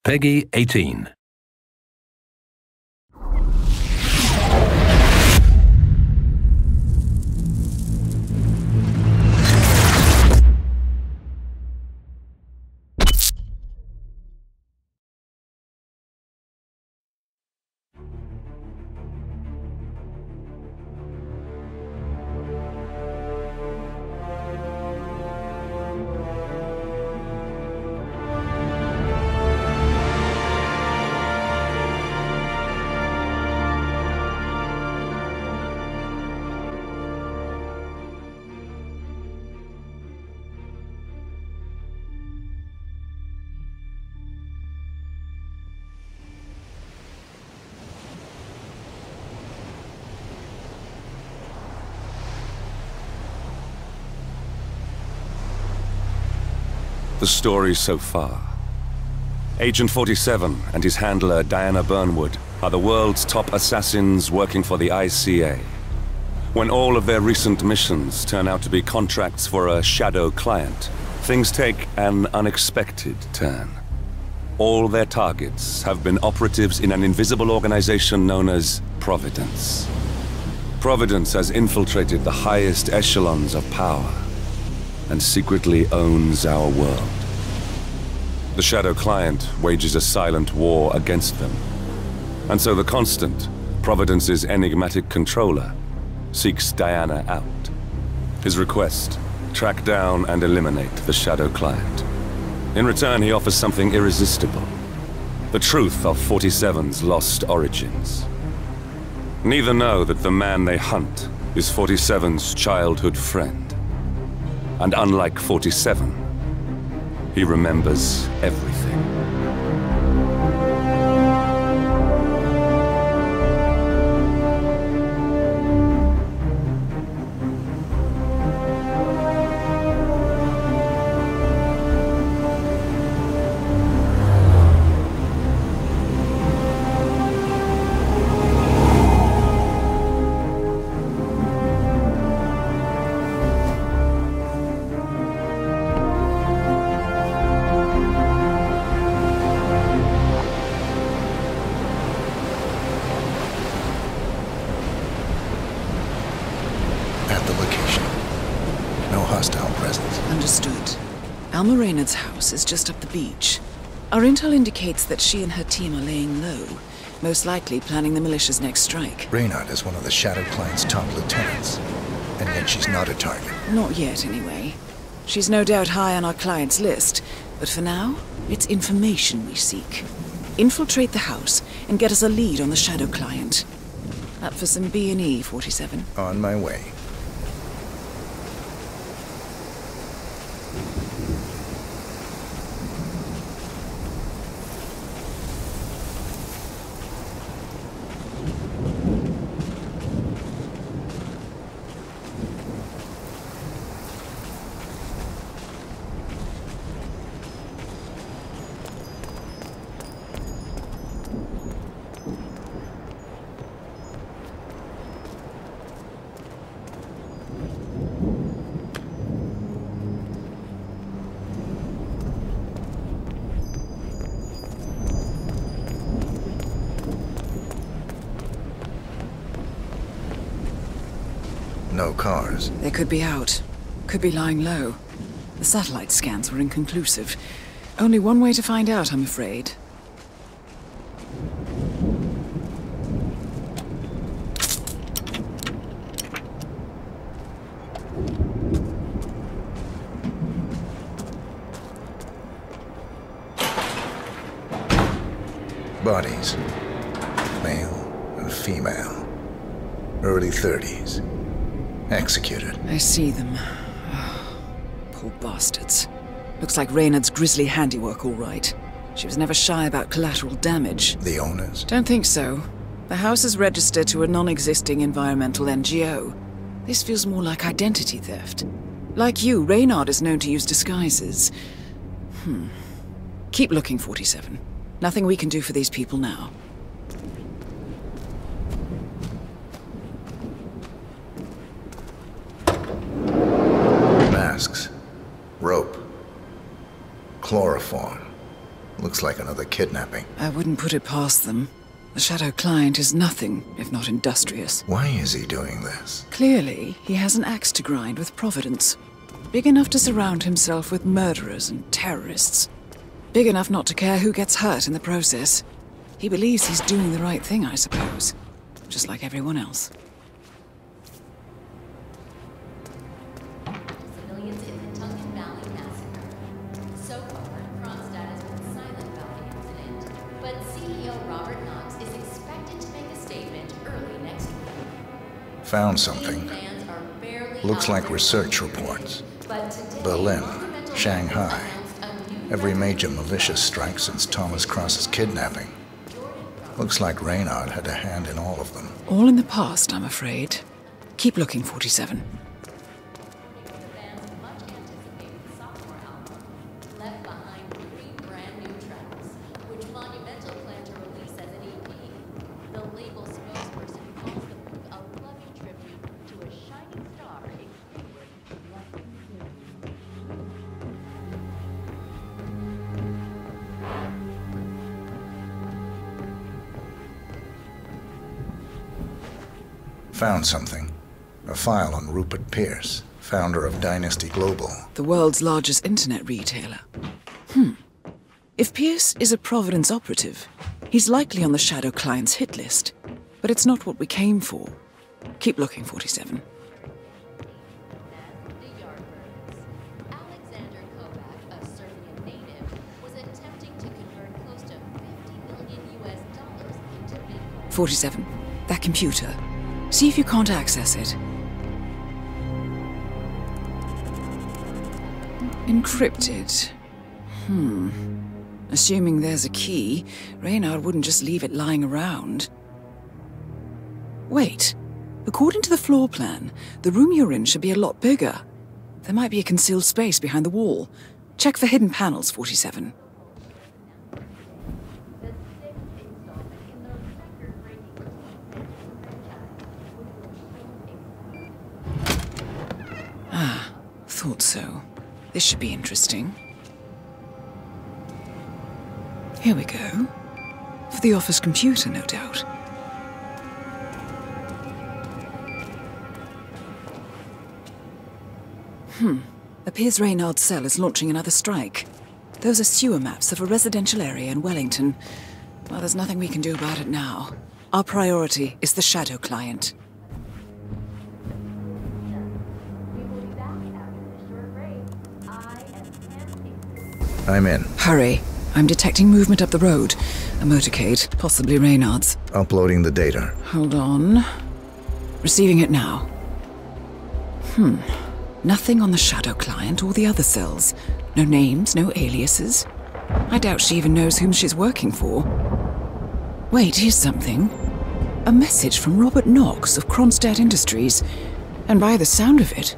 Peggy 18. The story so far. Agent 47 and his handler Diana Burnwood are the world's top assassins working for the ICA. When all of their recent missions turn out to be contracts for a shadow client, things take an unexpected turn. All their targets have been operatives in an invisible organization known as Providence. Providence has infiltrated the highest echelons of power and secretly owns our world. The Shadow Client wages a silent war against them. And so the Constant, Providence's enigmatic controller, seeks Diana out. His request, track down and eliminate the Shadow Client. In return, he offers something irresistible. The truth of 47's lost origins. Neither know that the man they hunt is 47's childhood friend. And unlike 47, he remembers everything. Reynard's house is just up the beach. Our intel indicates that she and her team are laying low, most likely planning the militia's next strike. Reynard is one of the Shadow Client's top lieutenants, and yet she's not a target. Not yet, anyway. She's no doubt high on our client's list, but for now, it's information we seek. Infiltrate the house and get us a lead on the Shadow Client. Up for some B&E, 47? On my way. No cars. They could be out. Could be lying low. The satellite scans were inconclusive. Only one way to find out, I'm afraid. Bodies. Male and female. Early 30s. Executed. I see them. Oh, poor bastards. Looks like Reynard's grisly handiwork, all right. She was never shy about collateral damage. The owners? Don't think so. The house is registered to a non-existing environmental NGO. This feels more like identity theft. Like you, Reynard is known to use disguises. Keep looking, 47. Nothing we can do for these people now. Masks. Rope. Chloroform. Looks like another kidnapping. I wouldn't put it past them. The Shadow Client is nothing if not industrious. Why is he doing this? Clearly, he has an axe to grind with Providence. Big enough to surround himself with murderers and terrorists. Big enough not to care who gets hurt in the process. He believes he's doing the right thing, I suppose. Just like everyone else. Civilians in the Tungan Valley massacre. So far, Kronstadt has been silent about the incident, but CEO Robert Knox is expected to make a statement early next week. Found something. Looks like research reports. Berlin, Shanghai. Every major militia strike since Thomas Cross's kidnapping. Looks like Reynard had a hand in all of them. All in the past, I'm afraid. Keep looking, 47. The band's much-anticipated sophomore album left behind 3 brand-new tracks, which Monumental plan to release as an EP. The label spokesperson calls the book a loving tribute to a shining star extinguished less than soon. Found something. A file on Rupert Pierce, founder of Dynasty Global. The world's largest internet retailer. If Pierce is a Providence operative, he's likely on the Shadow Client's hit list. But it's not what we came for. Keep looking, 47. The Yardbirds. Alexander Kovac, a Serbian native, was attempting to convert close to $50 million into Bitcoin. 47. That computer. See if you can't access it. Encrypted. Assuming there's a key, Reynard wouldn't just leave it lying around. Wait. According to the floor plan, the room you're in should be a lot bigger. There might be a concealed space behind the wall. Check for hidden panels, 47. Thought so. This should be interesting. Here we go. For the office computer, no doubt. Appears Reynard's cell is launching another strike. Those are sewer maps of a residential area in Wellington. Well, there's nothing we can do about it now. Our priority is the Shadow Client. I'm in. Hurry. I'm detecting movement up the road. A motorcade, possibly Reynard's. Uploading the data. Hold on. Receiving it now. Nothing on the Shadow Client or the other cells. No names, no aliases. I doubt she even knows whom she's working for. Wait, here's something. A message from Robert Knox of Kronstadt Industries. And by the sound of it,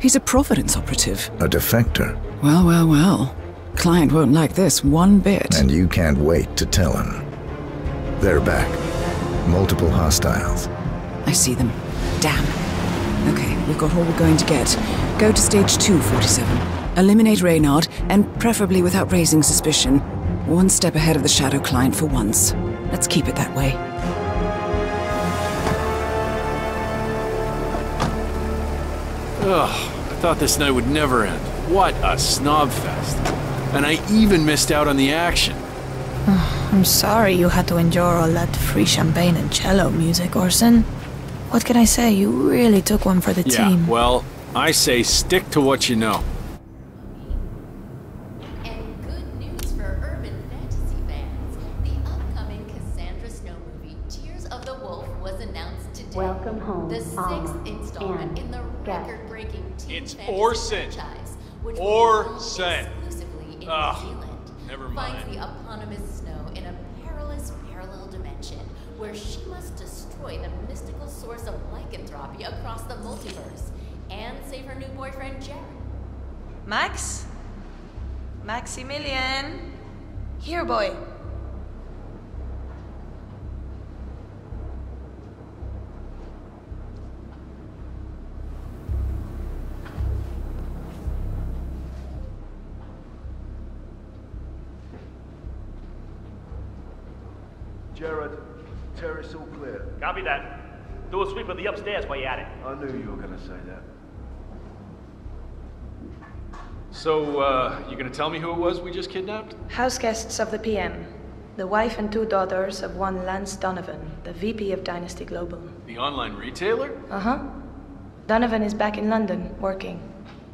he's a Providence operative. A defector. Well, well, well. Client won't like this one bit. And you can't wait to tell him. They're back. Multiple hostiles. I see them. Damn. Okay, we've got all we're going to get. Go to stage 2, 47. Eliminate Reynard, and preferably without raising suspicion. One step ahead of the Shadow Client for once. Let's keep it that way. Ugh, I thought this night would never end. What a snob fest. And I even missed out on the action. I'm sorry you had to endure all that free champagne and cello music, Orson. What can I say? You really took one for the team. Yeah, well, I say stick to what you know. And good news for urban fantasy fans. The upcoming Cassandra Snow movie, Tears of the Wolf, was announced today. Welcome home, the 6th installment in the record-breaking teen It's fantasy Orson. franchise, which will Orson. exclusively in New Ugh, Zealand. never Finds mind. the eponymous Snow in a perilous parallel dimension where she must destroy the mystical source of lycanthropy across the multiverse and save her new boyfriend, Jared. Max? Maximilian? Here, boy. Jared, terrace all clear. Copy that. Do a sweep of the upstairs while you're at it. I knew you were gonna say that. So, you gonna tell me who it was we just kidnapped? House guests of the PM. The wife and 2 daughters of one Lance Donovan, the VP of Dynasty Global. The online retailer? Uh-huh. Donovan is back in London, working.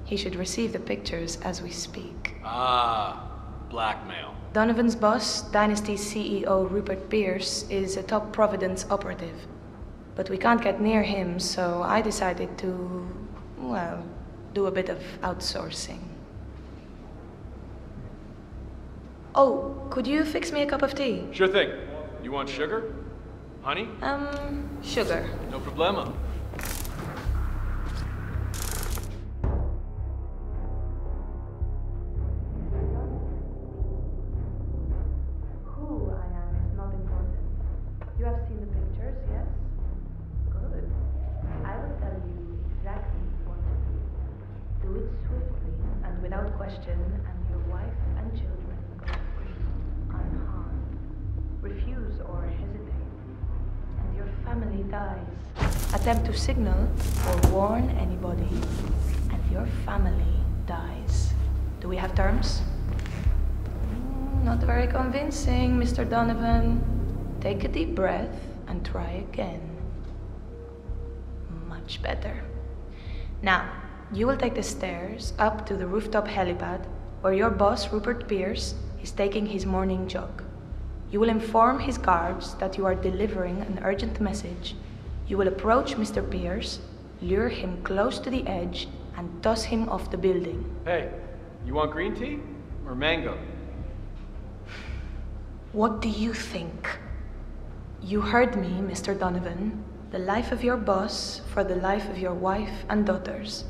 He should receive the pictures as we speak. Ah, blackmail. Donovan's boss, Dynasty's CEO Rupert Pierce, is a top Providence operative. But we can't get near him, so I decided to, well, do a bit of outsourcing. Oh, could you fix me a cup of tea? Sure thing. You want sugar? Honey? Sugar. No problemo. Who I am is not important. You have seen the pictures, yes? Good. I will tell you exactly what to do. Do it swiftly and without question, and your wife and children go free, unharmed. Refuse or hesitate, and your family dies. Attempt to signal or warn anybody, and your family dies. Do we have terms? Not very convincing, Mr. Donovan. Take a deep breath and try again. Much better. Now, you will take the stairs up to the rooftop helipad, where your boss, Rupert Pierce, is taking his morning jog. You will inform his guards that you are delivering an urgent message. You will approach Mr. Pierce, lure him close to the edge, and toss him off the building. Hey, you want green tea or mango? What do you think? You heard me, Mr. Donovan. The life of your boss for the life of your wife and daughters.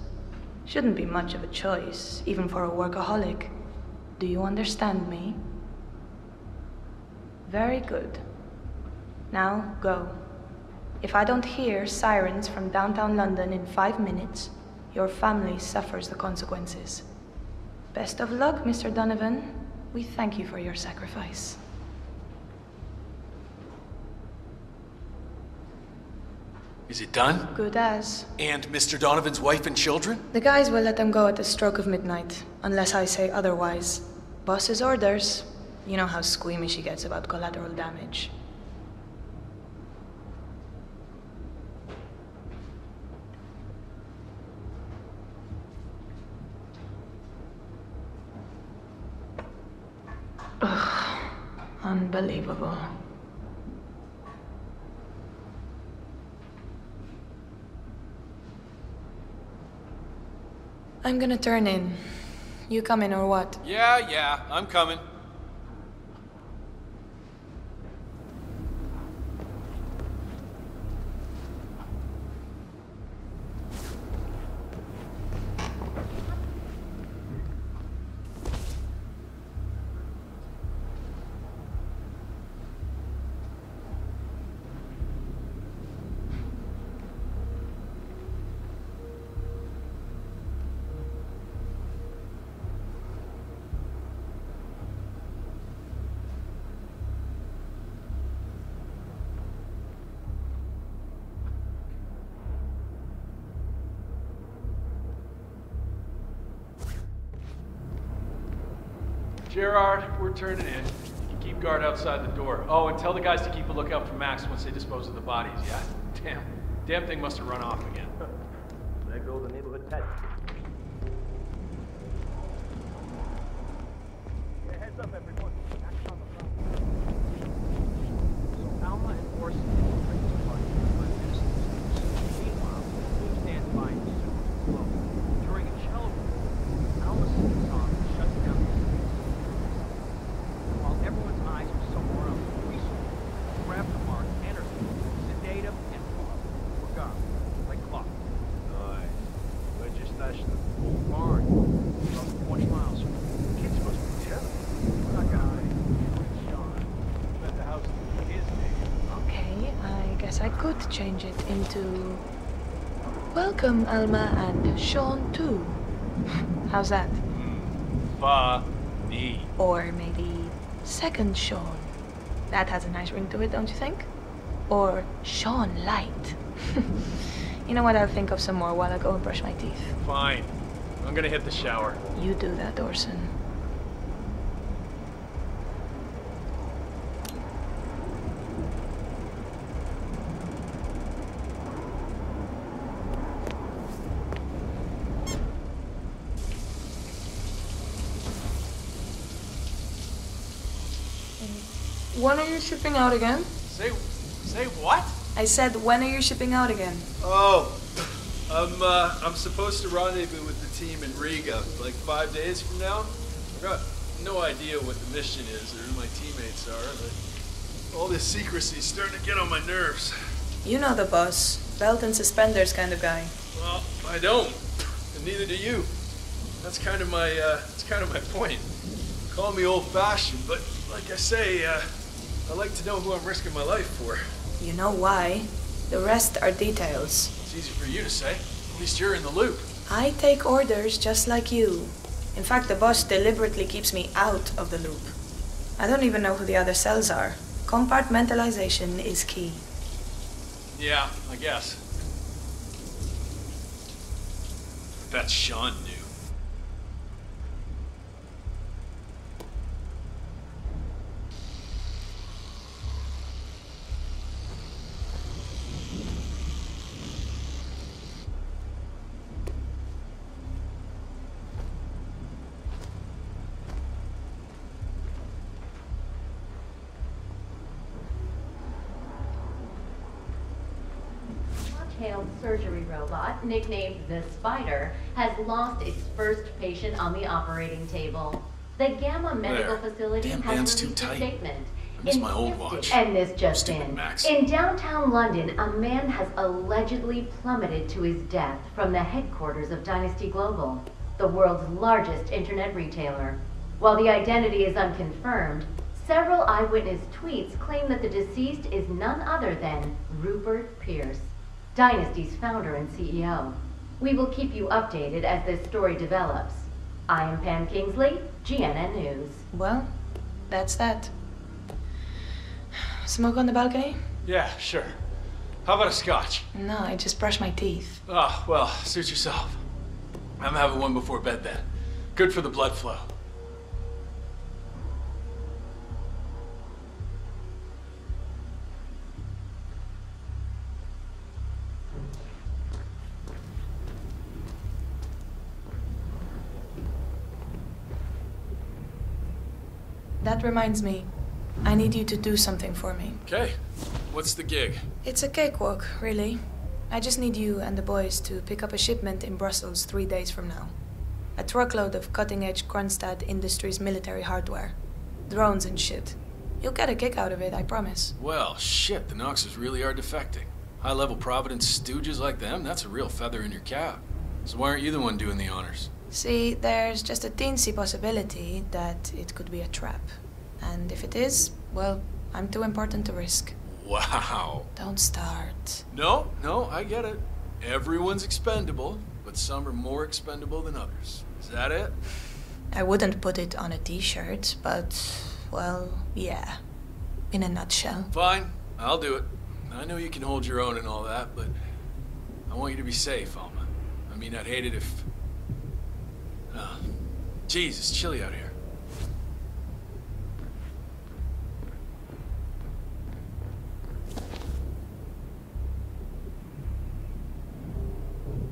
Shouldn't be much of a choice, even for a workaholic. Do you understand me? Very good. Now, go. If I don't hear sirens from downtown London in 5 minutes, your family suffers the consequences. Best of luck, Mr. Donovan. We thank you for your sacrifice. Is it done? Good as. And Mr. Donovan's wife and children? The guys will let them go at the stroke of midnight, unless I say otherwise. Boss's orders. You know how squeamish he gets about collateral damage. Ugh, unbelievable. I'm gonna turn in. You coming or what? Yeah, I'm coming. Gerard, we're turning in. You can keep guard outside the door. Oh, and tell the guys to keep a lookout for Max once they dispose of the bodies, yeah? Damn thing must have run off again. There goes the neighborhood pet. Yeah, heads up, everyone. Action on the front. So Alma and Orson infiltrate the party with my medicine. Meanwhile, Steve stands by and pursues slow. During a cello roll, Alma sings a song that shuts down the escape. While everyone's eyes are somewhere else, we grab the mark, energy, sedate him, and we're gone. Like clock. Nice. Where'd you stash them? Old barn. About 20 miles. Kids must be terrible. That guy, Sean, bet the house is his name. Okay, I guess I could change it into... Welcome, Alma and Sean too. How's that? Funny. Or maybe second Sean. That has a nice ring to it, don't you think? Or Sean Light. You know what, I'll think of some more while I go and brush my teeth. Fine. I'm gonna hit the shower. You do that, Orson. When are you shipping out again? Say what? I said, when are you shipping out again? Oh, I'm supposed to rendezvous with the team in Riga, like 5 days from now. I've got no idea what the mission is or who my teammates are, but all this secrecy's starting to get on my nerves. You know the boss. Belt and suspenders kind of guy. Well, I don't, and neither do you. That's kind of my point. Call me old-fashioned, but like I say, I like to know who I'm risking my life for. You know why. The rest are details. It's easy for you to say. At least you're in the loop. I take orders just like you. In fact, the boss deliberately keeps me out of the loop. I don't even know who the other cells are. Compartmentalization is key. Yeah, I guess. Bet Sean knew. Tailed surgery robot, nicknamed the Spider, has lost its first patient on the operating table. The Gamma Medical Facility Damn has band's released too a tight. statement. I miss my old watch. And this just Stupid in. Max. In downtown London, a man has allegedly plummeted to his death from the headquarters of Dynasty Global, the world's largest internet retailer. While the identity is unconfirmed, several eyewitness tweets claim that the deceased is none other than Rupert Pierce, Dynasty's founder and CEO. We will keep you updated as this story develops. I am Pam Kingsley, GNN News. Well, that's that. Smoke on the balcony? Yeah, sure. How about a scotch? No, I just brushed my teeth. Oh, well, suit yourself. I'm having one before bed then. Good for the blood flow. That reminds me. I need you to do something for me. Okay. What's the gig? It's a cakewalk, really. I just need you and the boys to pick up a shipment in Brussels 3 days from now. A truckload of cutting-edge Kronstadt Industries military hardware. Drones and shit. You'll get a kick out of it, I promise. Well, shit, the Noxes really are defecting. High-level Providence stooges like them, that's a real feather in your cap. So why aren't you the one doing the honors? See, there's just a teensy possibility that it could be a trap. And if it is, well, I'm too important to risk. Wow. Don't start. No, I get it. Everyone's expendable, but some are more expendable than others. Is that it? I wouldn't put it on a t-shirt, but, well, yeah. In a nutshell. Fine, I'll do it. I know you can hold your own and all that, but I want you to be safe, Alma. I mean, I'd hate it if... Oh, jeez, it's chilly out here.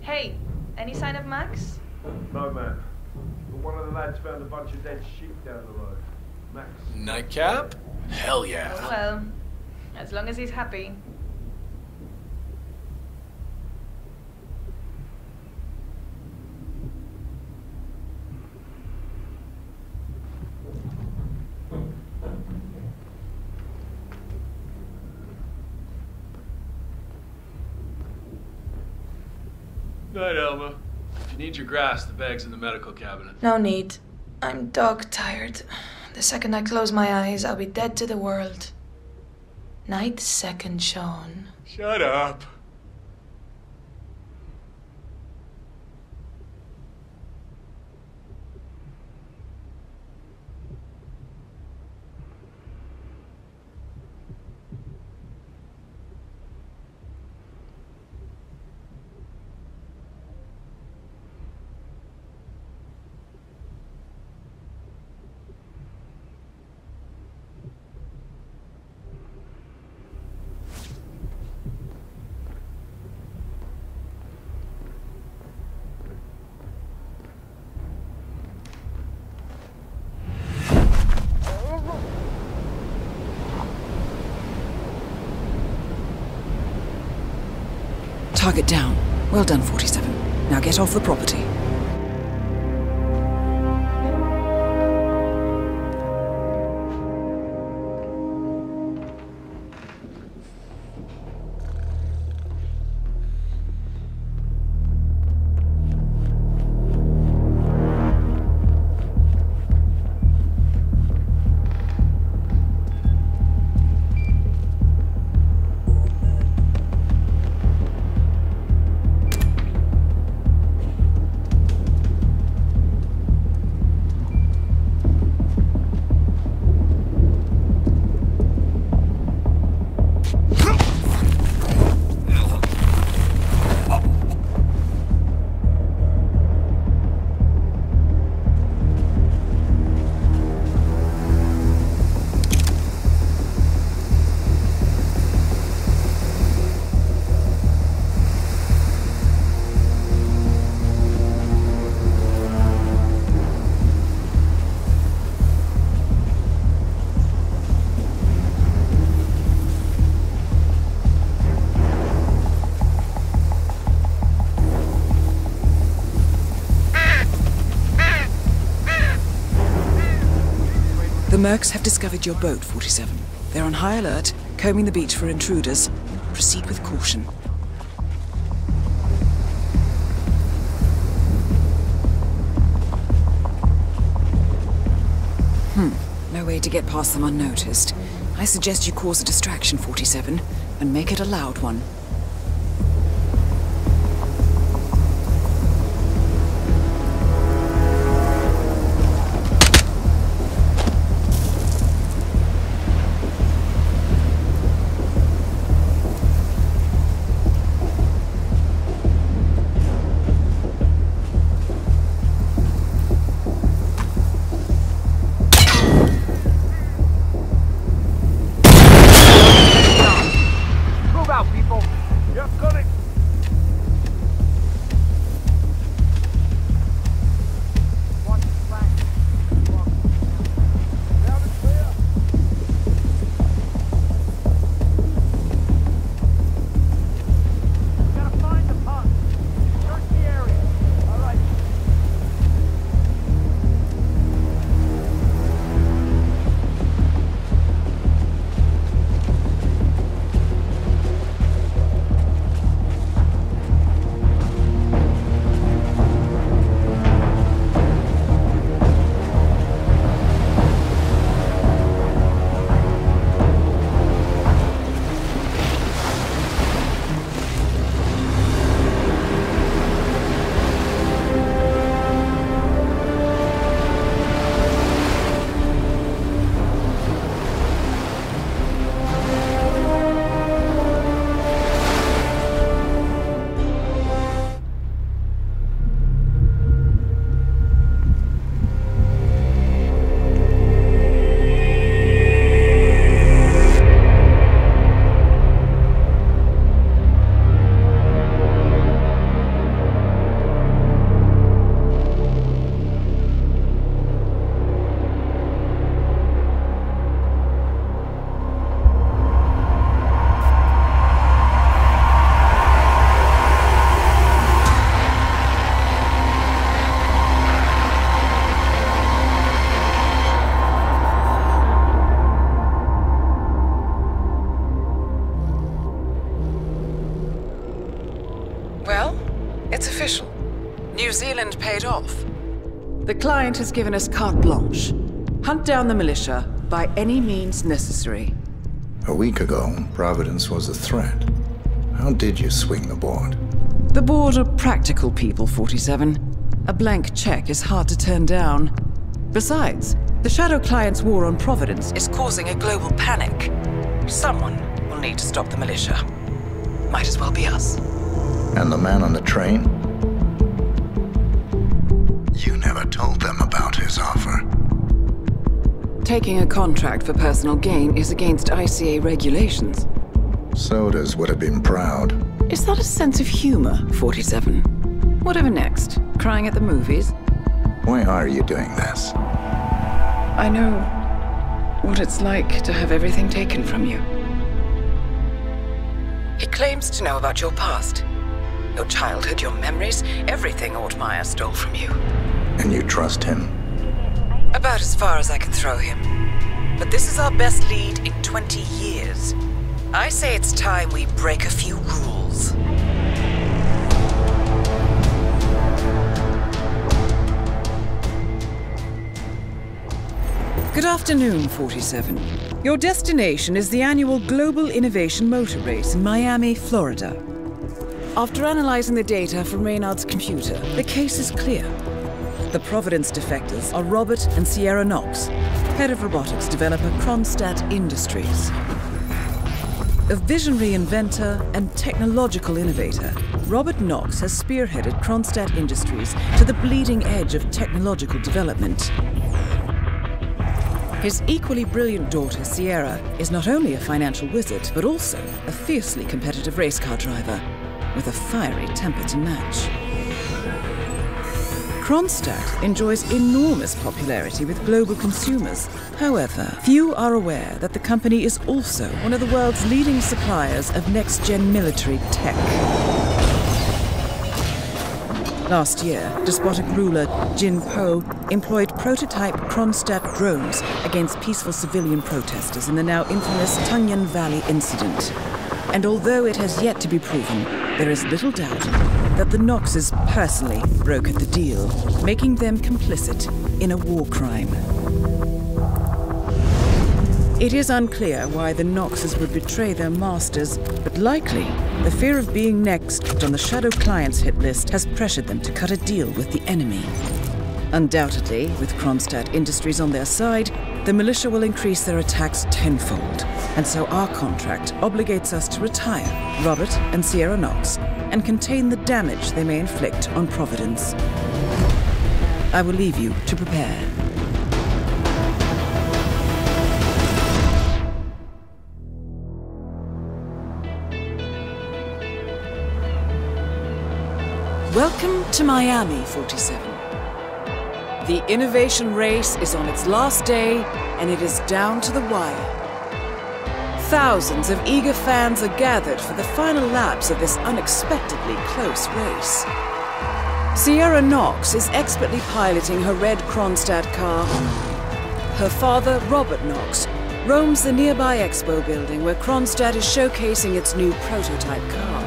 Hey, any sign of Max? No, man. But one of the lads found a bunch of dead sheep down the road. Max. Nightcap? Hell Oh, yeah. well, as long as he's happy. Night, Alma. If you need your grass, the bag's in the medical cabinet. No need. I'm dog tired. The second I close my eyes, I'll be dead to the world. Night, second, Sean. Shut up. Target down. Well done, 47. Now get off the property. The Mercs have discovered your boat, 47. They're on high alert, combing the beach for intruders. Proceed with caution. No way to get past them unnoticed. I suggest you cause a distraction, 47, and make it a loud one. It's official. New Zealand paid off. The client has given us carte blanche. Hunt down the militia by any means necessary. A week ago, Providence was a threat. How did you swing the board? The board are practical people, 47. A blank check is hard to turn down. Besides, the Shadow Client's war on Providence is causing a global panic. Someone will need to stop the militia. Might as well be us. And the man on the train? You never told them about his offer. Taking a contract for personal gain is against ICA regulations. Sodas would have been proud. Is that a sense of humor, 47? Whatever next? Crying at the movies? Why are you doing this? I know what it's like to have everything taken from you. He claims to know about your past. Your childhood, your memories, everything Ortmeyer stole from you. And you trust him? About as far as I can throw him. But this is our best lead in 20 years. I say it's time we break a few rules. Good afternoon, 47. Your destination is the annual Global Innovation Motor Race in Miami, Florida. After analyzing the data from Reynard's computer, the case is clear. The Providence defectors are Robert and Sierra Knox, head of robotics developer Kronstadt Industries. A visionary inventor and technological innovator, Robert Knox has spearheaded Kronstadt Industries to the bleeding edge of technological development. His equally brilliant daughter, Sierra, is not only a financial wizard, but also a fiercely competitive race car driver, with a fiery temper to match. Kronstadt enjoys enormous popularity with global consumers. However, few are aware that the company is also one of the world's leading suppliers of next-gen military tech. Last year, despotic ruler Jin Po employed prototype Kronstadt drones against peaceful civilian protesters in the now infamous Tungan Valley incident. And although it has yet to be proven, there is little doubt that the Knoxes personally brokered the deal, making them complicit in a war crime. It is unclear why the Knoxes would betray their masters, but likely the fear of being next on the Shadow Clients hit list has pressured them to cut a deal with the enemy. Undoubtedly, with Kronstadt Industries on their side, the militia will increase their attacks tenfold, and so our contract obligates us to retire Robert and Sierra Knox and contain the damage they may inflict on Providence. I will leave you to prepare. Welcome to Miami, 47. The innovation race is on its last day, and it is down to the wire. Thousands of eager fans are gathered for the final laps of this unexpectedly close race. Sierra Knox is expertly piloting her red Kronstadt car. Her father, Robert Knox, roams the nearby expo building where Kronstadt is showcasing its new prototype car.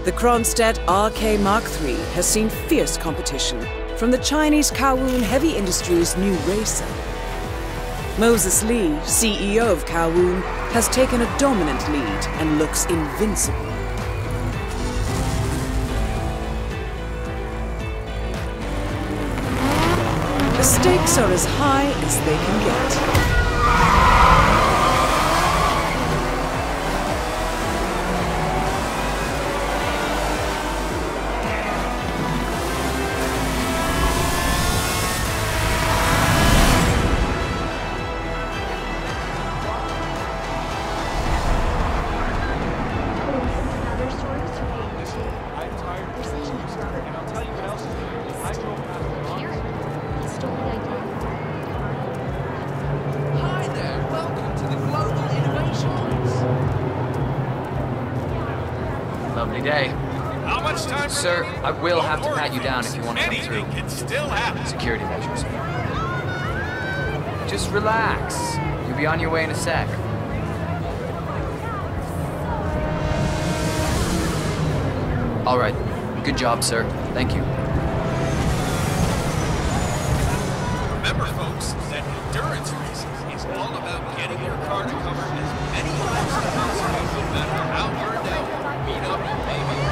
The Kronstadt RK Mark III has seen fierce competition from the Chinese Kowloon Heavy Industries' new racer. Moses Lee, CEO of Kowloon, has taken a dominant lead and looks invincible. The stakes are as high as they can get. Sir, I will have to pat you down if you want to come through. Security measures. Just relax. You'll be on your way in a sec. All right. Good job, sir. Thank you. Remember, folks, that endurance racing is all about getting your car to cover as many laps as possible, no matter how burned out, beat up you may be.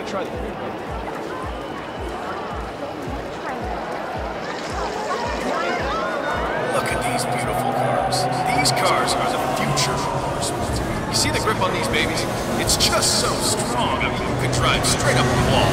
Try them. Look at these beautiful cars. These cars are the future of motorsports. You see the grip on these babies? It's just so strong. I mean, you could drive straight up the wall.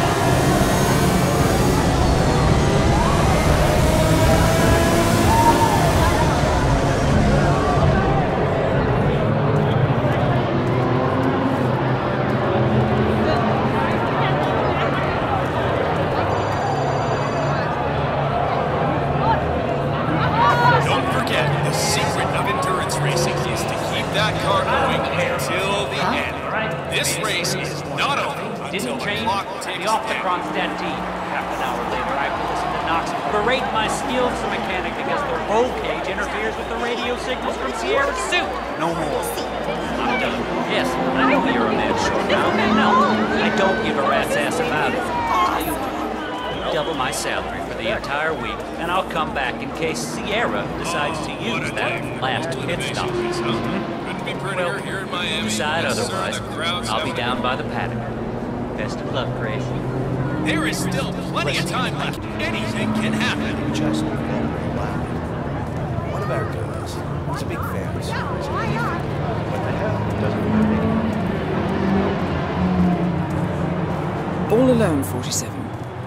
that car going until the end. This race is not over until the clock ticks off the Kronstadt team. Half an hour later, I have to listen to Knox berate my skills as a mechanic because the roll cage interferes with the radio signals from Sierra's suit. No more. I'm done. Yes, I know you're a man short now. No, I don't give a rat's ass about it. You double my salary for the entire week, and I'll come back in case Sierra decides to use that last pit stop. Well, decide otherwise. I'll be down by the paddock. Best of luck, Grace. There is still plenty of time left. Anything can happen. Just very loud. One of our girls is a big fan of Sierra's. What the hell? Doesn't All alone, 47.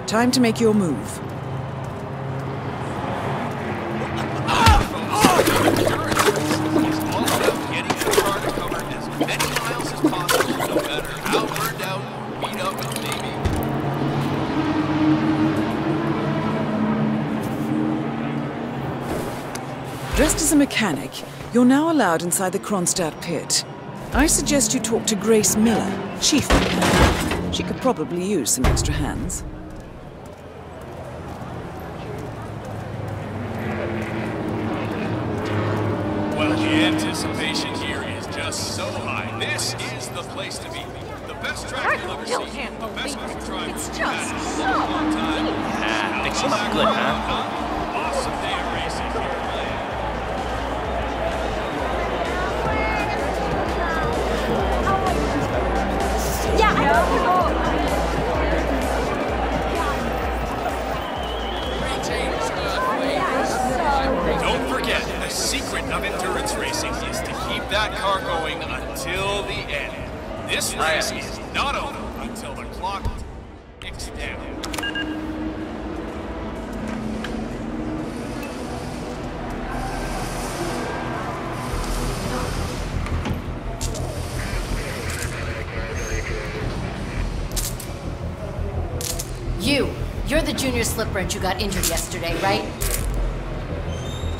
Time to make your move. Dressed as a mechanic, you're now allowed inside the Kronstadt pit. I suggest you talk to Grace Miller, chief mechanic. She could probably use some extra hands. Well, the anticipation here is just so high. This is the place to be. The best track you'll ever see. The best group driver. It's just so long time. Ah, fix him up good, huh? Awesome day of racing here. Don't forget, the secret of endurance racing is to keep that car going until the end. This race is not over until the clock ticks down. You're the junior slip wrench who got injured yesterday, right?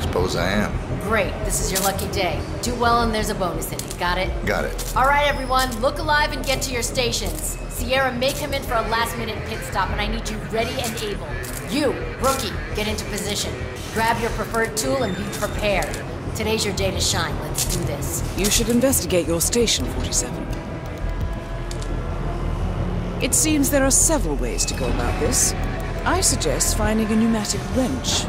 Suppose I am. Great, this is your lucky day. Do well and there's a bonus in it, got it? Got it. All right, everyone, look alive and get to your stations. Sierra may come in for a last-minute pit stop, and I need you ready and able. You, rookie, get into position. Grab your preferred tool and be prepared. Today's your day to shine. Let's do this. You should investigate your station, 47. It seems there are several ways to go about this. I suggest finding a pneumatic wrench.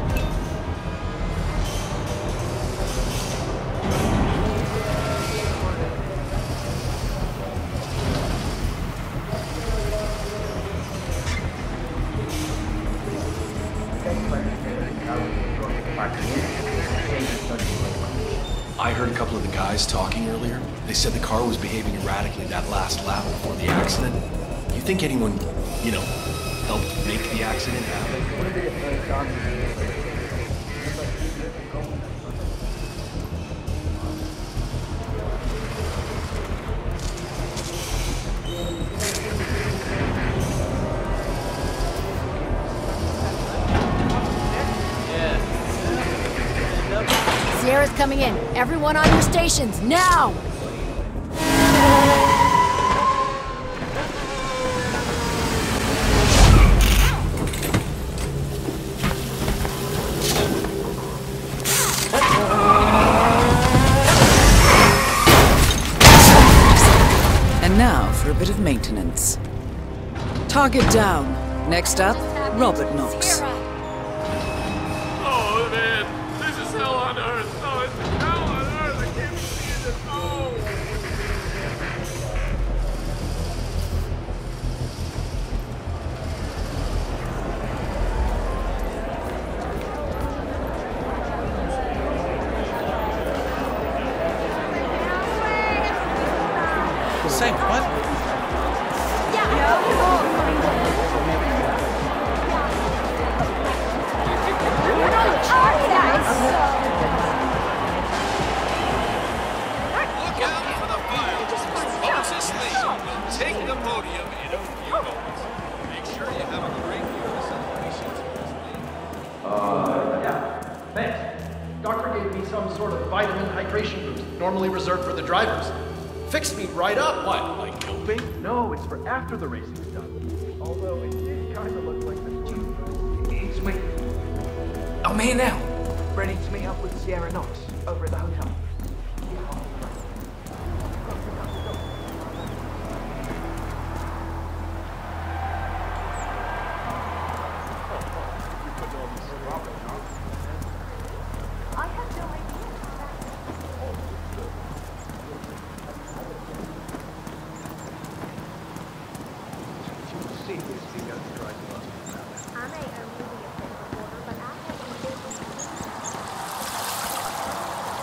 I heard a couple of the guys talking earlier. They said the car was behaving erratically that last lap before the accident. You think anyone, helped make the accident happen? Sierra's coming in. Everyone on your stations, now! And now for a bit of maintenance. Target down. Next up, Robert Knox. Oh, man. This is hell on earth. Oh, it's hell on earth. I can't believe this. Oh. Say what? Look out for the fire. Moses Lee will take the podium in a few moments. Make sure you have a great view of the celebration. Yeah. Thanks. Doctor gave me some sort of vitamin hydration boost. Normally reserved for the drivers. Fixed me right up. What, like doping? No, it's for after the racing's done. Although it did kind of look like the Jeep. It's me. I'm here now. Ready to meet up with Sierra Knox over at the hotel.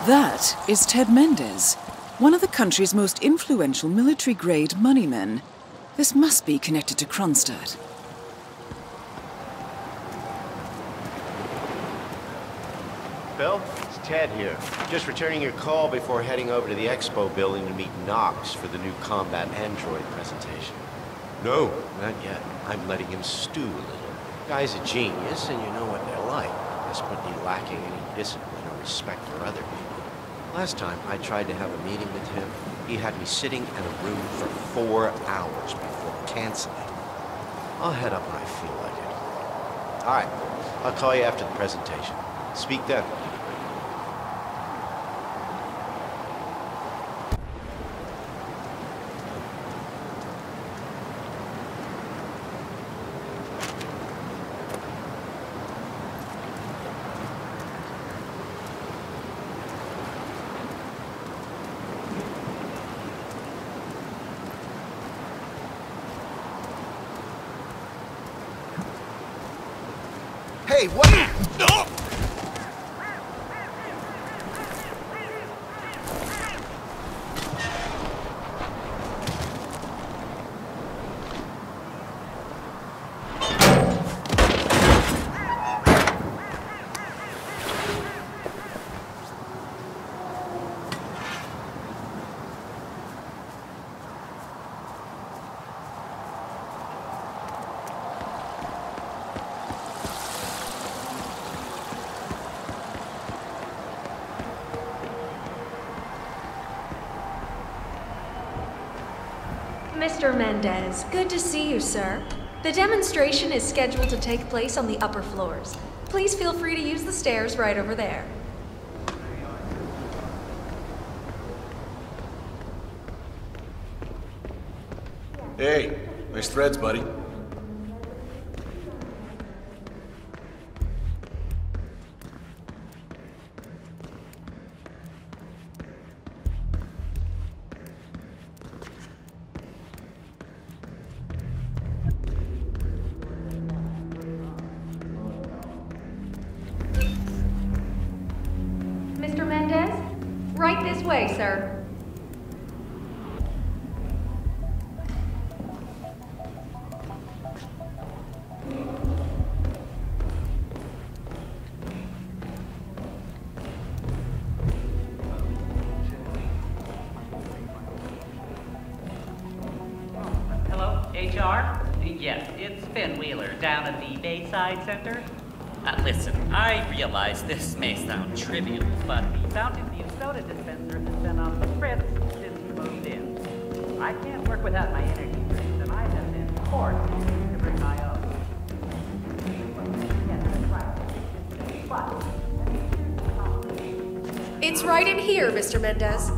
That is Ted Mendez, one of the country's most influential military-grade moneymen. This must be connected to Kronstadt. Bill, it's Ted here. Just returning your call before heading over to the expo building to meet Knox for the new combat android presentation. No, not yet. I'm letting him stew a little. Guy's a genius, and you know what they're like. Desperately lacking any discipline or respect for other people. Last time I tried to have a meeting with him, he had me sitting in a room for 4 hours before canceling. I'll head up when I feel like it. All right, I'll call you after the presentation. Speak then. Hey, what? No! Mr. Mendez, good to see you, sir. The demonstration is scheduled to take place on the upper floors. Please feel free to use the stairs right over there. Hey, nice threads, buddy. Mr. Mendez, right this way, sir. Hello, HR? Yes, it's Finn Wheeler down at the Bayside Center. Listen, I realize this may sound trivial, but the Fountain View soda dispenser has been on the fritz since we moved in. I can't work without my energy drinks, and I have been forced to bring my own. Yes, that's right. But It's right in here, Mr. Mendez.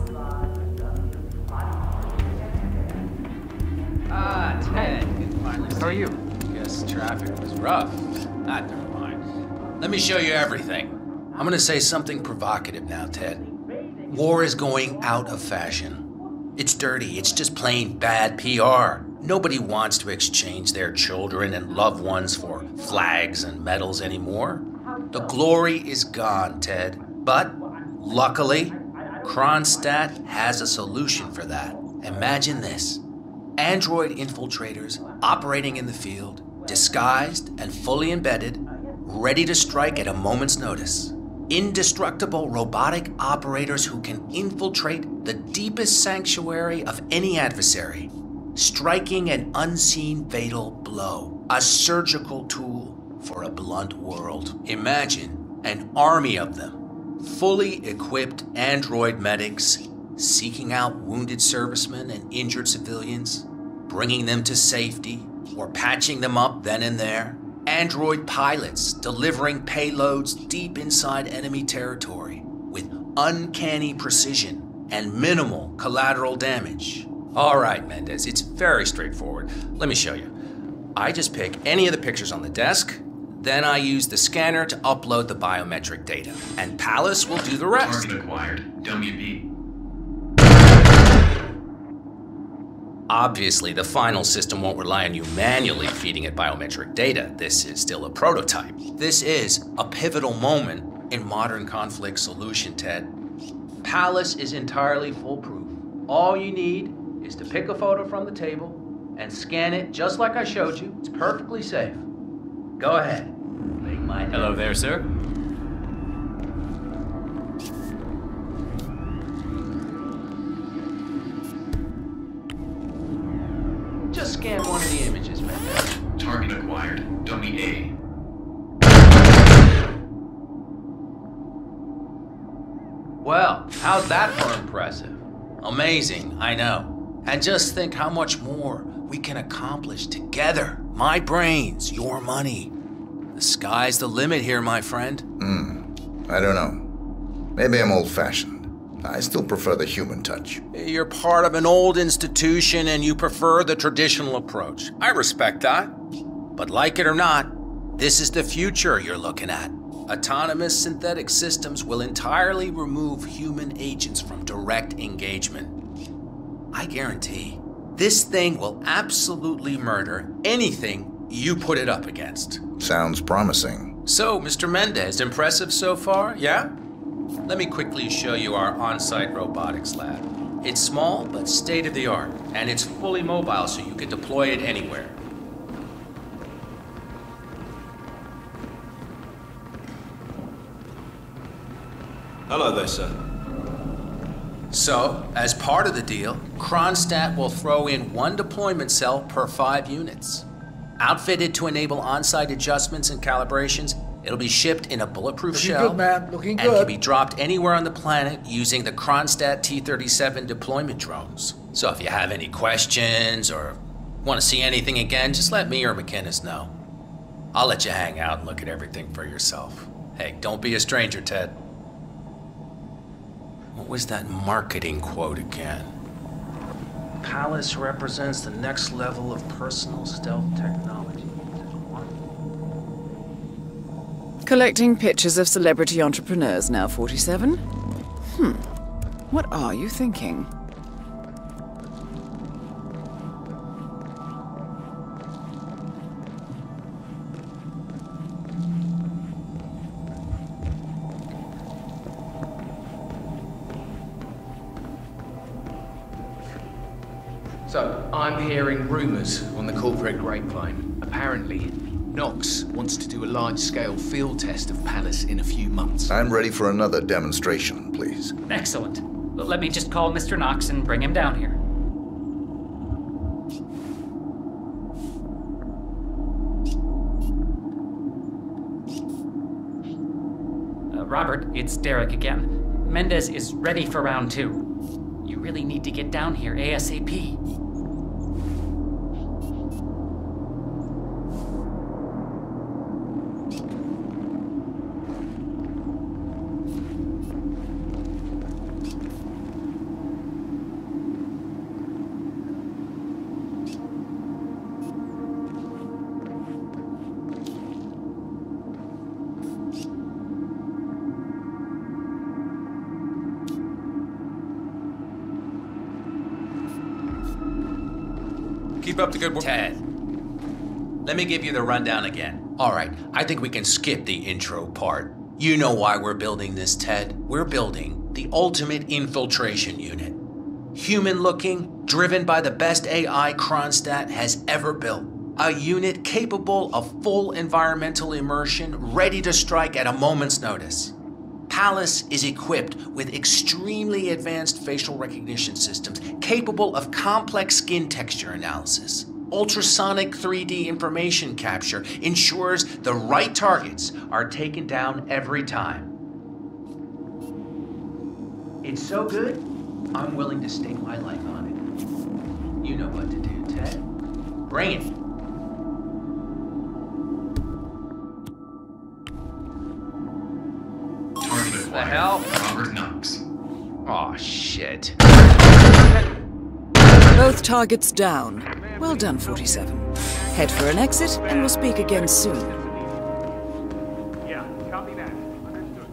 Ah, Ted, good to finally see you. How are you? Guess traffic was rough. Never mind. Let me show you everything. I'm gonna say something provocative now, Ted. War is going out of fashion. It's dirty. It's just plain bad PR. Nobody wants to exchange their children and loved ones for flags and medals anymore. The glory is gone, Ted. But, luckily, Kronstadt has a solution for that. Imagine this. Android infiltrators operating in the field, disguised and fully embedded, ready to strike at a moment's notice. Indestructible robotic operators who can infiltrate the deepest sanctuary of any adversary, striking an unseen fatal blow, a surgical tool for a blunt world. Imagine an army of them, fully equipped android medics seeking out wounded servicemen and injured civilians, bringing them to safety, or patching them up then and there. Android pilots delivering payloads deep inside enemy territory with uncanny precision and minimal collateral damage. All right, Mendez, it's very straightforward. Let me show you. I just pick any of the pictures on the desk, then I use the scanner to upload the biometric data, and Palace will do the rest. Target acquired. WB. Obviously, the final system won't rely on you manually feeding it biometric data. This is still a prototype. This is a pivotal moment in modern conflict solution, Ted. Palace is entirely foolproof. All you need is to pick a photo from the table and scan it just like I showed you. It's perfectly safe. Go ahead. Hello there, sir. Just scan one of the images, man. Target acquired. Dummy A. Well, how's that for impressive? Amazing, I know. And just think how much more we can accomplish together. My brains, your money. The sky's the limit here, my friend. I don't know. Maybe I'm old-fashioned. I still prefer the human touch. You're part of an old institution and you prefer the traditional approach. I respect that. But like it or not, this is the future you're looking at. Autonomous synthetic systems will entirely remove human agents from direct engagement. I guarantee this thing will absolutely murder anything you put it up against. Sounds promising. So, Mr. Mendez, impressive so far, yeah? Let me quickly show you our on-site robotics lab. It's small, but state-of-the-art, and it's fully mobile, so you can deploy it anywhere. Hello there, sir. So, as part of the deal, Kronstadt will throw in one deployment cell per 5 units. Outfitted to enable on-site adjustments and calibrations, it'll be shipped in a bulletproof shell and can be dropped anywhere on the planet using the Kronstadt T-37 deployment drones. So if you have any questions or want to see anything again, just let me or McInnes know. I'll let you hang out and look at everything for yourself. Hey, don't be a stranger, Ted. What was that marketing quote again? Palace represents the next level of personal stealth technology. Collecting pictures of celebrity entrepreneurs now, 47? What are you thinking? So, I'm hearing rumors on the corporate grapevine. Apparently, Knox wants to do a large-scale field test of Palace in a few months. I'm ready for another demonstration, please. Excellent. Well, let me just call Mr. Knox and bring him down here. Robert, it's Derek again. Mendez is ready for round 2. You really need to get down here ASAP. Keep up the good work. Ted, let me give you the rundown again. All right, I think we can skip the intro part. You know why we're building this, Ted. We're building the ultimate infiltration unit. Human-looking, driven by the best AI Kronstadt has ever built. A unit capable of full environmental immersion, ready to strike at a moment's notice. Palace is equipped with extremely advanced facial recognition systems capable of complex skin texture analysis. Ultrasonic 3D information capture ensures the right targets are taken down every time. It's so good, I'm willing to stake my life on it. You know what to do, Ted. Bring it. Target The hell? Robert Knox. Aw, shit. Both targets down. Well done, 47. Head for an exit, and we'll speak again soon. Yeah, copy that. Understood.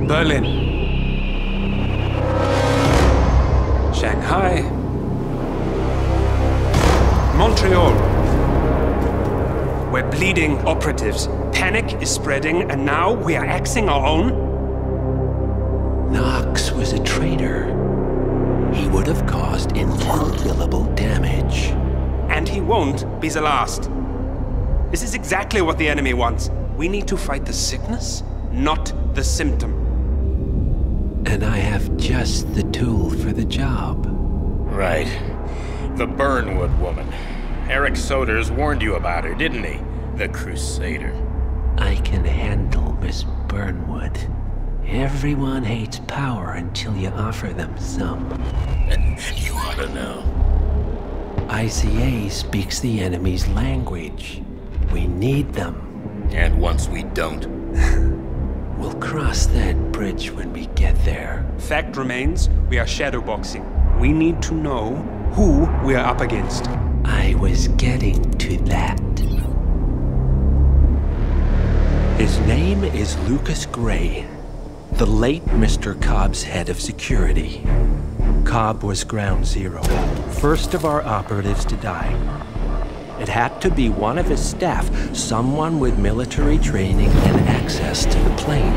Berlin, Shanghai, Montreal. We're bleeding operatives. Panic is spreading, and now we are axing our own? Knox was a traitor. He would have caused incalculable damage. And he won't be the last. This is exactly what the enemy wants. We need to fight the sickness, not the symptom. And I have just the tool for the job. Right. The Burnwood woman. Eric Soders warned you about her, didn't he? The Crusader. I can handle Miss Burnwood. Everyone hates power until you offer them some. And you ought to know. ICA speaks the enemy's language. We need them. And once we don't? We'll cross that bridge when we get there. Fact remains, we are shadowboxing. We need to know who we are up against. I was getting to that. His name is Lucas Gray, the late Mr. Cobb's head of security. Cobb was ground zero, first of our operatives to die. It had to be one of his staff, someone with military training and access to the plane.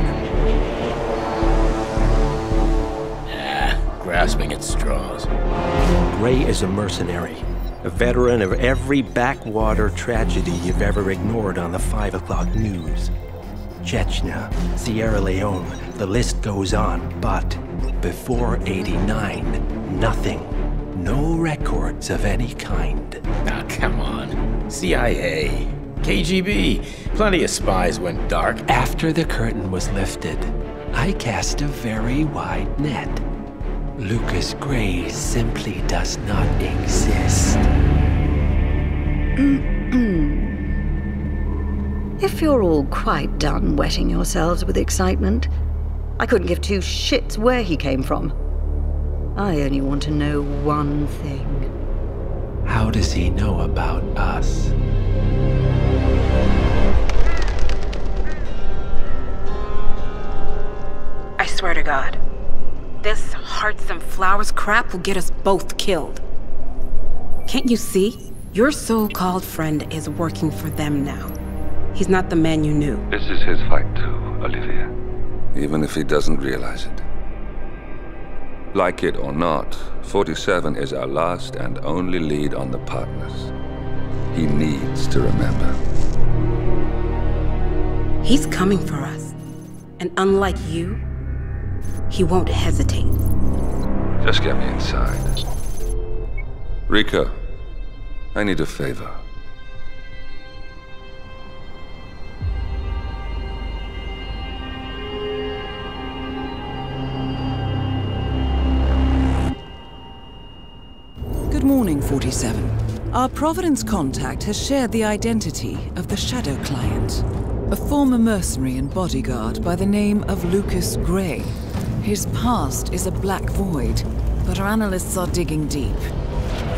Grasping at straws. Gray is a mercenary, a veteran of every backwater tragedy you've ever ignored on the 5 o'clock news. Chechnya, Sierra Leone, the list goes on, but before '89, nothing. No records of any kind. Ah, come on. CIA, KGB, plenty of spies went dark. After the curtain was lifted, I cast a very wide net. Lucas Gray simply does not exist. If you're all quite done wetting yourselves with excitement, I couldn't give two shits where he came from. I only want to know one thing. How does he know about us? I swear to God, this hearts and flowers crap will get us both killed. Can't you see? Your so-called friend is working for them now. He's not the man you knew. This is his fight too, Olivia. Even if he doesn't realize it. Like it or not, 47 is our last and only lead on the partners. He needs to remember. He's coming for us. And unlike you, he won't hesitate. Just get me inside. Rico, I need a favor. morning, 47. Our Providence contact has shared the identity of the Shadow Client, a former mercenary and bodyguard by the name of Lucas Gray. His past is a black void, but our analysts are digging deep.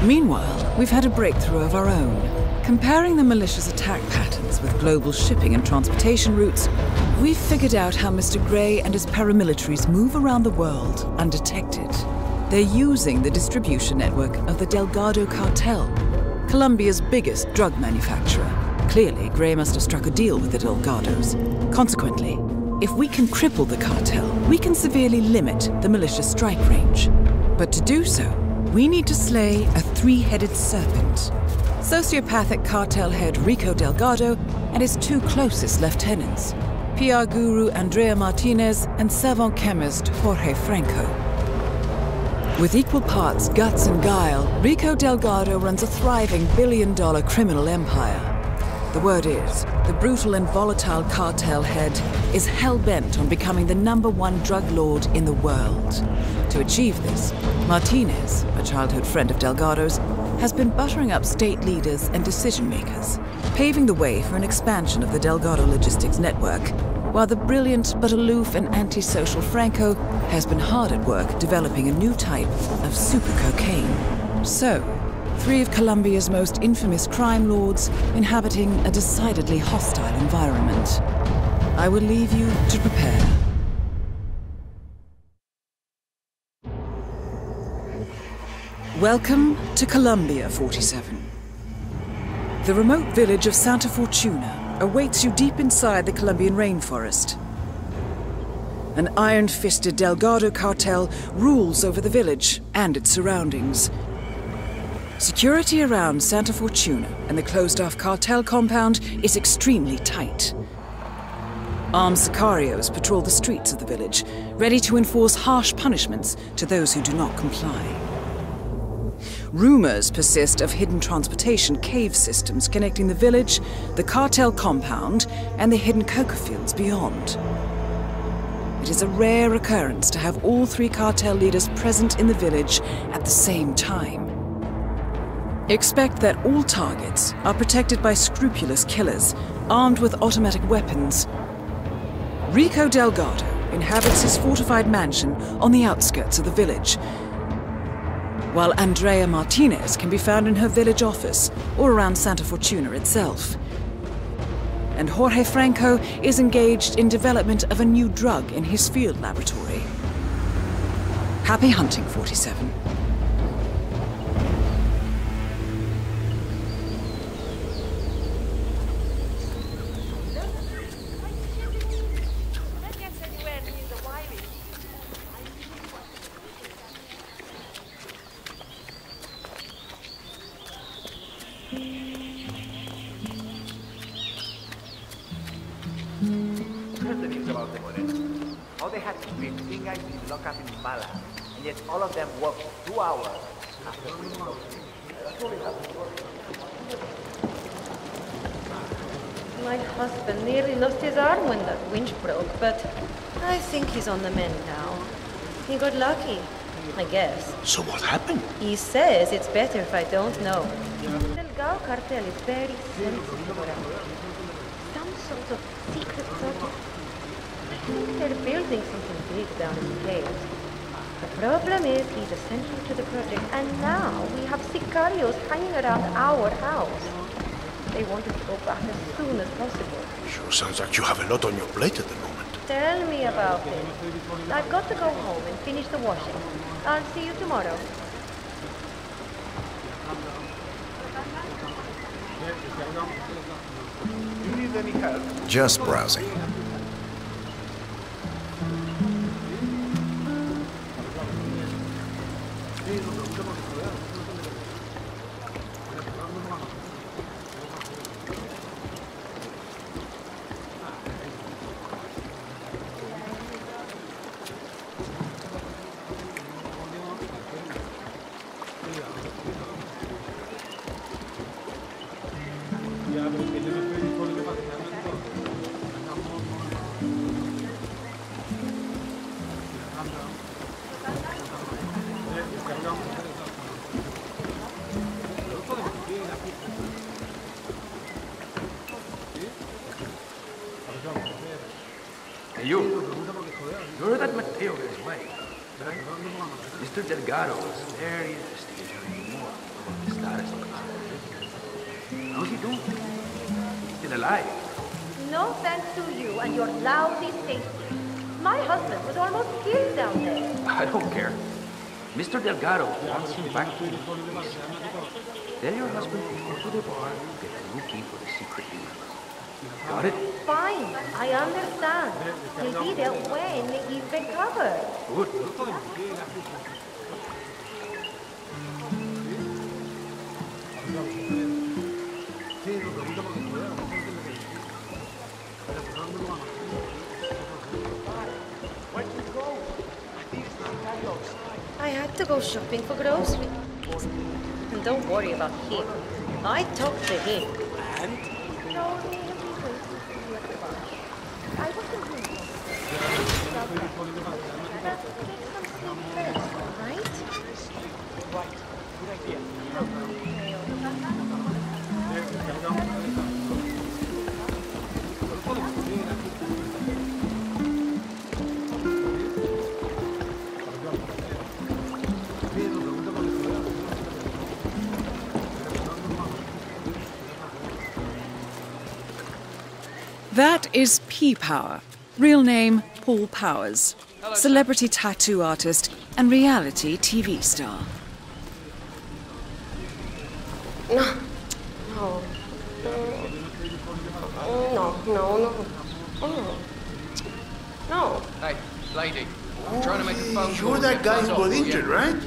Meanwhile, we've had a breakthrough of our own. Comparing the malicious attack patterns with global shipping and transportation routes, we've figured out how Mr. Gray and his paramilitaries move around the world undetected. They're using the distribution network of the Delgado Cartel, Colombia's biggest drug manufacturer. Clearly, Gray must have struck a deal with the Delgados. Consequently, if we can cripple the cartel, we can severely limit the militia's strike range. But to do so, we need to slay a three-headed serpent. Sociopathic cartel head Rico Delgado and his two closest lieutenants, PR guru Andrea Martinez and savant chemist Jorge Franco. With equal parts guts and guile, Rico Delgado runs a thriving billion-dollar criminal empire. The word is, the brutal and volatile cartel head is hell-bent on becoming the #1 drug lord in the world. To achieve this, Martinez, a childhood friend of Delgado's, has been buttering up state leaders and decision-makers, paving the way for an expansion of the Delgado logistics network, while the brilliant but aloof and antisocial Franco has been hard at work developing a new type of super cocaine. So, three of Colombia's most infamous crime lords inhabiting a decidedly hostile environment. I will leave you to prepare. Welcome to Colombia, 47. The remote village of Santa Fortuna awaits you deep inside the Colombian rainforest. An iron-fisted Delgado cartel rules over the village and its surroundings. Security around Santa Fortuna and the closed-off cartel compound is extremely tight. Armed sicarios patrol the streets of the village, ready to enforce harsh punishments to those who do not comply. Rumors persist of hidden transportation cave systems connecting the village, the cartel compound, and the hidden coca fields beyond. It is a rare occurrence to have all three cartel leaders present in the village at the same time. Expect that all targets are protected by scrupulous killers, armed with automatic weapons. Rico Delgado inhabits his fortified mansion on the outskirts of the village, while Andrea Martinez can be found in her village office or around Santa Fortuna itself. And Jorge Franco is engaged in development of a new drug in his field laboratory. Happy hunting, 47. How they had 15 guys in lockup in Mala, and yet all of them worked 2 hours after we My husband nearly lost his arm when that winch broke, but I think he's on the mend now. He got lucky, I guess. So what happened? He says it's better if I don't know. The Delgado cartel is very sensitive around here. Some sort of secret project. I think they're building something big down in the caves. The problem is he's essential to the project, and now we have sicarios hanging around our house. They want us to go back as soon as possible. Sure sounds like you have a lot on your plate at the moment. Tell me about it. I've got to go home and finish the washing. I'll see you tomorrow. Do you need any help? Just browsing. Hey, you're that Mateo guy's wife, right? Mr. Delgado is very interested in hearing more about the status of the contract. How's he doing? He's still alive. No thanks to you and your lousy safety. My husband was almost killed down there. I don't care. Mr. Delgado wants him back to the police. Tell your husband to go to the bar and get a new key for the secret unit. Got it? Fine, I understand. He'll be there when he's recovered. Good. I had to go shopping for groceries. And don't worry about him. I talked to him. And? No, I wasn't home. Right? Right. Good idea. That is P-Power. Real name, Paul Powers. Celebrity tattoo artist and reality TV star. No. Hey, lady. I'm trying to make a phone call. You're that guy who got injured, right?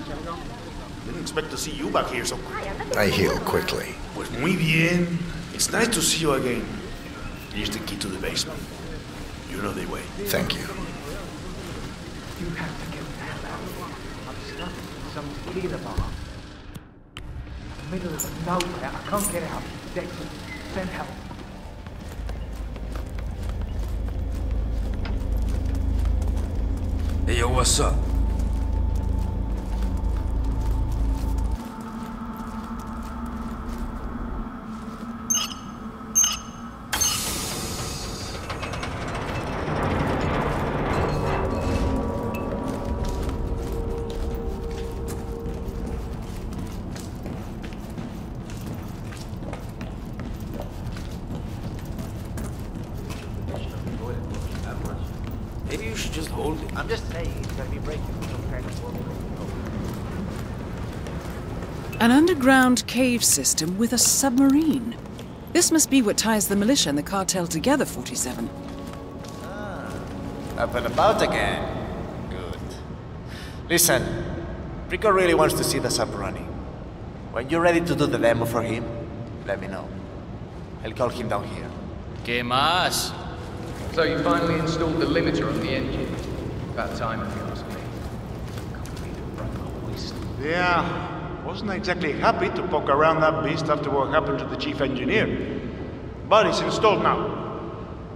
Didn't expect to see you back here so quick. I heal quickly. Pues muy bien. It's nice to see you again. Here's the key to the basement. You know the way. Thank you. You have to get the hell out of here. I'm stuck in some killer bar. Middle of nowhere. I can't get out. Dexter, send help. Hey, yo, what's up? Maybe you should just hold it. I'm just saying it's gonna be breaking some kind of An underground cave system with a submarine. This must be what ties the militia and the cartel together, 47. Up and about again. Good. Listen, Rico really wants to see the sub running. When you're ready to do the demo for him, let me know. I'll call him down here. ¿Qué más? So you finally installed the limiter on the engine. About time, if you ask me. Yeah, wasn't exactly happy to poke around that beast after what happened to the chief engineer. But it's installed now.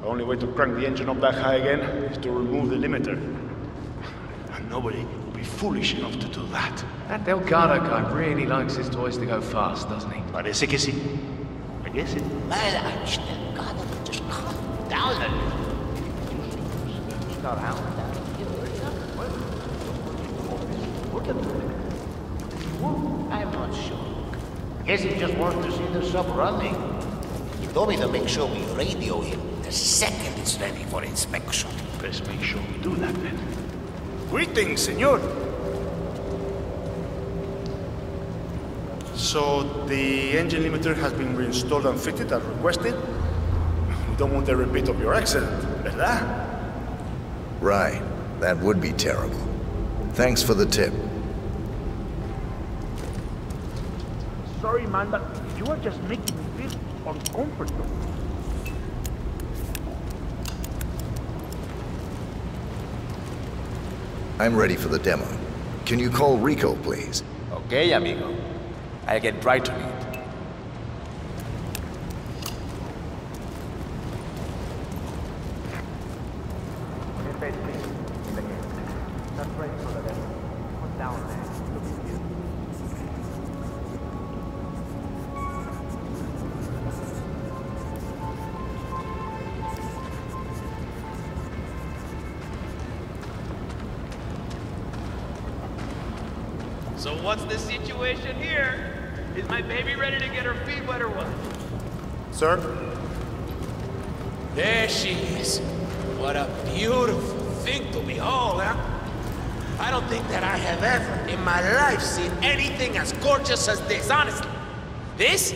The only way to crank the engine up that high again is to remove the limiter. And nobody would be foolish enough to do that. That Delgado guy really likes his toys to go fast, doesn't he? Parece que sí. I guess it. Man, Delgado, just calm down a little. I'm not sure. Guess he just wants to see the sub running. He told me to make sure we radio him the second it's ready for inspection. Let's make sure we do that then. Greetings, senor. So the engine limiter has been reinstalled and fitted as requested. We don't want a repeat of your accident, ¿verdad? Right. That would be terrible. Thanks for the tip. Sorry, man, but you are just making me feel uncomfortable. I'm ready for the demo. Can you call Rico, please? Okay, amigo. I'll get right on it. So what's the situation here? Is my baby ready to get her feet wet or what? Sir? There she is. What a beautiful thing to behold, huh? I don't think that I have ever in my life seen anything as gorgeous as this, honestly. This,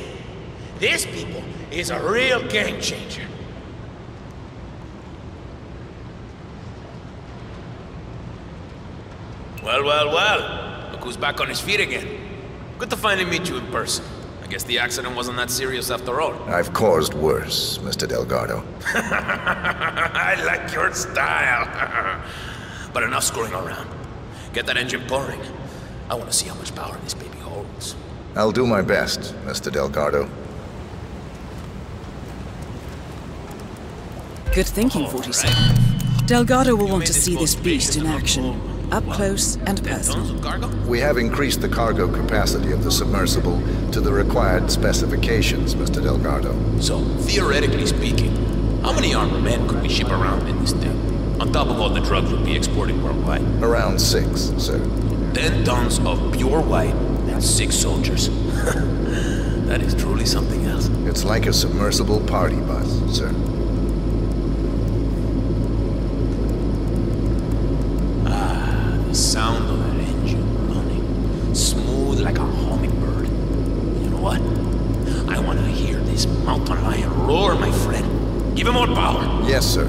people, is a real game changer. Well. Look who's back on his feet again. Good to finally meet you in person. I guess the accident wasn't that serious after all. I've caused worse, Mr. Delgado. I like your style. But enough screwing around. Get that engine purring. I want to see how much power this baby holds. I'll do my best, Mr. Delgado. Good thinking, 47. Delgado will want to see this beast in action. Up close and personal. We have increased the cargo capacity of the submersible to the required specifications, Mr. Delgado. So, theoretically speaking, how many armored men could we ship around in this thing? On top of all the drugs we'll be exporting worldwide? Around 6, sir. 10 tons of pure white and 6 soldiers. That is truly something else. It's like a submersible party bus, sir. Sound of that engine running, smooth like a hummingbird. You know what? I want to hear this mountain lion roar, my friend. Give him more power. Yes, sir.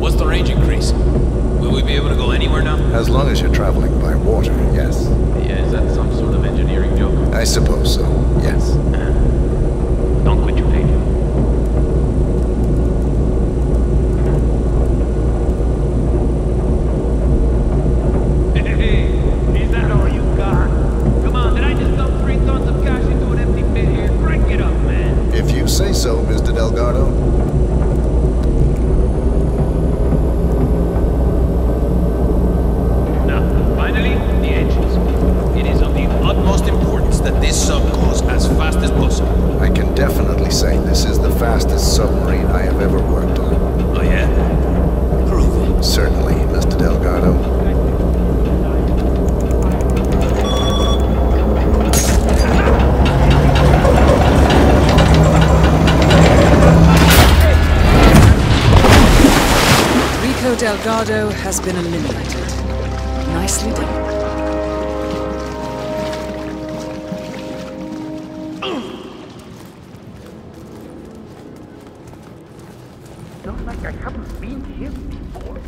What's the range increase? Will we be able to go anywhere now? As long as you're traveling by water, yes. Yeah, is that some sort of engineering joke? I suppose so, yes. Don't quit your day job. Say so, Mr. Delgado. Now, finally, the engines. It is of the utmost importance that this sub goes as fast as possible. I can definitely say this is the fastest submarine I have ever worked on. Oh yeah? Prove it. Certainly, Mr. Delgado. Delgado has been eliminated. Nicely done. Looks like I haven't been here before.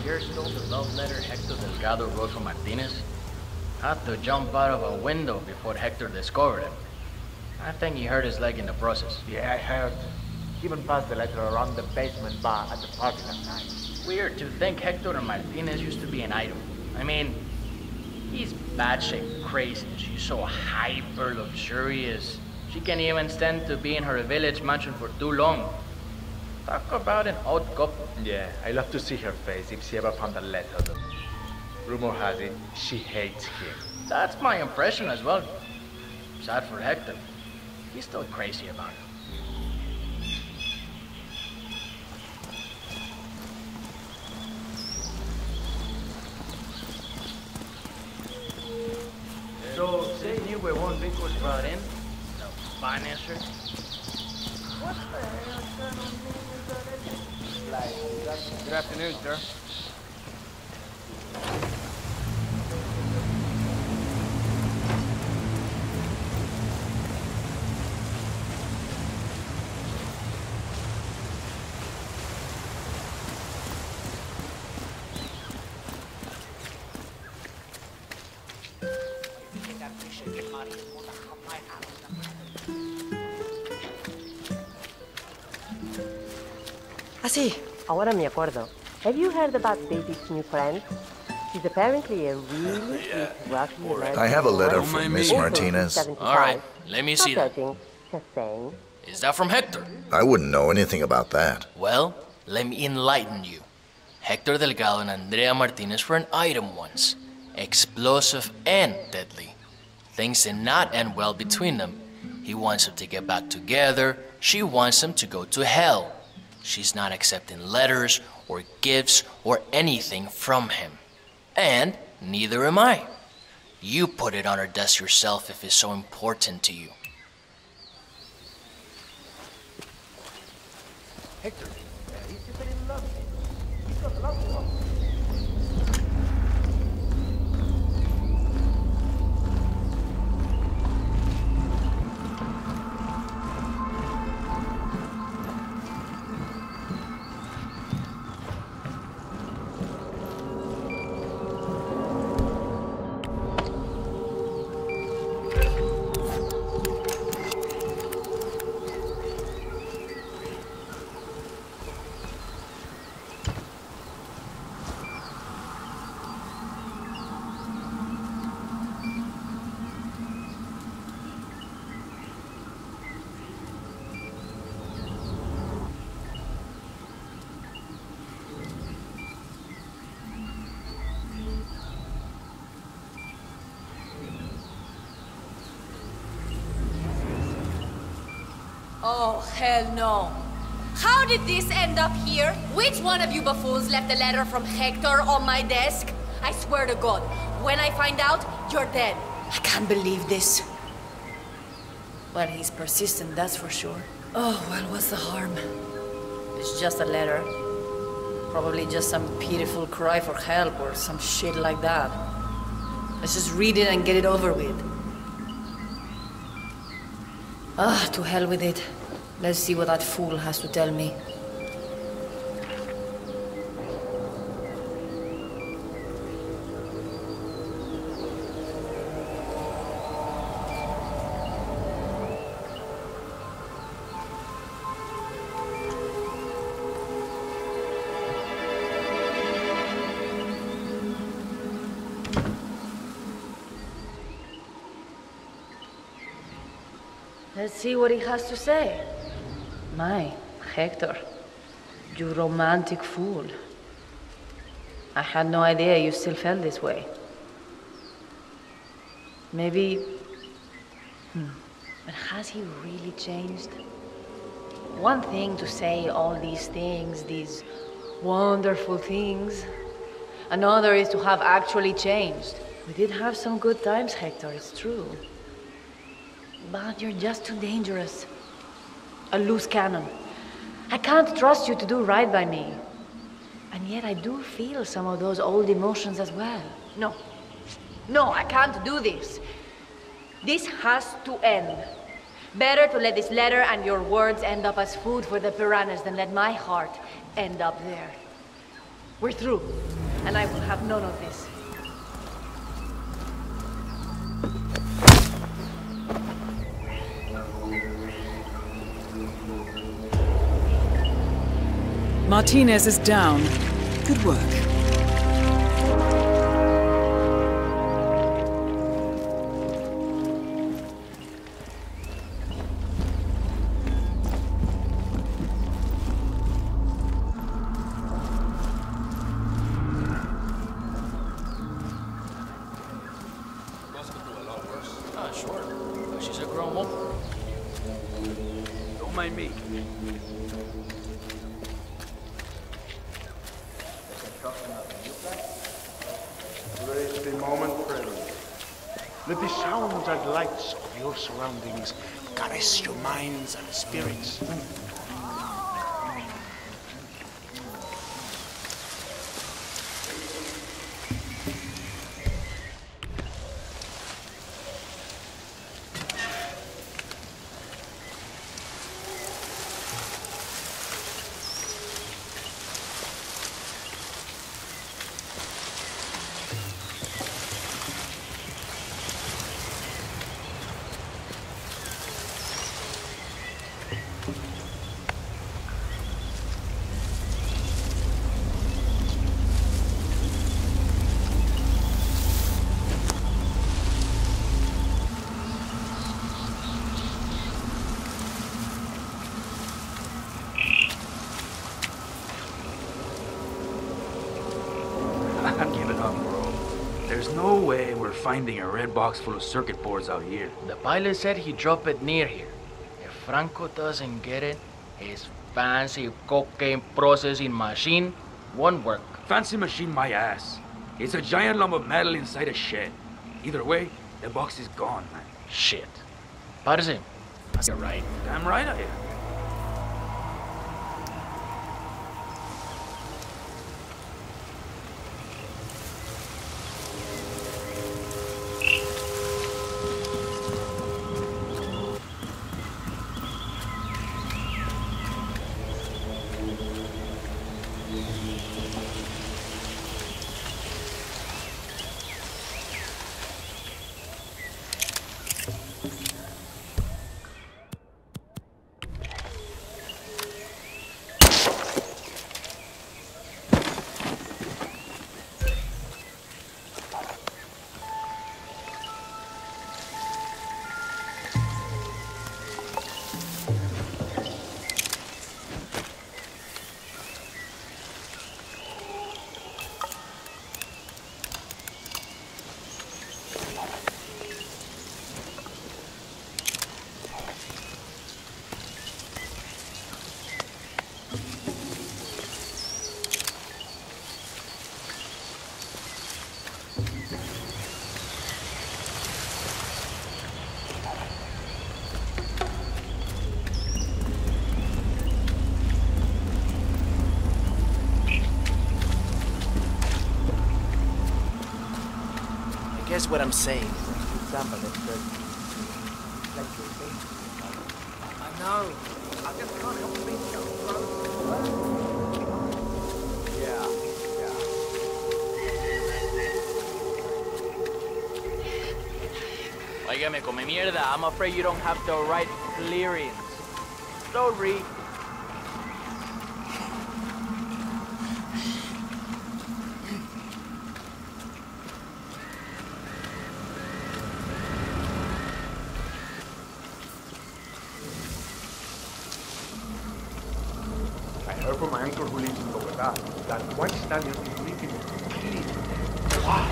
hear stole the love letter Hector Delgado wrote for Martinez? Had to jump out of a window before Hector discovered him. I think he hurt his leg in the process. Yeah, I heard. Even passed the letter around the basement bar at the party last night. Weird to think Hector and Martinez used to be an item. I mean, he's bad-shaped crazy. She's so hyper luxurious. She can't even stand to be in her village mansion for too long. Talk about an odd couple. Yeah, I love to see her face if she ever found a letter. Rumor has it, she hates him. That's my impression as well. Sad for Hector. He's still crazy about it. So, say you were one Vic was brought in, the financer. What the hell kind of name is that? Good afternoon, sir. Sí, ahora me acuerdo. Have you heard about David's new friend? She's apparently a really rocky American. I have a letter from Miss Martinez. All right, let me see that. Just saying. Is that from Hector? I wouldn't know anything about that. Well, let me enlighten you. Hector Delgado and Andrea Martinez were an item once. Explosive and deadly. Things did not end well between them. He wants them to get back together. She wants them to go to hell. She's not accepting letters or gifts or anything from him. And neither am I. You put it on her desk yourself if it's so important to you. Hector, he's super in love. He's got love for him. Oh, hell no. How did this end up here? Which one of you buffoons left a letter from Hector on my desk? I swear to God, when I find out, you're dead. I can't believe this. Well, he's persistent, that's for sure. Oh, well, what's the harm? It's just a letter. Probably just some pitiful cry for help or some shit like that. Let's just read it and get it over with. Ah, to hell with it. Let's see what that fool has to tell me. Let's see what he has to say. My, Hector, you romantic fool. I had no idea you still felt this way. Maybe... But has he really changed? One thing to say all these things, these wonderful things. Another is to have actually changed. We did have some good times, Hector, it's true. But you're just too dangerous. A loose cannon. I can't trust you to do right by me. And yet I do feel some of those old emotions as well. No. No, I can't do this. This has to end. Better to let this letter and your words end up as food for the piranhas than let my heart end up there. We're through, and I will have none of this. Martinez is down. Good work. Sure. But she's a grown woman. Don't mind me. Raise the moment, friend. Let the sounds and lights of your surroundings caress your minds and spirits. Give it up, bro. There's no way we're finding a red box full of circuit boards out here. The pilot said he dropped it near here. If Franco doesn't get it, his fancy cocaine processing machine won't work. Fancy machine my ass. It's a giant lump of metal inside a shed. Either way, the box is gone, man. Shit. Parce, you're right. Damn right I am. Guess what I'm saying? I know. I just can't help thinking Óigame, come mierda. I'm afraid you don't have the right clearance. Sorry. I heard from my uncle who lives in Bogota that white stallion is living clean. Why?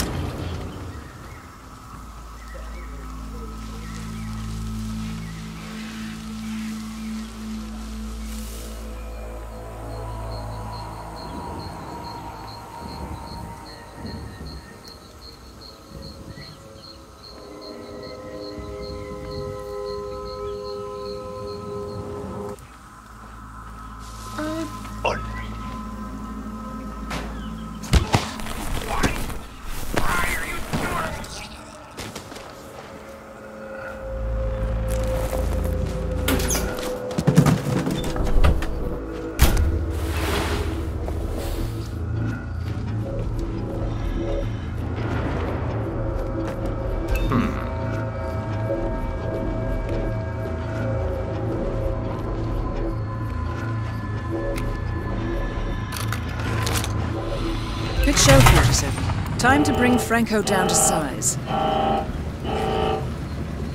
Great show, 47. Time to bring Franco down to size.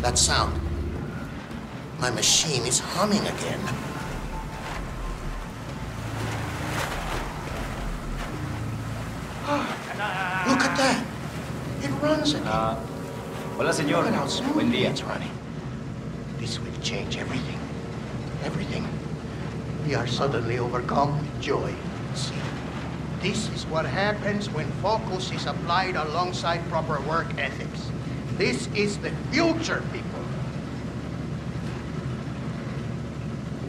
That sound. My machine is humming again. Look at that. It runs again. Hola, señor. Look at how smoothly Buen día. it's running. This will change everything. Everything. We are suddenly overcome with joy. See, this is what happens when focus is applied alongside proper work ethics. This is the future, people.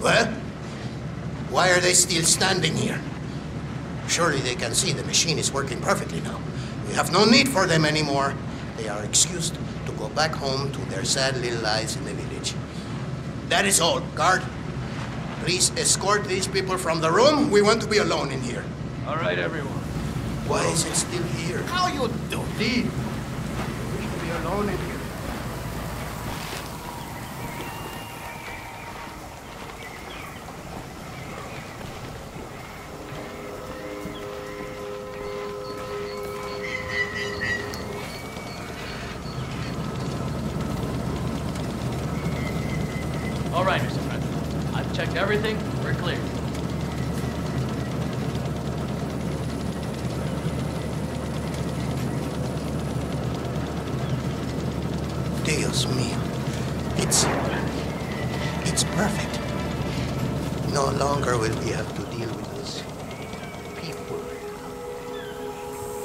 Well, why are they still standing here? Surely they can see the machine is working perfectly now. We have no need for them anymore. They are excused to go back home to their sad little lives in the village. That is all. Guard, please escort these people from the room. We want to be alone in here. All right, everyone. Why is it still here? How you do? Leave. We wish to be alone in here. All right, Mr. President. I've checked everything. We're clear. Dios mío. It's perfect. No longer will we have to deal with those people.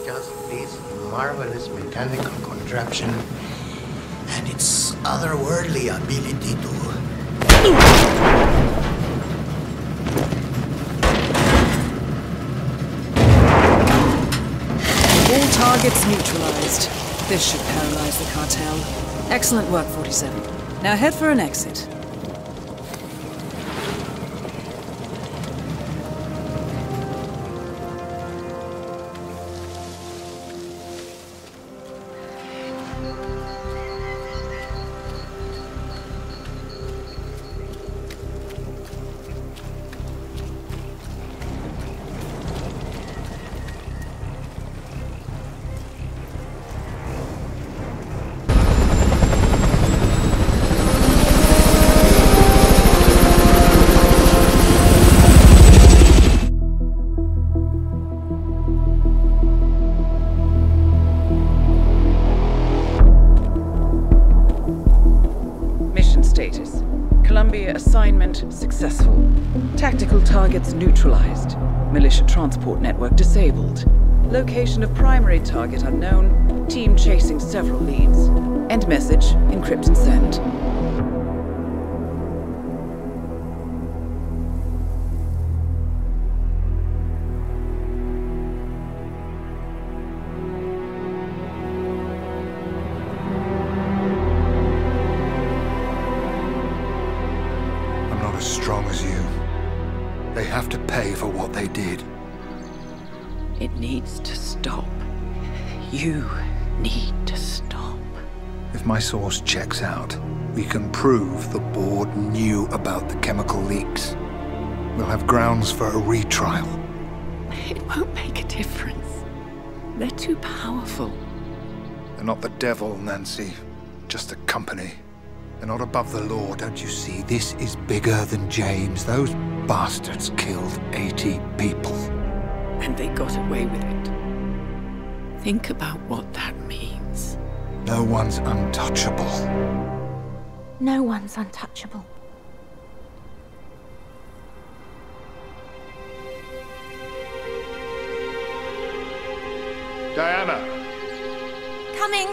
Just this marvelous mechanical contraption and its otherworldly ability to... All targets neutralized. This should paralyze the cartel. Excellent work, 47. Now head for an exit. Successful. Tactical targets neutralized. Militia transport network disabled. Location of primary target unknown. Team chasing several leads. End message, encrypt and send. Have to pay for what they did. It needs to stop. You need to stop. If my source checks out, we can prove the board knew about the chemical leaks. We'll have grounds for a retrial. It won't make a difference. They're too powerful. They're not the devil, Nancy. Just a company. They're not above the law, don't you see? This is bigger than James. Those bastards killed 80 people. And they got away with it. Think about what that means. No one's untouchable. No one's untouchable. Diana! Coming!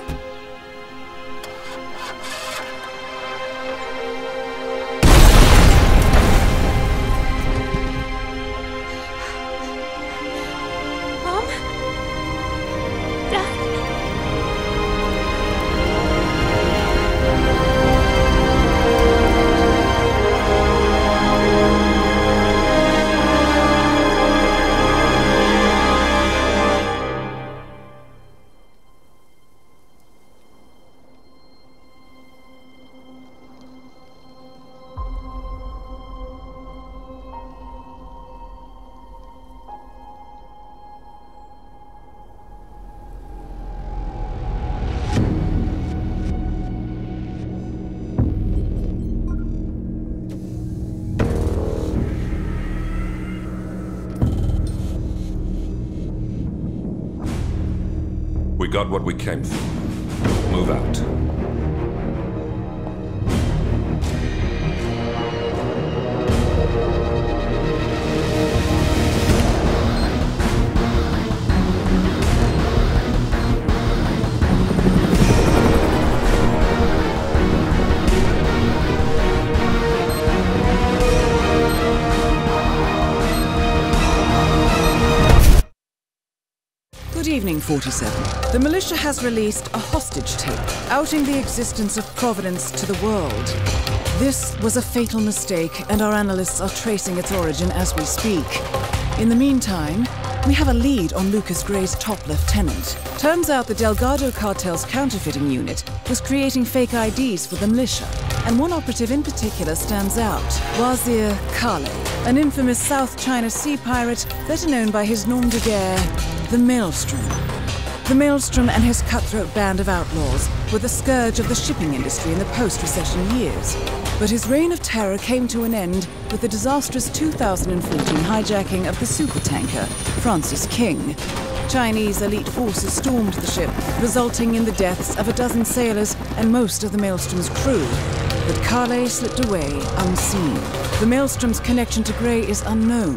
got what we came for. Move out. Good evening, 47. The militia has released a hostage tape, outing the existence of Providence to the world. This was a fatal mistake, and our analysts are tracing its origin as we speak. In the meantime, we have a lead on Lucas Gray's top lieutenant. Turns out the Delgado cartel's counterfeiting unit was creating fake IDs for the militia, and one operative in particular stands out, Wazir Kale, an infamous South China Sea pirate better known by his nom de guerre, the Maelstrom. The Maelstrom and his cutthroat band of outlaws were the scourge of the shipping industry in the post-recession years. But his reign of terror came to an end with the disastrous 2014 hijacking of the supertanker Francis King. Chinese elite forces stormed the ship, resulting in the deaths of a dozen sailors and most of the Maelstrom's crew. But Kale slipped away unseen. The Maelstrom's connection to Gray is unknown,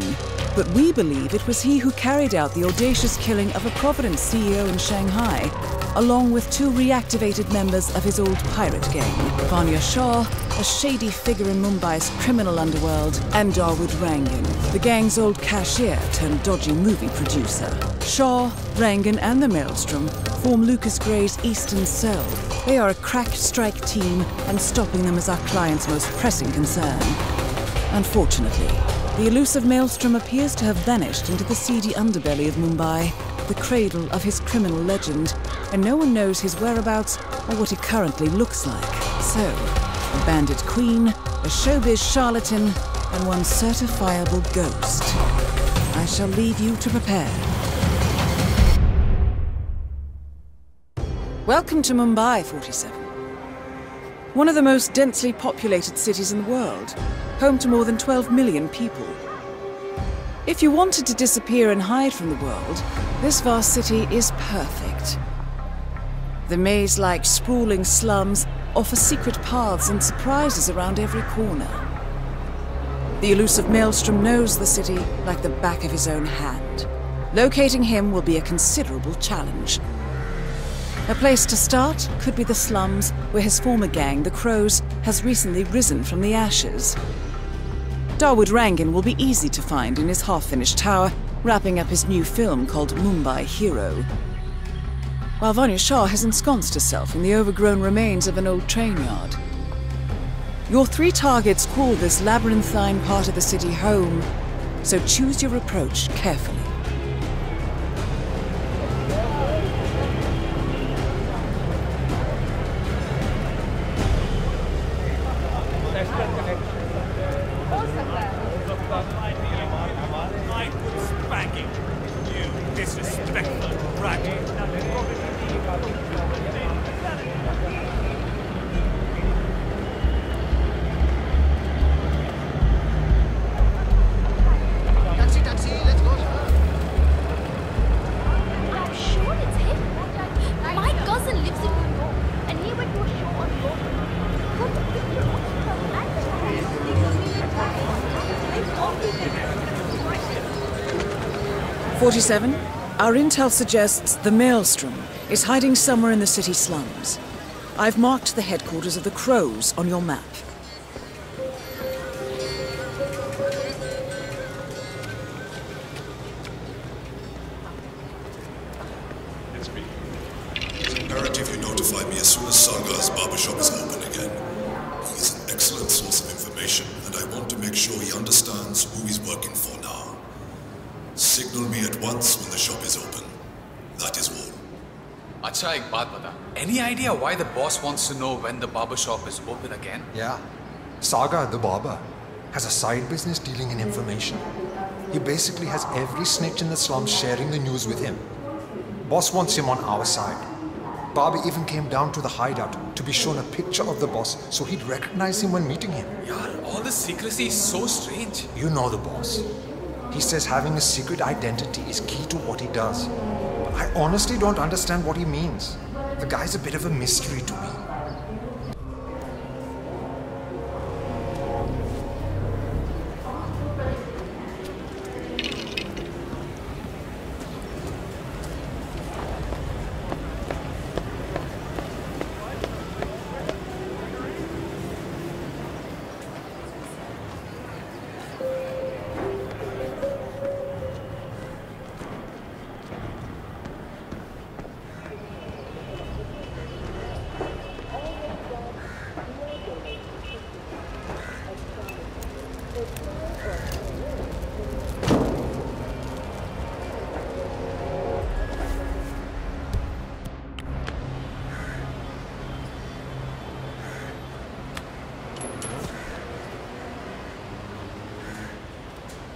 but we believe it was he who carried out the audacious killing of a Providence CEO in Shanghai, along with two reactivated members of his old pirate gang, Vanya Shah, a shady figure in Mumbai's criminal underworld, and Dawood Rangan, the gang's old cashier turned dodgy movie producer. Shah, Rangan, and the Maelstrom form Lucas Gray's Eastern Cell. They are a crack strike team, and stopping them is our client's most pressing concern. Unfortunately, the elusive Maelstrom appears to have vanished into the seedy underbelly of Mumbai, the cradle of his criminal legend, and no one knows his whereabouts or what he currently looks like. So, a bandit queen, a showbiz charlatan, and one certifiable ghost. I shall leave you to prepare. Welcome to Mumbai, 47. One of the most densely populated cities in the world, home to more than 12 million people. If you wanted to disappear and hide from the world, this vast city is perfect. The maze-like sprawling slums offer secret paths and surprises around every corner. The elusive Maelstrom knows the city like the back of his own hand. Locating him will be a considerable challenge. A place to start could be the slums, where his former gang, the Crows, has recently risen from the ashes. Dawood Rangan will be easy to find in his half-finished tower, wrapping up his new film called Mumbai Hero. While Vanya Shah has ensconced herself in the overgrown remains of an old train yard. Your three targets call this labyrinthine part of the city home, so choose your approach carefully. Our intel suggests the Maelstrom is hiding somewhere in the city slums. I've marked the headquarters of the Crows on your map. It's imperative you notify me as soon as Sargar's barbershop is open again. He is an excellent source of information, and I want to make sure he understands who he's working for now. Signal me at once when the shop is open. That is all. Acha, ek baat bata. Any idea why the boss wants to know when the barber shop is open again? Yeah. Saga, the barber, has a side business dealing in information. He basically has every snitch in the slums sharing the news with him. Boss wants him on our side. Bobby even came down to the hideout to be shown a picture of the boss so he'd recognize him when meeting him. Yeah, all this secrecy is so strange. You know the boss. He says having a secret identity is key to what he does. I honestly don't understand what he means. The guy's a bit of a mystery to me.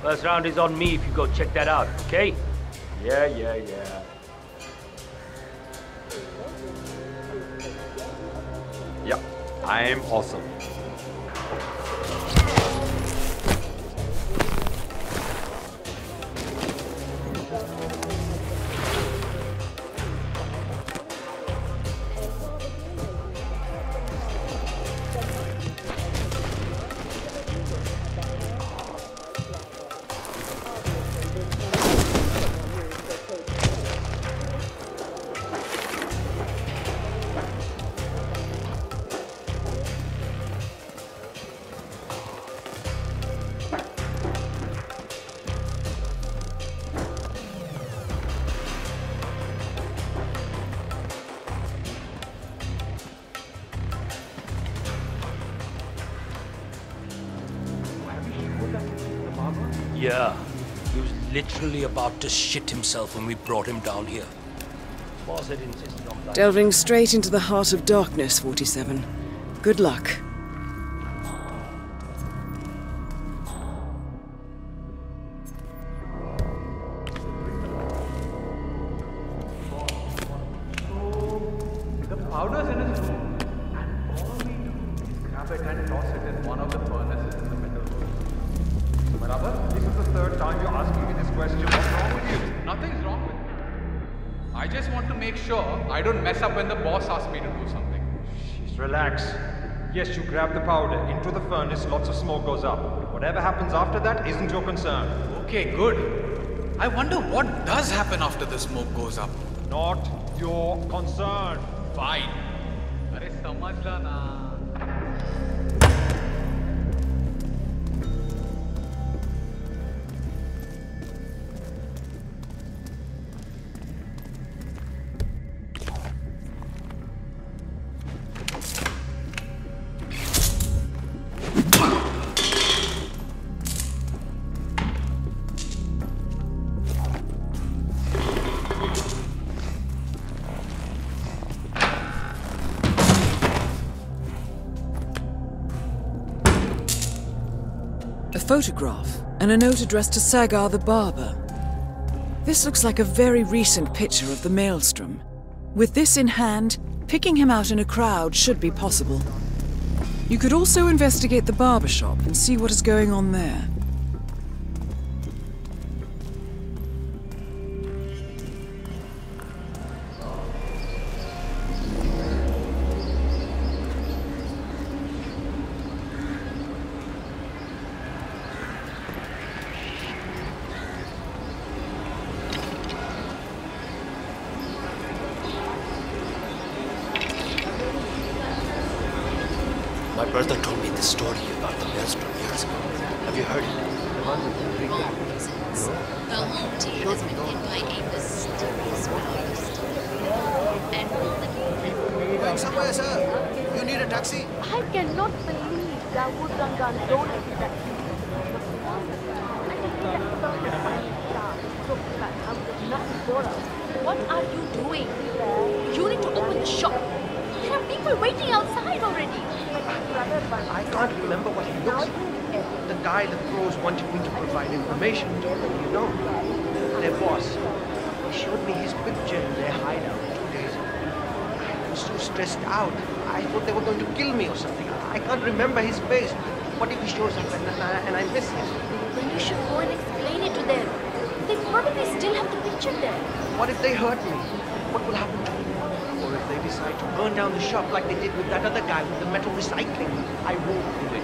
First round is on me if you go check that out, okay? Yeah. Yeah, I'm awesome. Yeah. He was literally about to shit himself when we brought him down here. Boss had insisted on that. Delving straight into the heart of darkness, 47. Good luck. The powder's in his room, and all we do is grab it and toss it in one of the furnaces in the metal room. Brother, this is the third time you're asking me this question. What's wrong with you? Nothing's wrong with me. I just want to make sure I don't mess up when the boss asks me to do something. Just relax. Yes, you grab the powder into the furnace, lots of smoke goes up. Whatever happens after that isn't your concern. Okay, good. I wonder what does happen after the smoke goes up. Not your concern. Fine. Arey samajh la na. A photograph and a note addressed to Sagar the barber. This looks like a very recent picture of the Maelstrom. With this in hand, picking him out in a crowd should be possible. You could also investigate the barbershop and see what is going on there. My brother told me the story about the Maelstrom years ago. Have you heard it? The one with the big reasons. The home team has been hit by a mysterious blast. And Going somewhere, sir. You need a taxi? I cannot believe Dawood Rangan don't have that. What are you doing? You need to open the shop. There are people waiting outside already. I can't remember what he looks like. The guy the pros wanted me to provide information to, you know. Their boss. He showed me his picture in their hideout 2 days ago. I was so stressed out. I thought they were going to kill me or something. I can't remember his face. What if he shows up and I miss him? Then you should go and explain it to them. They probably still have the picture there. What if they hurt me? What will happen to me? Or if they decide to burn down the shop like they did with that other guy with the metal recycling? I won't do it.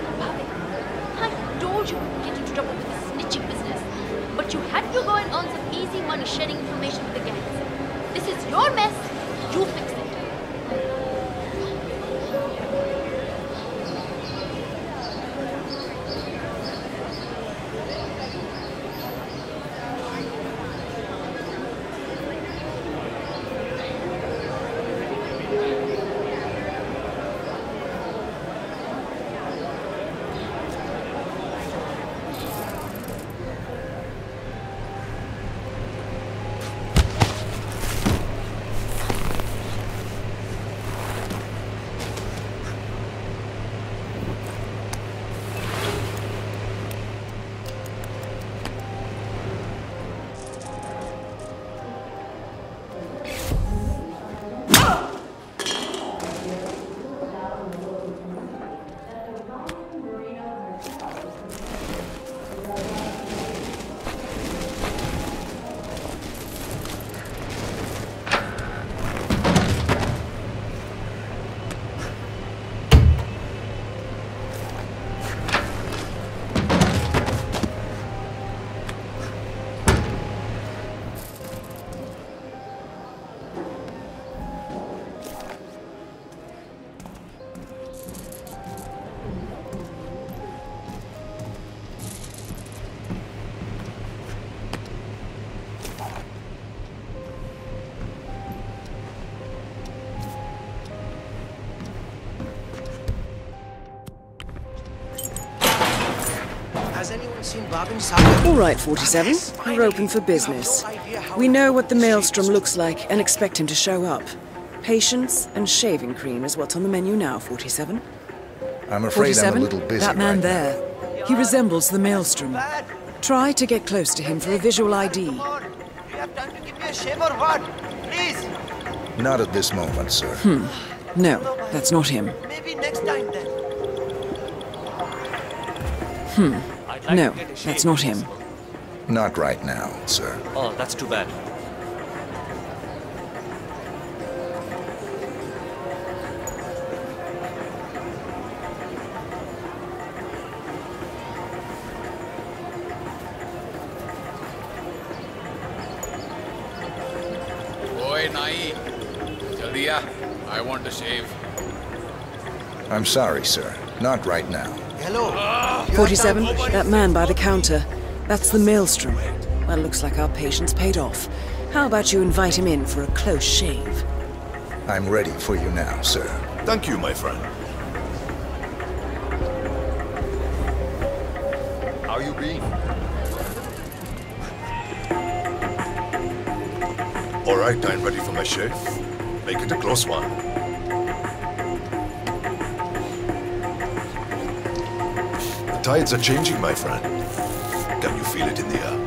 I told you to get into trouble with the snitching business. But you had to go and earn some easy money sharing information with the gangs. This is your mess. You fix it. Has anyone seen Bob and Saga? All right, 47. We're open for business. We know what the Maelstrom looks like and expect him to show up. Patience and shaving cream is what's on the menu now, 47. I'm afraid 47? I'm a little busy That man right there. He resembles the Maelstrom. Try to get close to him for a visual ID. You have time to give me a shave or what? Please! now. Not at this moment, sir. No, that's not him. Maybe next time then. No, that's not him. Not right now, sir. Oh, that's too bad. Oi, Nai. Jaldi aa. I want to shave. I'm sorry, sir. Not right now. Hello. 47, that man by the counter. That's the Maelstrom. Well, looks like our patience paid off. How about you invite him in for a close shave? I'm ready for you now, sir. Thank you, my friend. How you been? All right, I'm ready for my shave. Make it a close one. The tides are changing, my friend. Can you feel it in the air?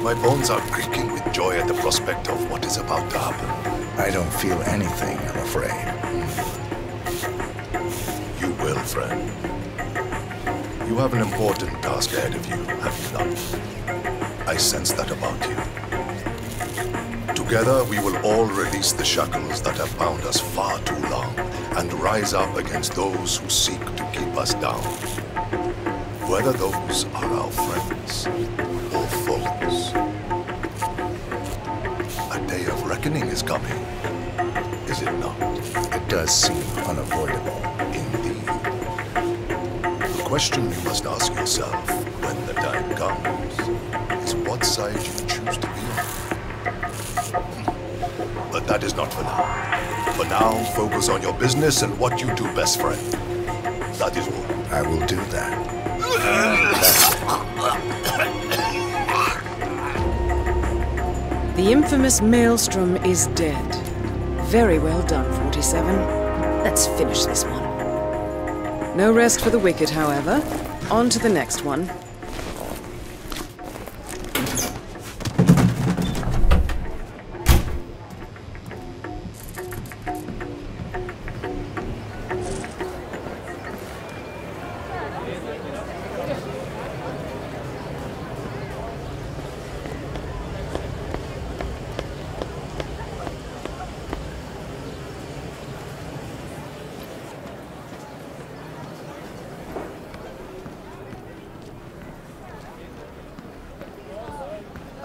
My bones are creaking with joy at the prospect of what is about to happen. I don't feel anything, I'm afraid. You will, friend. You have an important task ahead of you, have you not? I sense that about you. Together, we will all release the shackles that have bound us far too long and rise up against those who seek to keep us down. Whether those are our friends or foes. A day of reckoning is coming, is it not? It does seem unavoidable. Indeed. The question you must ask yourself when the time comes is what side you choose to be on. But that is not for now. For now, focus on your business and what you do best, friend. That is all. I will do that. The infamous Maelstrom is dead. Very well done, 47. Let's finish this one. No rest for the wicked, however. On to the next one.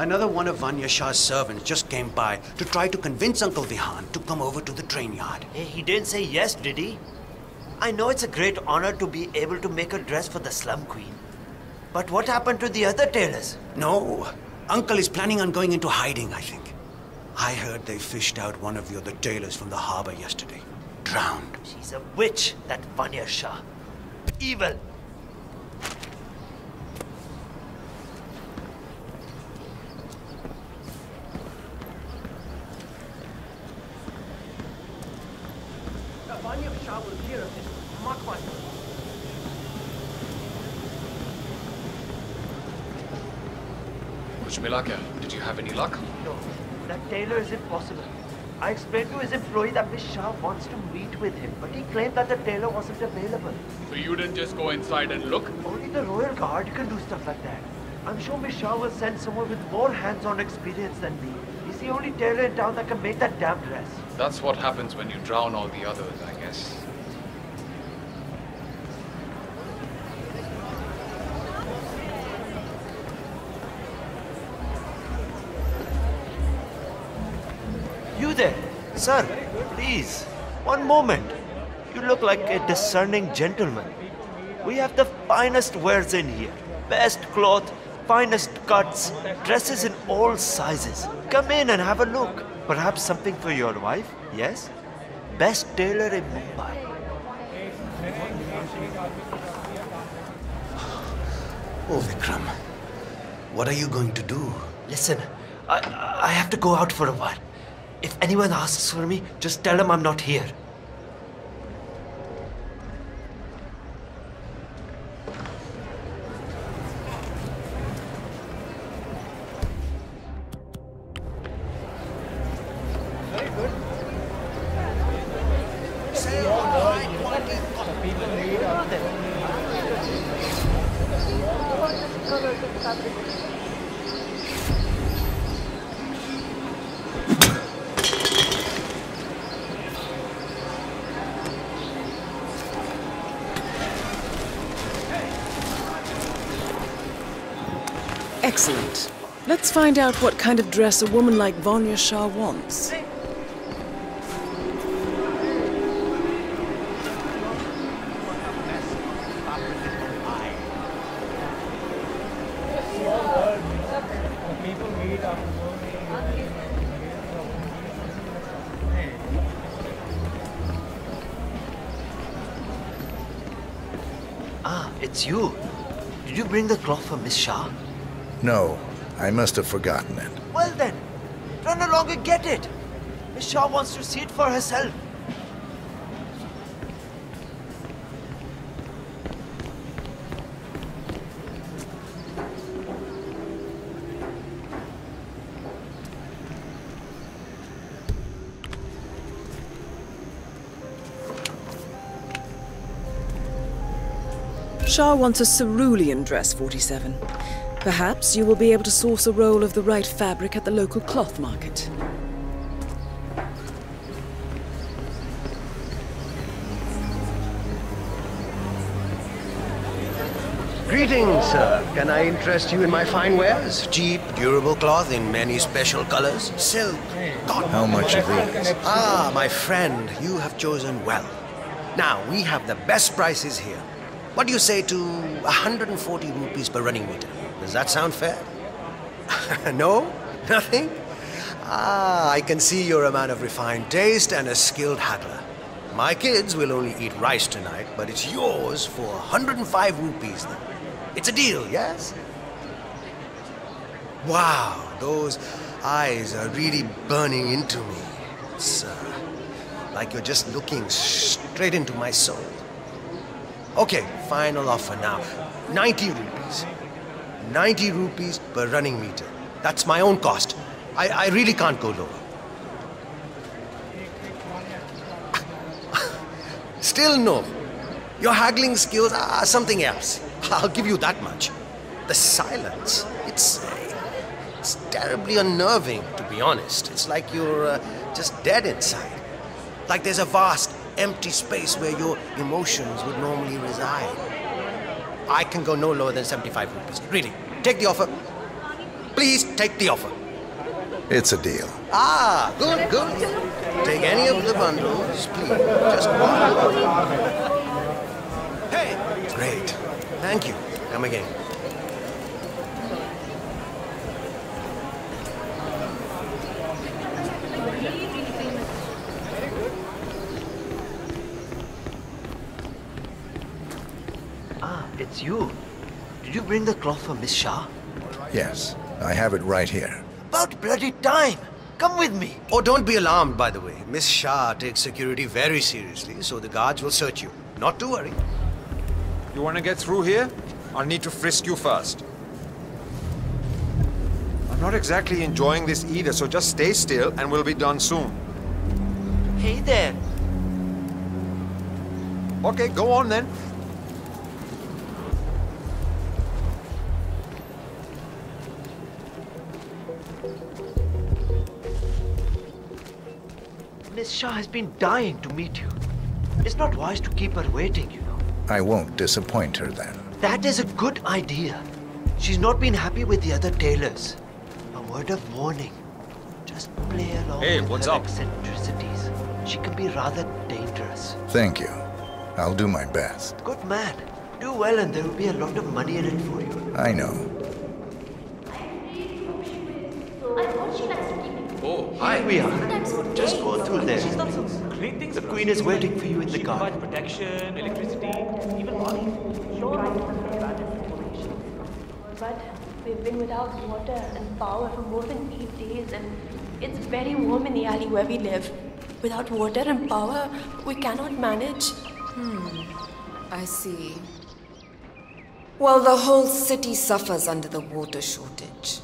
Another one of Vanya Shah's servants just came by to try to convince Uncle Vihan to come over to the train yard. Hey, he didn't say yes, did he? I know it's a great honor to be able to make a dress for the Slum Queen. But what happened to the other tailors? No. Uncle is planning on going into hiding, I think. I heard they fished out one of the other tailors from the harbor yesterday. Drowned. She's a witch, that Vanya Shah. Evil. Vanya Shah will hear of this. Mark my words. Kuch mila kya? Did you have any luck? No, that tailor is impossible. I explained to his employee that Miss Shah wants to meet with him, but he claimed that the tailor wasn't available. So you didn't just go inside and look? Only the Royal Guard can do stuff like that. I'm sure Miss Shah will send someone with more hands-on experience than me. He's the only tailor in town that can make that damn dress. That's what happens when you drown all the others, I guess. You there, sir, please, one moment. You look like a discerning gentleman. We have the finest wares in here. Best cloth, finest cuts, dresses in all sizes. Come in and have a look. Perhaps something for your wife, yes? Best tailor in Mumbai. Oh, Vikram. What are you going to do? Listen, I have to go out for a while. If anyone asks for me, just tell them I'm not here. Excellent. Let's find out what kind of dress a woman like Vanya Shah wants. Ah, it's you. Did you bring the cloth for Miss Shah? No, I must have forgotten it. Well then, run along and get it. Miss Shah wants to see it for herself. Shah wants a cerulean dress, 47. Perhaps you will be able to source a roll of the right fabric at the local cloth market. Greetings, sir. Can I interest you in my fine wares? Cheap, durable cloth in many special colors. Silk, cotton. How much are these? Ah, my friend, you have chosen well. Now, we have the best prices here. What do you say to 140 rupees per running meter? Does that sound fair? No? Nothing? Ah, I can see you're a man of refined taste and a skilled haggler. My kids will only eat rice tonight, but it's yours for 105 rupees then. It's a deal, yes? Wow, those eyes are really burning into me. It's like you're just looking straight into my soul. Okay, final offer now. 90 rupees. 90 rupees per running meter. That's my own cost. I really can't go lower. Still no. Your haggling skills are something else. I'll give you that much. The silence, it's terribly unnerving, to be honest. It's like you're just dead inside. Like there's a vast, empty space where your emotions would normally reside. I can go no lower than 75 rupees. Really, take the offer. Please take the offer. It's a deal. Ah, good, good. Take any of the bundles, please. Just one. Hey! Great. Thank you. Come again. Ah, it's you. Did you bring the cloth for Miss Shah? Yes, I have it right here. About bloody time! Come with me! Oh, don't be alarmed, by the way. Miss Shah takes security very seriously, so the guards will search you. Not to worry. You want to get through here? I'll need to frisk you first. I'm not exactly enjoying this either, so just stay still and we'll be done soon. Hey there! Okay, go on then. Miss Shah has been dying to meet you. It's not wise to keep her waiting, you know. I won't disappoint her then. That is a good idea. She's not been happy with the other tailors. A word of warning. Just play along with her eccentricities. She can be rather dangerous. Thank you. I'll do my best. Good man. Do well and there will be a lot of money in it for you. I know. Oh, hi. Here we are. Just go through there. The Queen is waiting for you in the garden. Protection, electricity, even money. But we've been without water and power for more than 8 days, and it's very warm in the alley where we live. Without water and power, we cannot manage. I see. Well, the whole city suffers under the water shortage.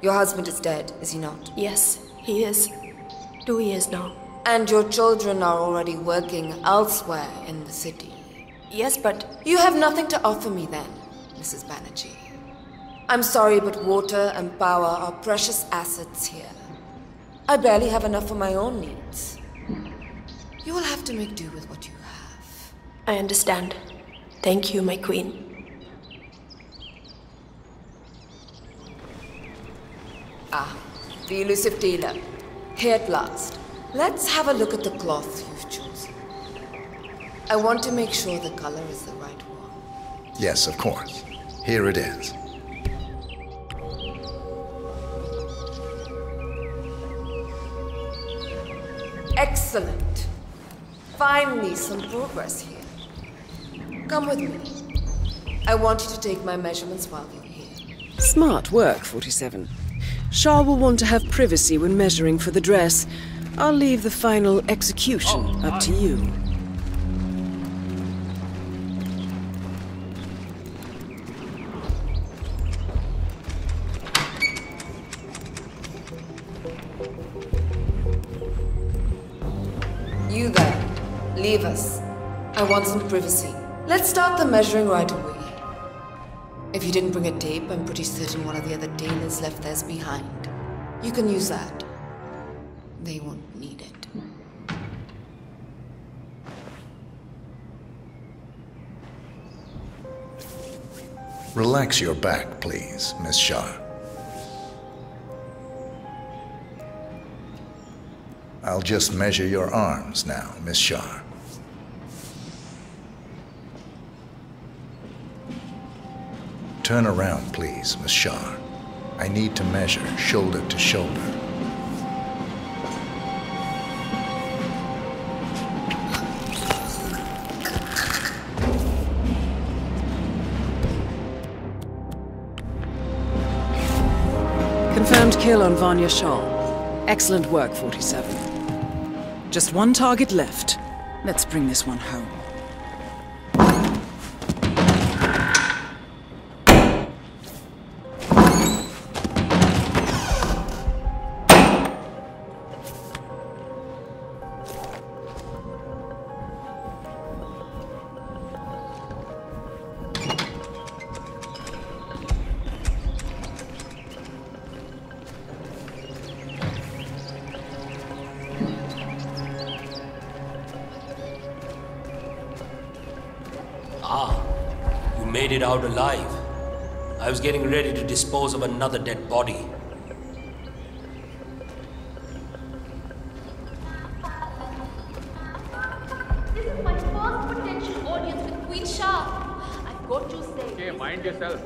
Your husband is dead, is he not? Yes, he is. 2 years now. And your children are already working elsewhere in the city. Yes, but... You have nothing to offer me then, Mrs. Banerjee. I'm sorry, but water and power are precious assets here. I barely have enough for my own needs. You will have to make do with what you have. I understand. Thank you, my queen. Ah, the elusive dealer. Here at last. Let's have a look at the cloth you've chosen. I want to make sure the color is the right one. Yes, of course. Here it is. Excellent. Finally, some progress here. Come with me. I want you to take my measurements while you're here. Smart work, 47. Shah will want to have privacy when measuring for the dress. I'll leave the final execution up to you. You there. Leave us. I want some privacy. Let's start the measuring right away. If you didn't bring a tape, I'm pretty certain one of the other tailors left theirs behind. You can use that. They won't need it. Relax your back, please, Miss Shah. I'll just measure your arms now, Miss Shah. Turn around, please, Miss Shah. I need to measure shoulder to shoulder. Confirmed kill on Vanya Shah. Excellent work, 47. Just one target left. Let's bring this one home. Made it out alive. I was getting ready to dispose of another dead body. This is my first potential audience with Queen Shah. I've got to say... Okay, mind yourself.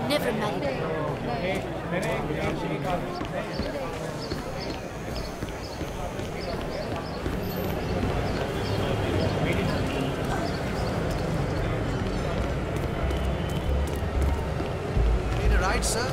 Never married. Need a ride, sir?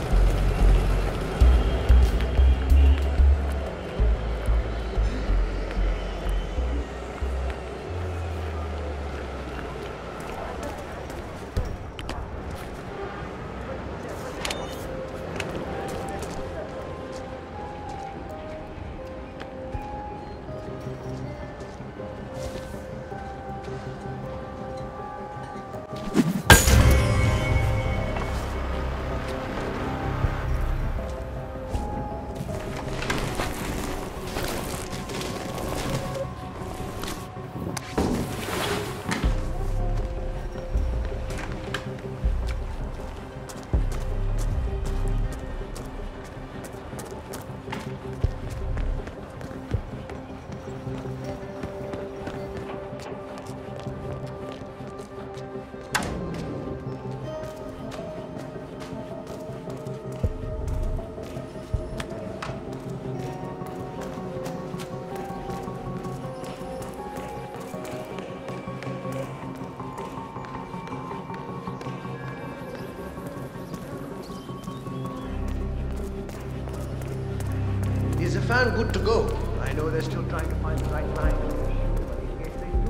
Is the fan good to go? I know they're still trying to find the right line. In case they do.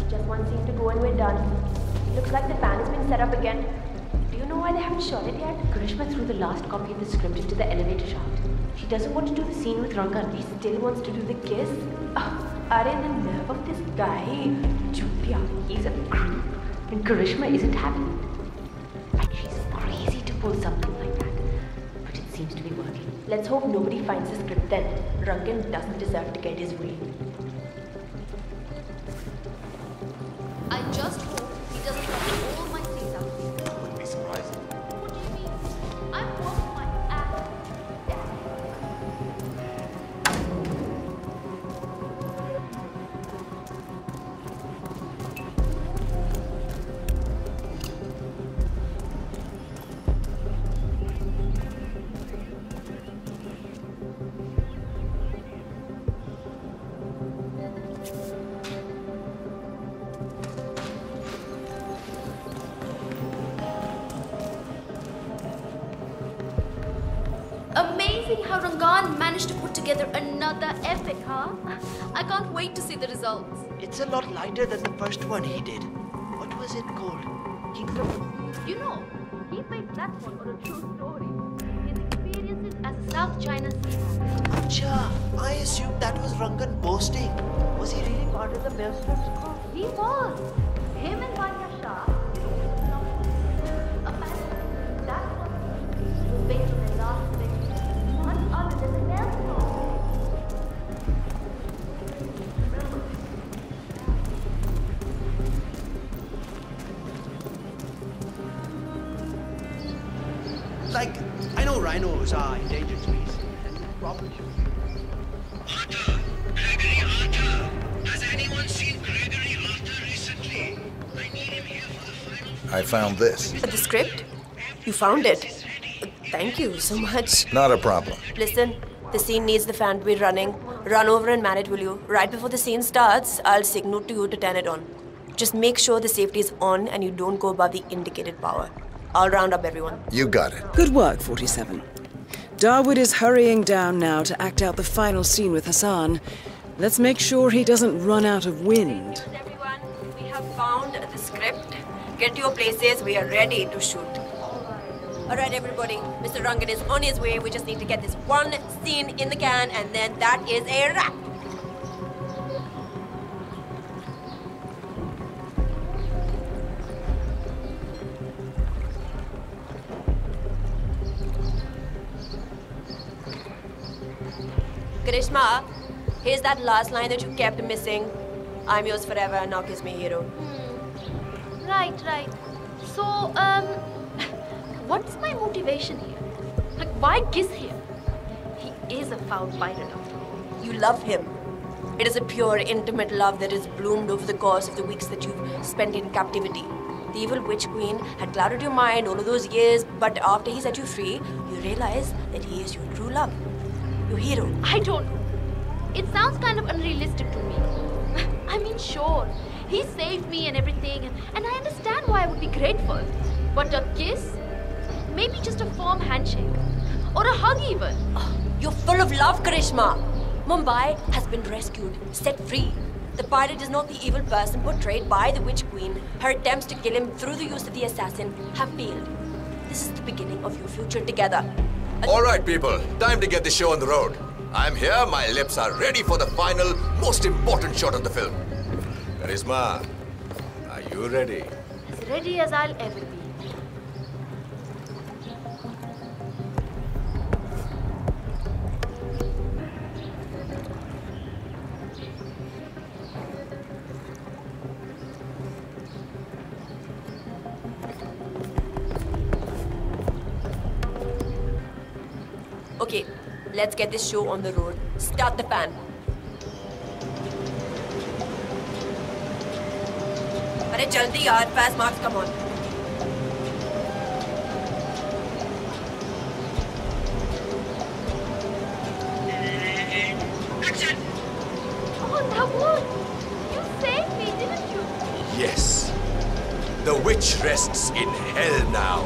Just one scene to go and we're done. Looks like the fan has been set up again. Do you know why they haven't shot it yet? Karishma threw the last copy of the script into the elevator shaft. He doesn't want to do the scene with Rangan. He still wants to do the kiss. Are the nerve of this guy? Julia, he's a creep. And Karishma isn't having it. And she's crazy to pull something like that. But it seems to be working. Let's hope nobody finds the script then. Rangan doesn't deserve to get his way. I just hope he doesn't cut all my things out. That would be surprising. What do you mean? I'm working my ass. Amazing how Rangan managed to put together another epic, huh? I can't wait to see the results. It's a lot lighter than the first one he did. What was it called? Kingdom? You know, he made that one on a true story. His experiences as a South China Sea officer. Acha, I assumed that was Rangan boasting. Was he really part of the Maelstrom's crew? He was. Him and Vanya Shah. Apparently, that was based on their last thing. None other than the Maelstrom. Like, I know rhinos are endangered species, and probably should be. Arthur! Gregory Arthur! Has anyone seen Gregory Arthur recently? I need him here for the final... I found this. The script? You found it? Thank you so much. Not a problem. Listen, The scene needs the fan to be running. Run over and man it, will you? Right before the scene starts, I'll signal to you to turn it on. Just make sure the safety is on and you don't go above the indicated power. I'll round up everyone. You got it. Good work, 47. Darwood is hurrying down now to act out the final scene with Hassan. Let's make sure he doesn't run out of wind. Everyone, we have found the script. Get to your places, we are ready to shoot. Alright everybody, Mr. Rangan is on his way. We just need to get this one scene in the can and then that is a wrap. Karishma, here's that last line that you kept missing. I'm yours forever, now kiss me, hero. Right. So, what's my motivation here? Like, why kiss him? He is a foul pirate after all. You love him. It is a pure, intimate love that has bloomed over the course of the weeks that you've spent in captivity. The evil witch queen had clouded your mind all of those years, but after he set you free, you realize that he is your true love. Your hero. I don't know. It sounds kind of unrealistic to me. I mean, sure, he saved me and everything, and I understand why I would be grateful. But a kiss? Maybe just a firm handshake. Or a hug even. Oh, you're full of love, Karishma. Mumbai has been rescued, set free. The pirate is not the evil person portrayed by the witch queen. Her attempts to kill him through the use of the assassin have failed. This is the beginning of your future together. All right, people. Time to get the show on the road. I'm here. My lips are ready for the final, most important shot of the film. Karishma, are you ready? As ready as I'll ever be. Okay, let's get this show on the road. Start the fan. Arey jaldi yaar, fast marks, come on. Action! Oh, Darwood! You saved me, didn't you? Yes. The witch rests in hell now,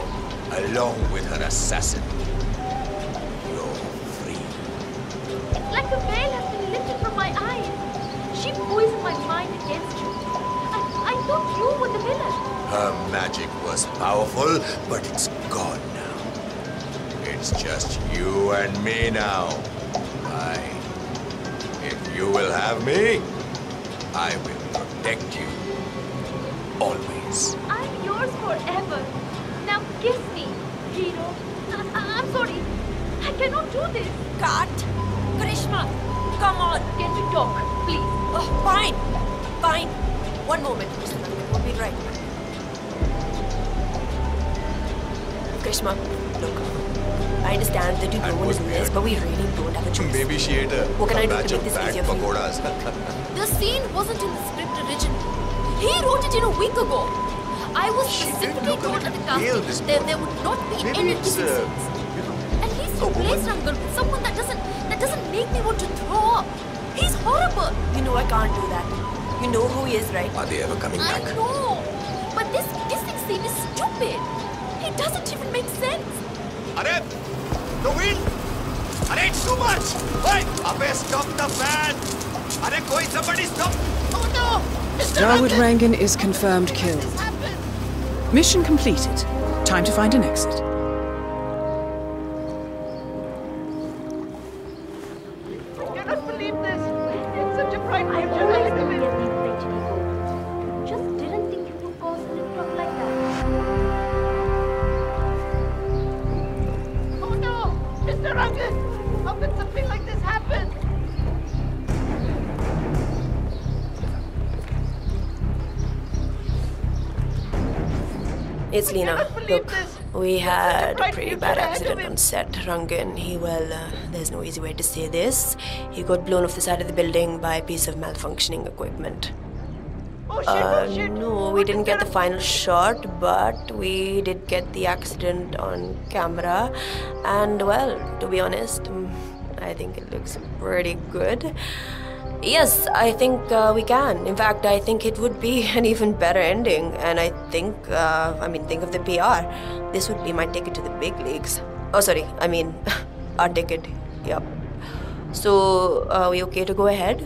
along with her assassin. Like the veil has been lifted from my eyes. She poisoned my mind against you. I thought you were the villain. Her magic was powerful, but it's gone now. It's just you and me now. If you will have me, I will protect you. Always. I'm yours forever. Now kiss me, hero. I'm sorry. I cannot do this. Cut. Karishma, come on. Can we talk, please? Oh, fine. Fine. One moment, Mr. Rangan. We'll be right back. Karishma, look. I understand that you don't want to do this, but we really don't have a choice. Maybe she ate a What can I do batch to of make this bagged easier for you? pakoras. The scene wasn't in the script originally. He wrote it in a week ago. I was specifically told at the casting that there would not be any kissing scenes. And he's replaced Rangan with someone that doesn't make me want to throw up. He's horrible. You know I can't do that. You know who he is, right? Are they ever coming back? I know. But this kissing scene is stupid. It doesn't even make sense. Arey! The wind! Arey, it's too much! Hey! Abey, stop the fan! Arey, koi somebody stop! Oh no! Darwood Rangan is confirmed killed. Mission completed. Time to find an exit. I cannot believe this. It's such a bright future ahead of it. Just didn't think you could cause an improv like that. Oh no! Mr. Rangan! How could something like this happen? It's Lena. Look, we had a pretty bad accident on set. Rangan, there's no easy way to say this. He got blown off the side of the building by a piece of malfunctioning equipment. No, we didn't get the final shot, but we did get the accident on camera. And, well, to be honest, I think it looks pretty good. Yes, I think we can. In fact, I think it would be an even better ending. And I think, think of the PR. This would be my ticket to the big leagues. Oh, sorry, our ticket. Yep. So, are we okay to go ahead?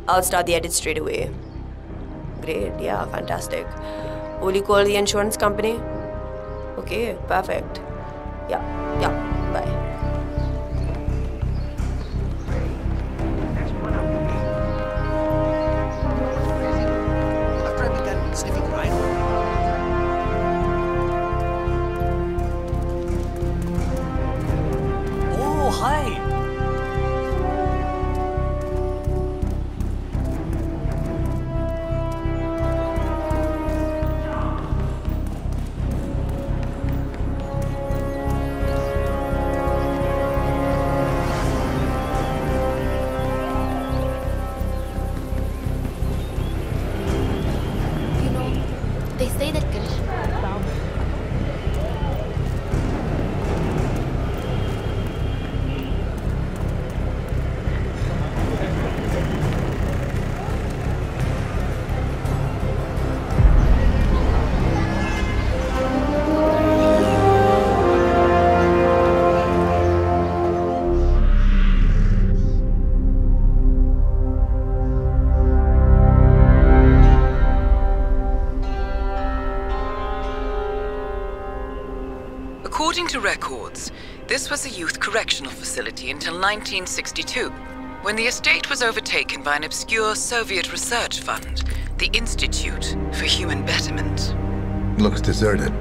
I'll start the edit straight away. Great, yeah, fantastic. Will you call the insurance company? Okay, perfect. Yeah, bye. Oh, hi! According to records, this was a youth correctional facility until 1962, when the estate was overtaken by an obscure Soviet research fund, the Institute for Human Betterment. Looks deserted.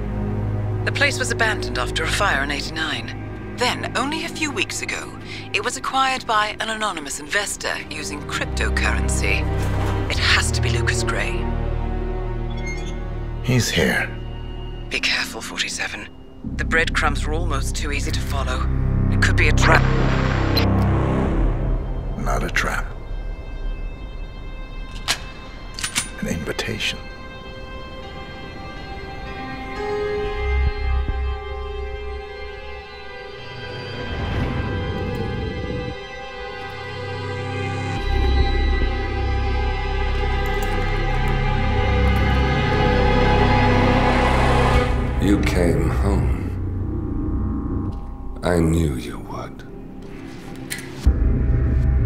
The place was abandoned after a fire in '89. Then, only a few weeks ago, it was acquired by an anonymous investor using cryptocurrency. It has to be Lucas Gray. He's here. Be careful, 47. The breadcrumbs were almost too easy to follow. It could be a trap. Not a trap. An invitation. You came home. I knew you would.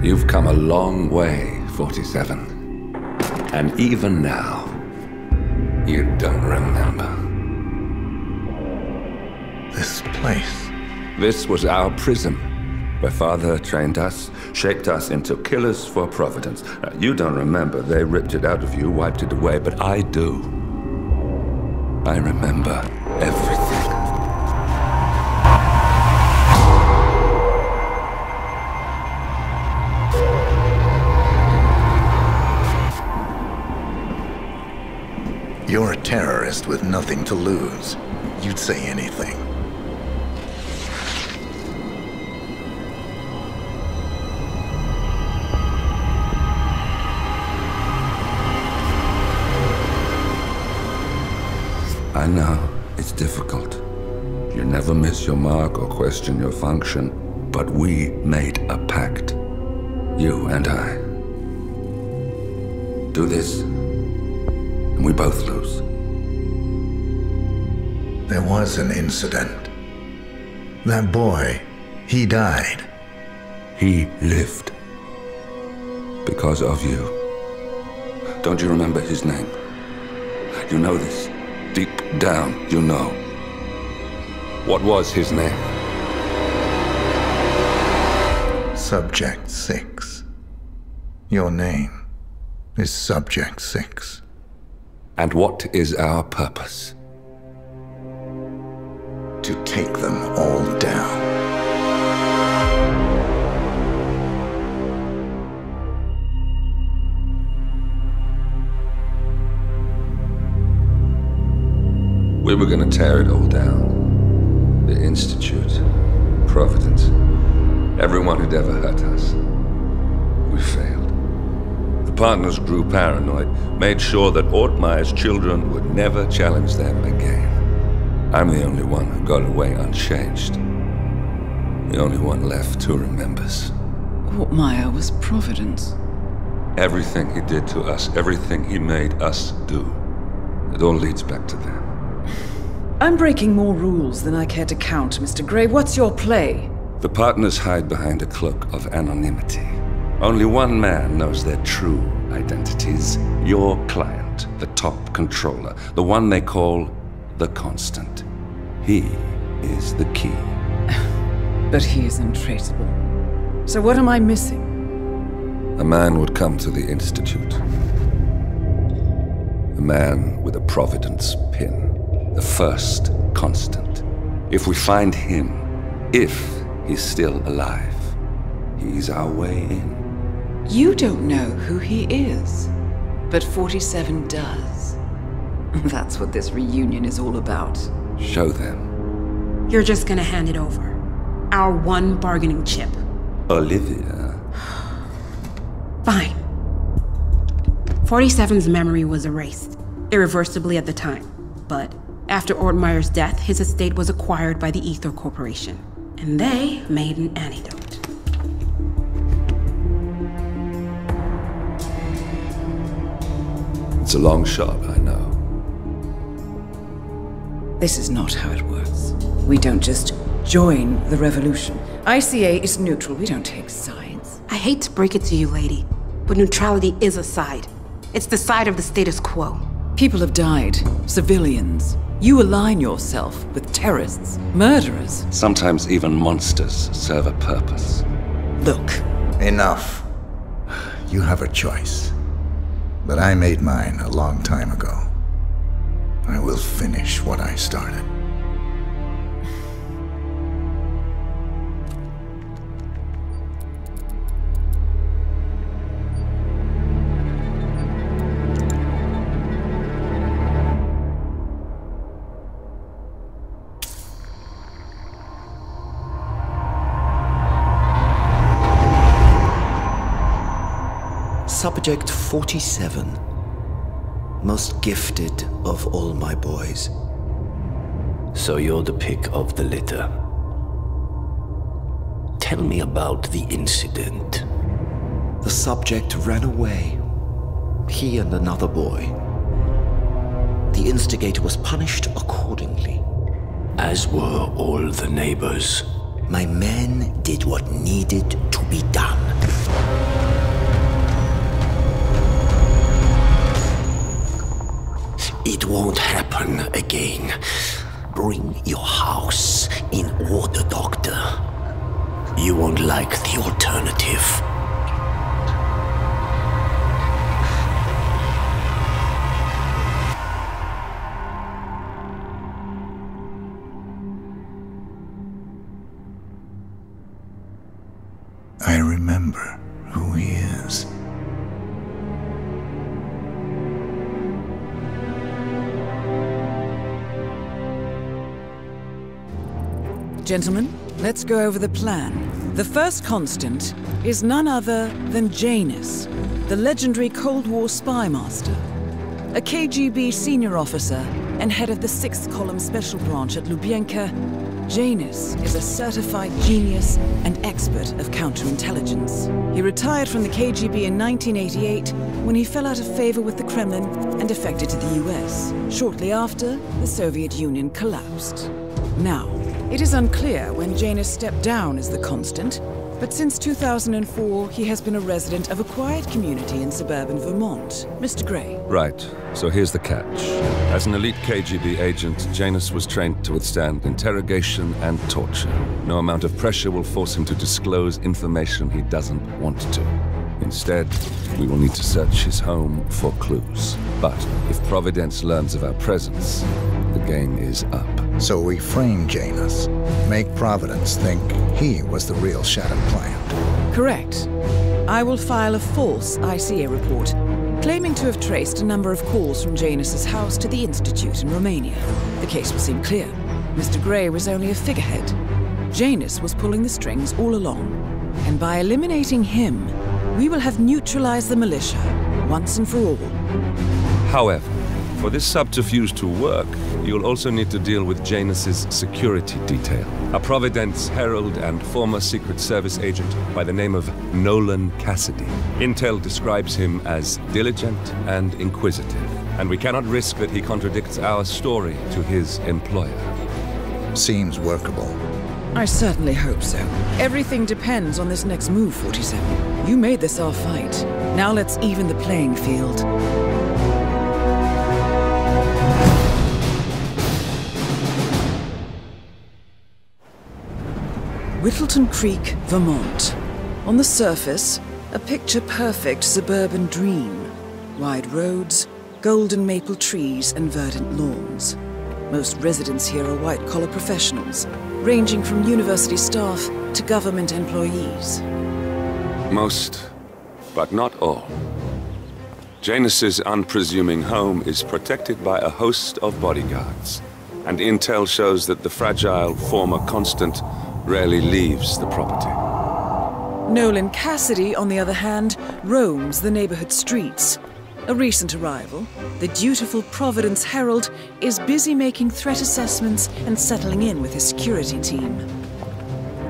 You've come a long way, 47. And even now, you don't remember. This place. This was our prison, where Father trained us, shaped us into killers for Providence. Now, you don't remember. They ripped it out of you, wiped it away, but I do. I remember everything. You're a terrorist with nothing to lose. You'd say anything. I know, it's difficult. You never miss your mark or question your function, but we made a pact. You and I. Do this, and we both lose. There was an incident. That boy, he died. He lived. Because of you. Don't you remember his name? You know this. Deep down, you know. What was his name? Subject 6. Your name is Subject 6. And what is our purpose? To take them all down. We were gonna tear it all down. The Institute, Providence, everyone who'd ever hurt us. We failed. The partners grew paranoid, made sure that Ortmeyer's children would never challenge them again. I'm the only one who got away unchanged. The only one left who remembers. Ortmeyer was Providence. Everything he did to us, everything he made us do, it all leads back to them. I'm breaking more rules than I care to count, Mr. Grey. What's your play? The partners hide behind a cloak of anonymity. Only one man knows their true identities. Your client, the top controller, the one they call the Constant. He is the key. But he is untraceable. So what am I missing? A man would come to the Institute. A man with a Providence pin. The first Constant. If we find him, if he's still alive, he's our way in. You don't know who he is, but 47 does. That's what this reunion is all about. Show them. You're just gonna hand it over. Our one bargaining chip. Olivia. Fine. 47's memory was erased, irreversibly at the time, but after Ortmeyer's death, his estate was acquired by the Ether Corporation, and they made an antidote. It's a long shot, I know. This is not how it works. We don't just join the revolution. ICA is neutral. We don't take sides. I hate to break it to you, lady, but neutrality is a side. It's the side of the status quo. People have died. Civilians. You align yourself with terrorists, murderers. Sometimes even monsters serve a purpose. Look. Enough. You have a choice. But I made mine a long time ago. I will finish what I started. Subject 47. Most gifted of all my boys. So you're the pick of the litter. Tell me about the incident. The subject ran away. He and another boy. The instigator was punished accordingly. As were all the neighbors. My men did what needed to be done. It won't happen again. Bring your house in order, Doctor. You won't like the alternative. I remember who he is. Gentlemen, let's go over the plan. The first Constant is none other than Janus, the legendary Cold War spy master, a KGB senior officer and head of the 6th Column Special Branch at Lubyanka. Janus is a certified genius and expert of counterintelligence. He retired from the KGB in 1988 when he fell out of favor with the Kremlin and defected to the US. Shortly after, the Soviet Union collapsed. Now, it is unclear when Janus stepped down as the Constant, but since 2004, he has been a resident of a quiet community in suburban Vermont. Mr. Gray. Right. So here's the catch. As an elite KGB agent, Janus was trained to withstand interrogation and torture. No amount of pressure will force him to disclose information he doesn't want to. Instead, we will need to search his home for clues. But if Providence learns of our presence, the game is up. So we frame Janus, make Providence think he was the real shadow client. Correct. I will file a false ICA report, claiming to have traced a number of calls from Janus's house to the Institute in Romania. The case will seem clear. Mr. Gray was only a figurehead. Janus was pulling the strings all along. And by eliminating him, we will have neutralized the militia once and for all. However, For this subterfuge to work, you'll also need to deal with Janus's security detail. A Providence herald and former Secret Service agent by the name of Nolan Cassidy. Intel describes him as diligent and inquisitive, and we cannot risk that he contradicts our story to his employer. Seems workable. I certainly hope so. Everything depends on this next move, 47. You made this our fight. Now let's even the playing field. Whittleton Creek, Vermont. On the surface, a picture-perfect suburban dream. Wide roads, golden maple trees, and verdant lawns. Most residents here are white-collar professionals, ranging from university staff to government employees. Most, but not all. Janus's unpresuming home is protected by a host of bodyguards, and intel shows that the fragile former constant rarely leaves the property. Nolan Cassidy, on the other hand, roams the neighborhood streets. A recent arrival, the dutiful Providence Herald is busy making threat assessments and settling in with his security team.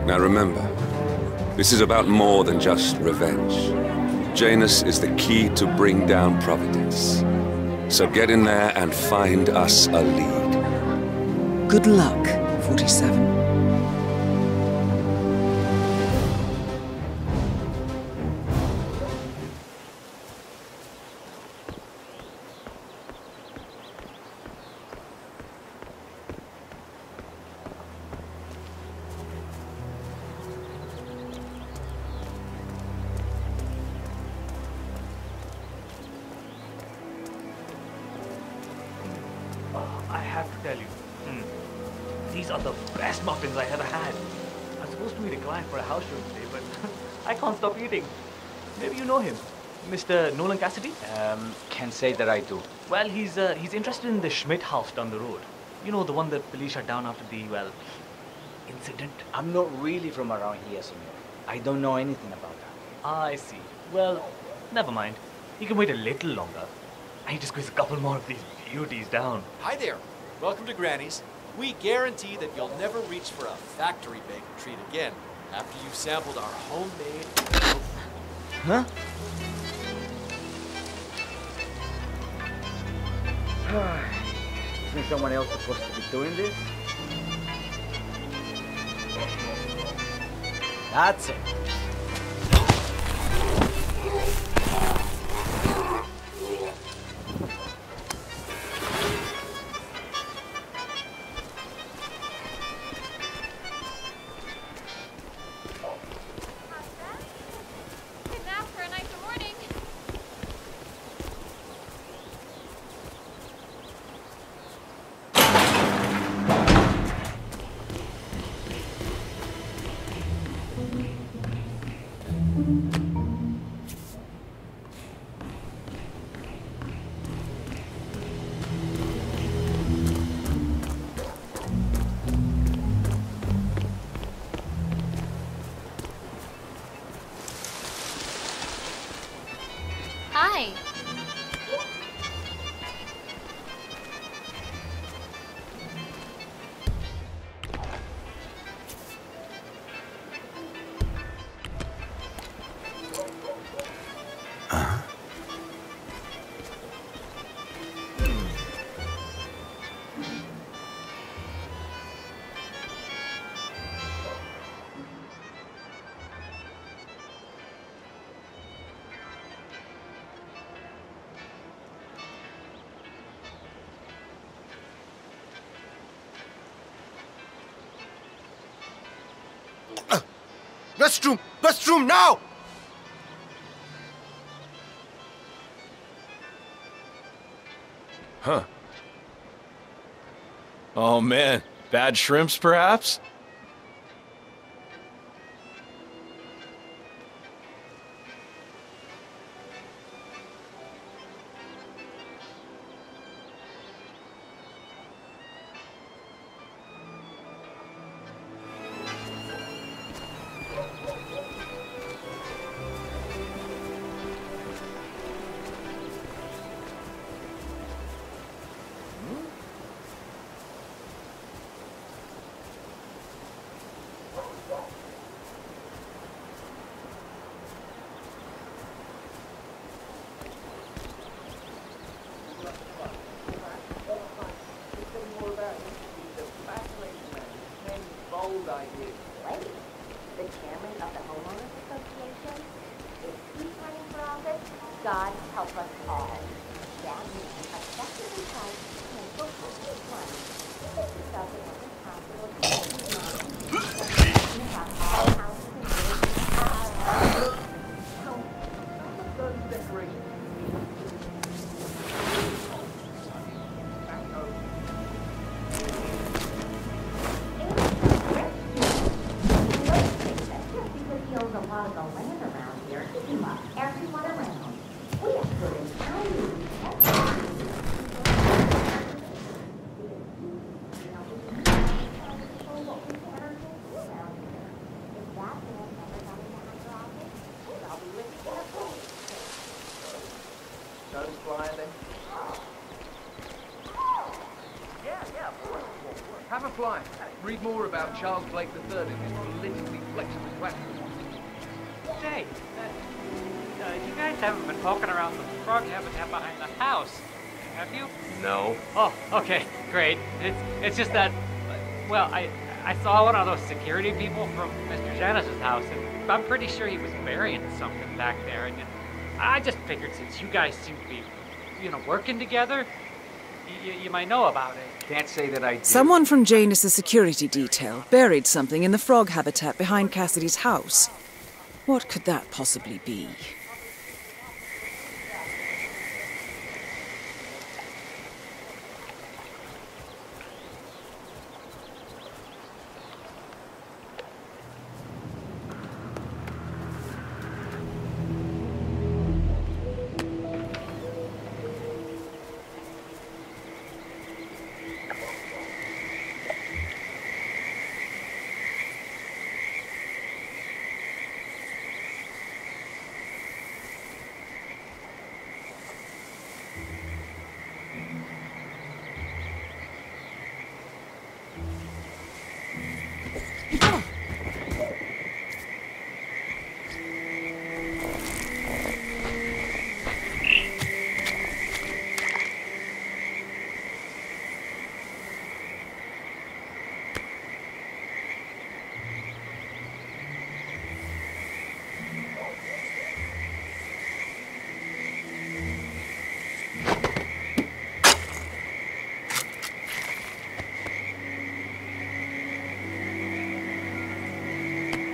Now remember, this is about more than just revenge. Janus is the key to bring down Providence. So get in there and find us a lead. Good luck, 47. I have to tell you, these are the best muffins I ever had. I'm supposed to meet a client for a house show today, but I can't stop eating. Maybe you know him, Mr. Nolan Cassidy? Can't say that I do. Well, he's interested in the Schmidt house down the road. You know, the one that police shut down after the, well, incident. I'm not really from around here, senor. I don't know anything about that. Ah, I see. Well, never mind. You can wait a little longer. I need to squeeze a couple more of these beauties down. Hi there. Welcome to Granny's. We guarantee that you'll never reach for a factory-baked treat again after you've sampled our homemade... Huh? Isn't someone else supposed to be doing this? That's it. Hi. Restroom! Restroom, now! Huh. Oh man, bad shrimps perhaps? God help us all. That means effectively trying to cancel this one. This doesn't make it possible to about all houses and Read more about Charles Blake III and his politically flexible platform. Jay, you guys haven't been poking around the frog habitat behind the house, have you? No. Oh, okay, great. It's just that, well, I saw one of those security people from Mr. Janice's house, and I'm pretty sure he was burying something back there, and I just figured since you guys seem to be, working together, you might know about it. Can't say that I did. Someone from Janus's security detail buried something in the frog habitat behind Cassidy's house. What could that possibly be?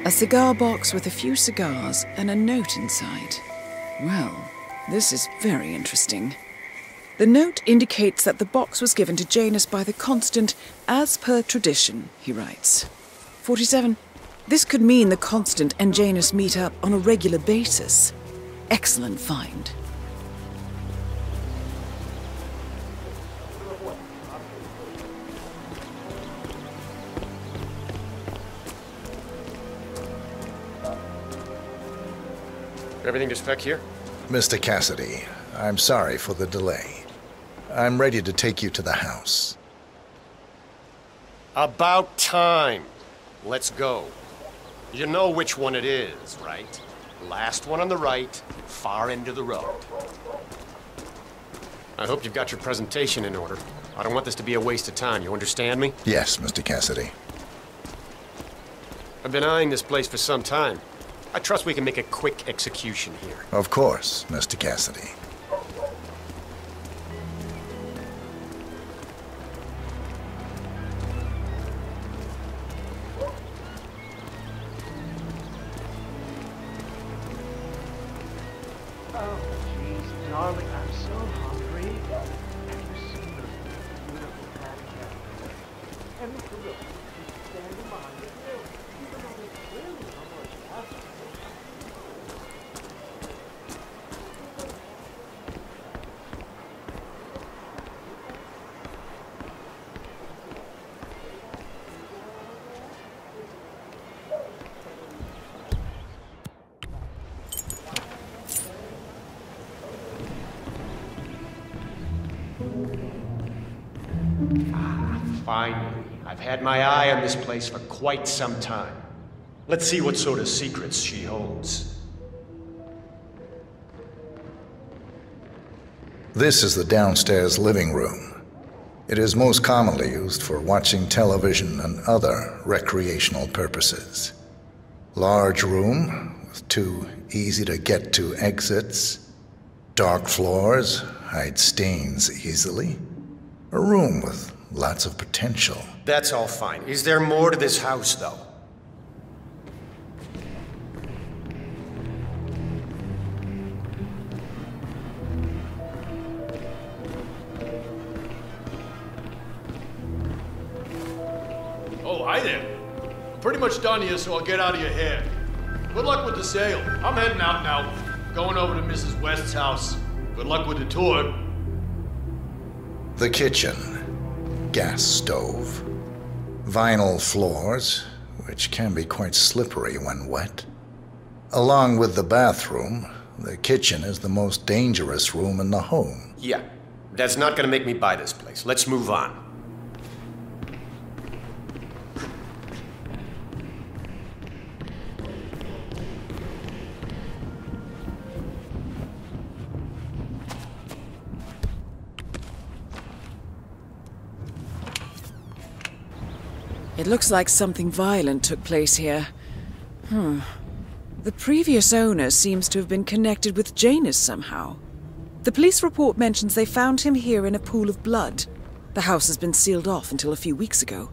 A cigar box with a few cigars and a note inside. Well, this is very interesting. The note indicates that the box was given to Janus by the Constant, as per tradition, he writes. 47. This could mean the Constant and Janus meet up on a regular basis. Excellent find. Everything to spec here? Mr. Cassidy, I'm sorry for the delay. I'm ready to take you to the house. About time. Let's go. You know which one it is, right? Last one on the right, far end of the road. I hope you've got your presentation in order. I don't want this to be a waste of time, you understand me? Yes, Mr. Cassidy. I've been eyeing this place for some time. I trust we can make a quick execution here. Of course, Mr. Cassidy. Oh, jeez, darling, I'm so hungry. Have you seen those beautiful patty cats? And look, she's standing behind the grill, even though they clearly know what she has to do. Finally, I've had my eye on this place for quite some time. Let's see what sort of secrets she holds. This is the downstairs living room. It is most commonly used for watching television and other recreational purposes. Large room with 2 easy-to-get-to exits. Dark floors hide stains easily. A room with lots of potential. That's all fine. Is there more to this house, though? Oh, hi there. I'm pretty much done here, so I'll get out of your hair. Good luck with the sale. I'm heading out now. Going over to Mrs. West's house. Good luck with the tour. The kitchen. Gas stove. Vinyl floors, which can be quite slippery when wet. Along with the bathroom, the kitchen is the most dangerous room in the home. Yeah, that's not gonna make me buy this place. Let's move on. It looks like something violent took place here. The previous owner seems to have been connected with Janus somehow. The police report mentions they found him here in a pool of blood. The house has been sealed off until a few weeks ago.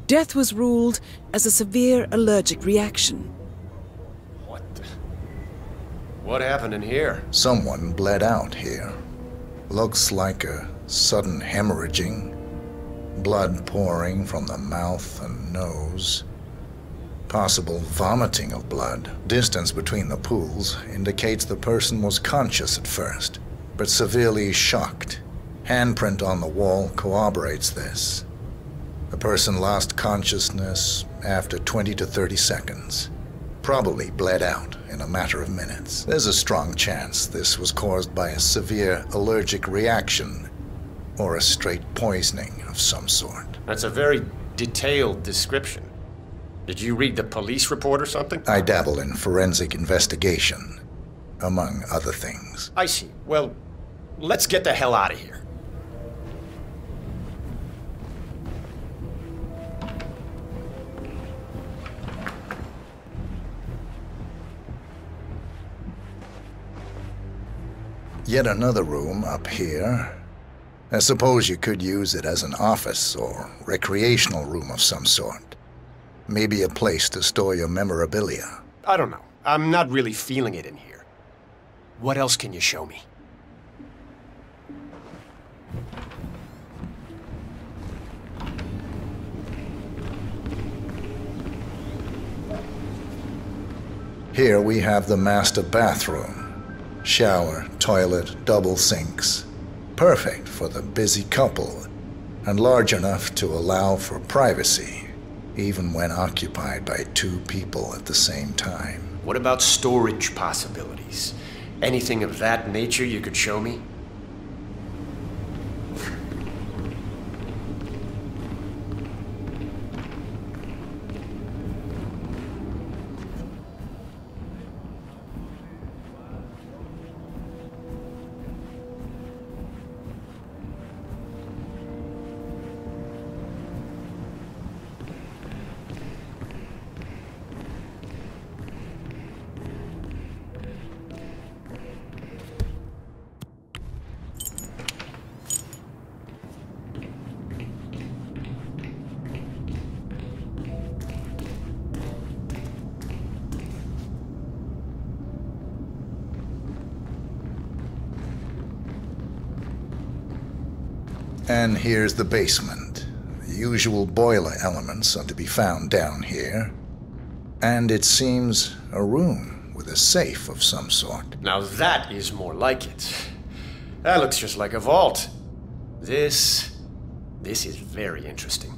Death was ruled as a severe allergic reaction. What happened in here? Someone bled out here. Looks like a sudden hemorrhaging. Blood pouring from the mouth and nose. Possible vomiting of blood. Distance between the pools indicates the person was conscious at first, but severely shocked. Handprint on the wall corroborates this. The person lost consciousness after 20 to 30 seconds. Probably bled out in a matter of minutes. There's a strong chance this was caused by a severe allergic reaction or a straight poisoning of some sort. That's a very detailed description. Did you read the police report or something? I dabble in forensic investigation, among other things. I see. Well, let's get the hell out of here. Yet another room up here. I suppose you could use it as an office or recreational room of some sort. Maybe a place to store your memorabilia. I don't know. I'm not really feeling it in here. What else can you show me? Here we have the master bathroom. Shower, toilet, double sinks. Perfect for the busy couple, and large enough to allow for privacy, even when occupied by two people at the same time. What about storage possibilities? Anything of that nature you could show me? And here's the basement. The usual boiler elements are to be found down here. And it seems a room with a safe of some sort. Now that is more like it. That looks just like a vault. This is very interesting.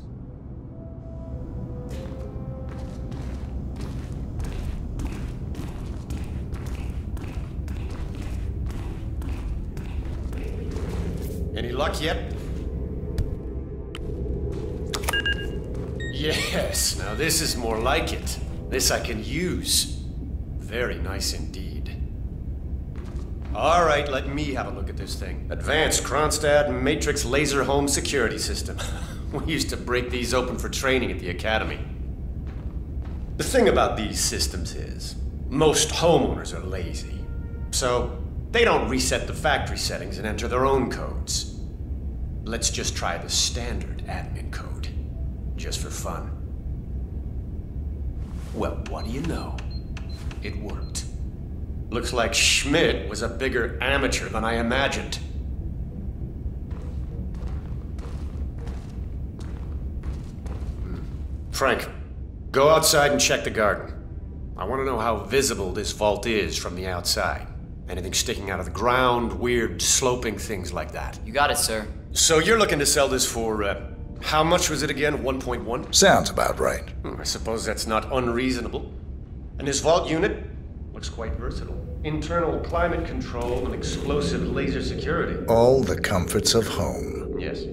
Any luck yet? Yes, now this is more like it. This I can use. Very nice indeed. All right, let me have a look at this thing. Advanced Kronstadt Matrix Laser Home Security System. We used to break these open for training at the academy. The thing about these systems is, most homeowners are lazy. So, They don't reset the factory settings and enter their own codes. Let's just try the standard admin code, just for fun. Well, what do you know? It worked. Looks like Schmidt was a bigger amateur than I imagined. Frank, go outside and check the garden. I want to know how visible this vault is from the outside. Anything sticking out of the ground, weird sloping things like that. You got it, sir. So you're looking to sell this for, how much was it again? 1.1? Sounds about right. I suppose that's not unreasonable. And this vault unit looks quite versatile. Internal climate control and explosive laser security. All the comforts of home. Yes,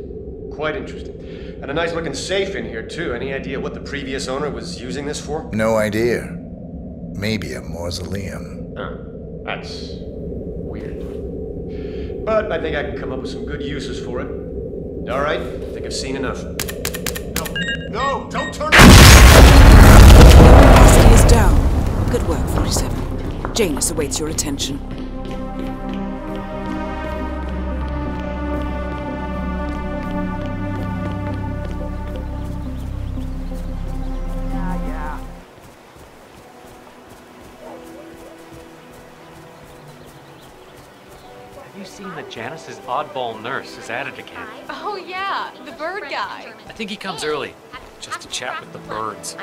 quite interesting. And a nice looking safe in here too. Any idea what the previous owner was using this for? No idea. Maybe a mausoleum. That's weird. But I think I can come up with some good uses for it. All right, I think I've seen enough. No, don't turn it! Capacity is down. Good work, 47. Janus awaits your attention. Janice's oddball nurse is at it again. Oh yeah, the bird guy. I think he comes early, just to chat with the birds.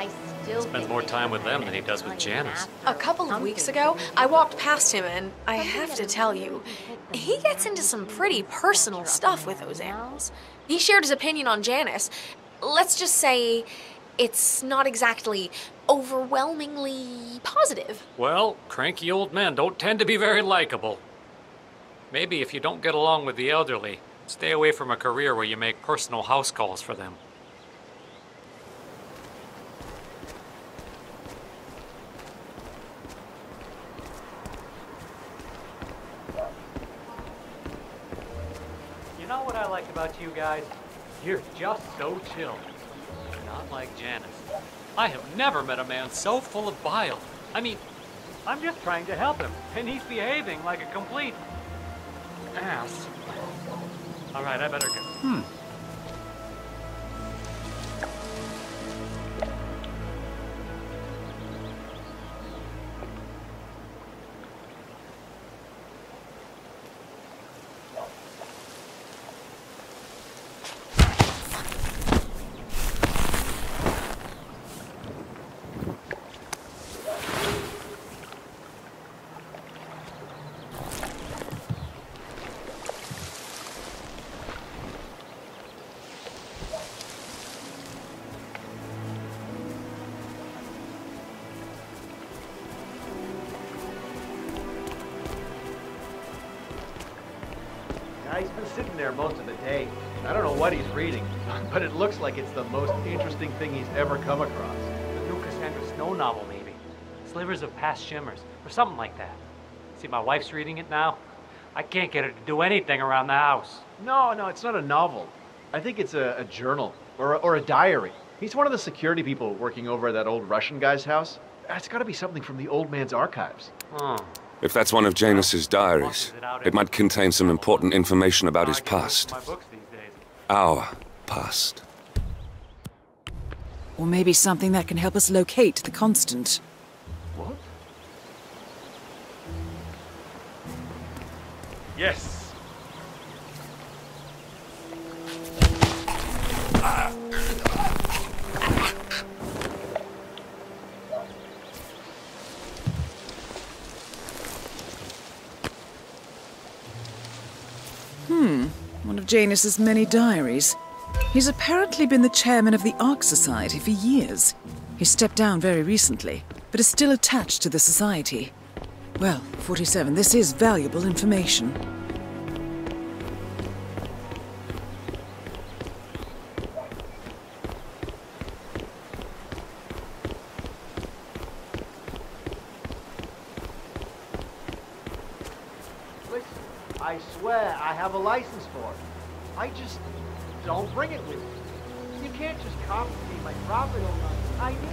Spends more time with them than he does with Janice. A couple of weeks ago, I walked past him and I have to tell you, he gets into some pretty personal stuff with those animals. He shared his opinion on Janice. Let's just say it's not exactly overwhelmingly positive. Well, cranky old men don't tend to be very likable. Maybe if you don't get along with the elderly, stay away from a career where you make personal house calls for them. You know what I like about you guys? You're just so chill. Not like Janice. I have never met a man so full of bile. I mean, I'm just trying to help him, and he's behaving like a complete ass. All right, I better go. He's been sitting there most of the day. I don't know what he's reading, but it looks like it's the most interesting thing he's ever come across. The new Cassandra Snow novel, maybe. Slivers of Past Shimmers, or something like that. See, my wife's reading it now. I can't get her to do anything around the house. No, it's not a novel. I think it's a journal, or a diary. He's one of the security people working over at that old Russian guy's house. It's gotta be something from the old man's archives. If that's one of Janus's diaries, it might contain some important information about his past. Our past. Or maybe something that can help us locate the Constant. What? Yes. One of Janus's many diaries. He's apparently been the chairman of the Ark Society for years. He stepped down very recently, but is still attached to the society. Well, 47, this is valuable information. Listen, I swear I have a license for it. I just don't bring it with me. You can't just confiscate my profit. I need it.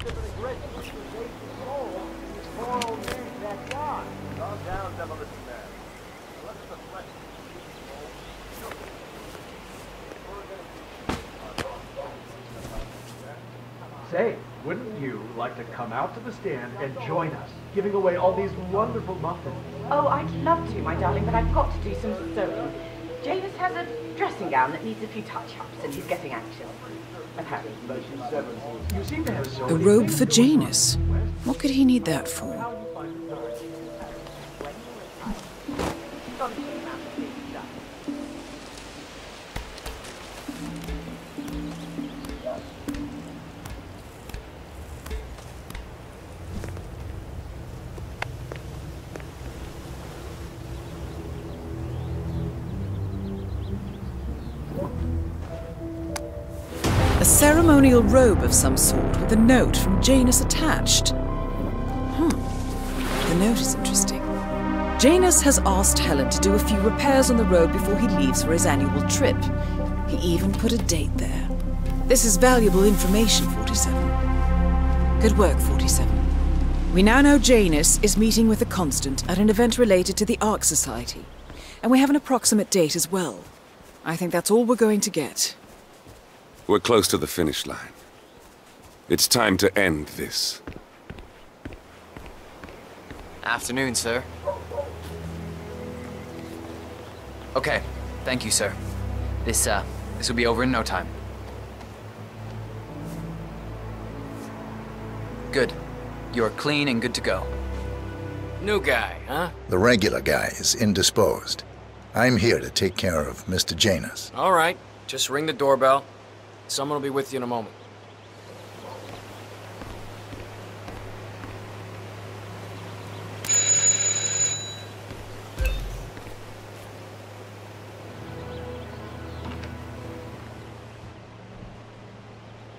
There's an aggressive organization role. Say, wouldn't you like to come out to the stand and join us, giving away all these wonderful muffins? Oh, I'd love to, my darling, but I've got to do some sewing. Janus has a dressing gown that needs a few touch-ups, and he's getting anxious. Apparently. You seem to have so A robe for Janus? What could he need that for? A ceremonial robe of some sort with a note from Janus attached. The note is interesting. Janus has asked Helen to do a few repairs on the robe before he leaves for his annual trip. He even put a date there. This is valuable information, 47. Good work, 47. We now know Janus is meeting with the Constant at an event related to the Ark Society. And we have an approximate date as well. I think that's all we're going to get. We're close to the finish line. It's time to end this. Afternoon, sir. Okay, thank you, sir. This will be over in no time. Good. You're clean and good to go. New guy, huh? The regular guy is indisposed. I'm here to take care of Mr. Janus. All right, just ring the doorbell. Someone will be with you in a moment.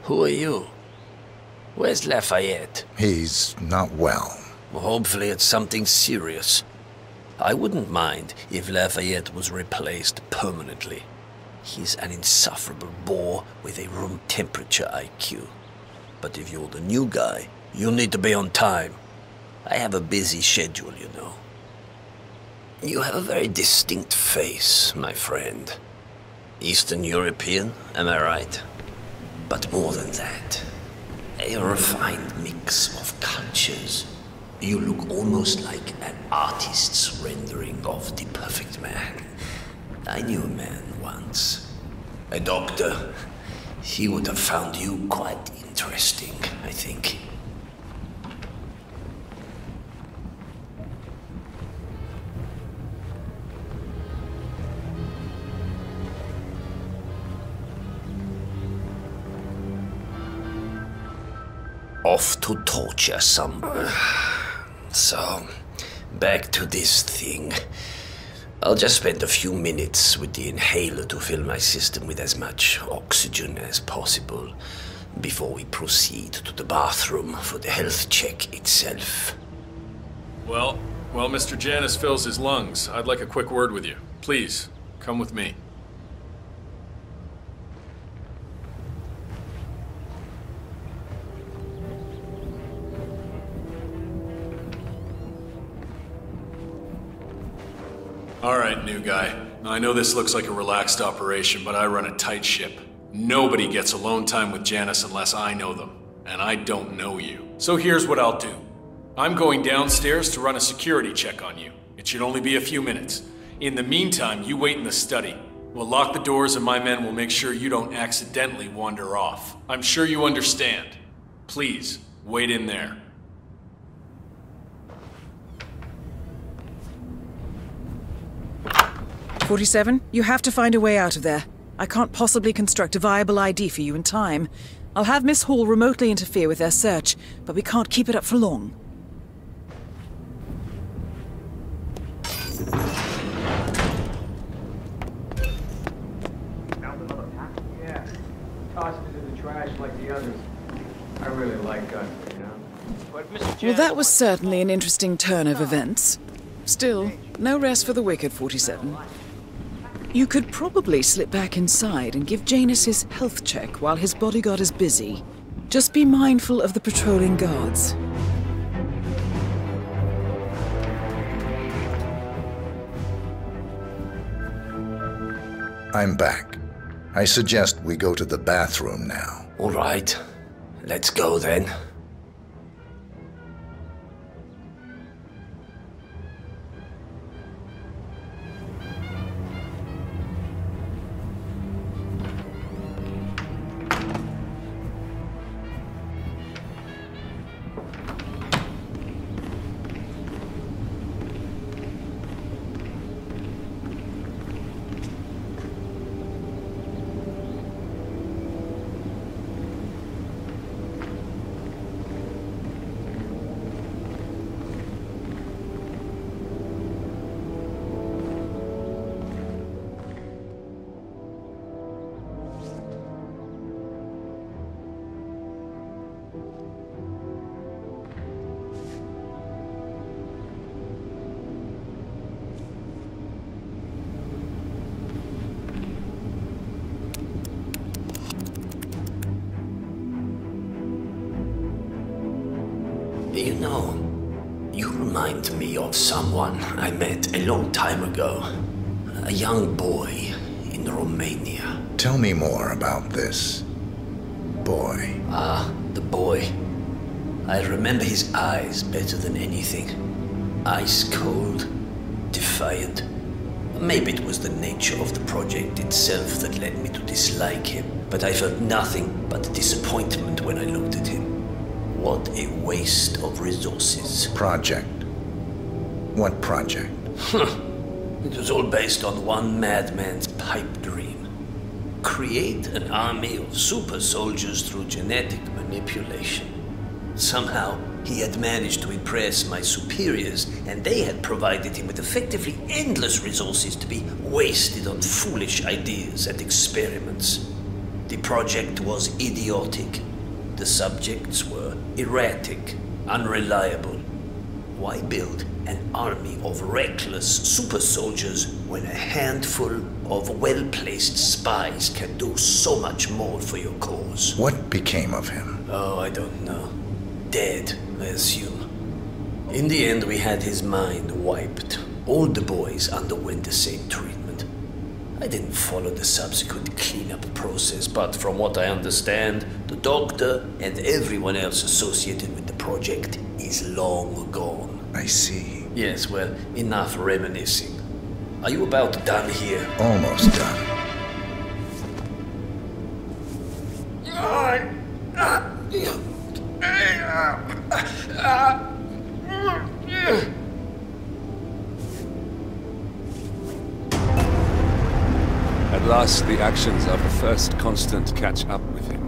Who are you? Where's Lafayette? He's not well. Well, hopefully it's something serious. I wouldn't mind if Lafayette was replaced permanently. He's an insufferable bore with a room temperature IQ. But if you're the new guy, you'll need to be on time. I have a busy schedule, you know. You have a very distinct face, my friend. Eastern European, am I right? But more than that, a refined mix of cultures. You look almost like an artist's rendering of the perfect man. I knew a man once. A doctor. He would have found you quite interesting, I think. Off to torture some... So, back to this thing. I'll just spend a few minutes with the inhaler to fill my system with as much oxygen as possible before we proceed to the bathroom for the health check itself. Well, while Mr. Janus fills his lungs, I'd like a quick word with you. Please, come with me. All right, new guy. I know this looks like a relaxed operation, but I run a tight ship. Nobody gets alone time with Janus unless I know them, and I don't know you. So here's what I'll do. I'm going downstairs to run a security check on you. It should only be a few minutes. In the meantime, you wait in the study. We'll lock the doors and my men will make sure you don't accidentally wander off. I'm sure you understand. Please, wait in there. 47, you have to find a way out of there. I can't possibly construct a viable ID for you in time. I'll have Miss Hall remotely interfere with their search, but we can't keep it up for long. Yeah. Tossed it in the trash like the others. I really like guns, you know? But Mr. Well, that was certainly an interesting turn of events. Still, no rest for the wicked, 47. You could probably slip back inside and give Janus his health check while his bodyguard is busy. Just be mindful of the patrolling guards. I'm back. I suggest we go to the bathroom now. All right. Let's go then. You know, you remind me of someone I met a long time ago. A young boy in Romania. Tell me more about this boy. Ah, the boy. I remember his eyes better than anything. Ice cold, defiant. Maybe it was the nature of the project itself that led me to dislike him, but I felt nothing but disappointment when I looked at him. What a waste of resources. Project? What project? It was all based on one madman's pipe dream. Create an army of super soldiers through genetic manipulation. Somehow, he had managed to impress my superiors, and they had provided him with effectively endless resources to be wasted on foolish ideas and experiments. The project was idiotic. The subjects were erratic, unreliable. Why build an army of reckless super soldiers when a handful of well-placed spies can do so much more for your cause? What became of him? Oh, I don't know. Dead, I assume. In the end, we had his mind wiped. All the boys underwent the same treatment. I didn't follow the subsequent cleanup process, but from what I understand, the doctor and everyone else associated with the project is long gone. I see. Yes, well, enough reminiscing. Are you about done here? Almost done. At last, the actions of the first constant catch up with him.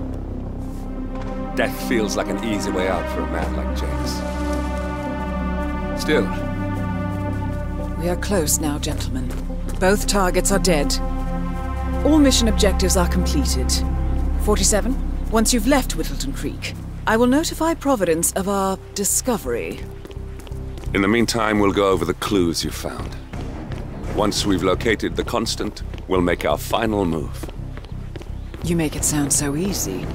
Death feels like an easy way out for a man like James. Still. We are close now, gentlemen. Both targets are dead. All mission objectives are completed. 47, once you've left Whittleton Creek, I will notify Providence of our discovery. In the meantime, we'll go over the clues you found. Once we've located the constant, we'll make our final move. You make it sound so easy.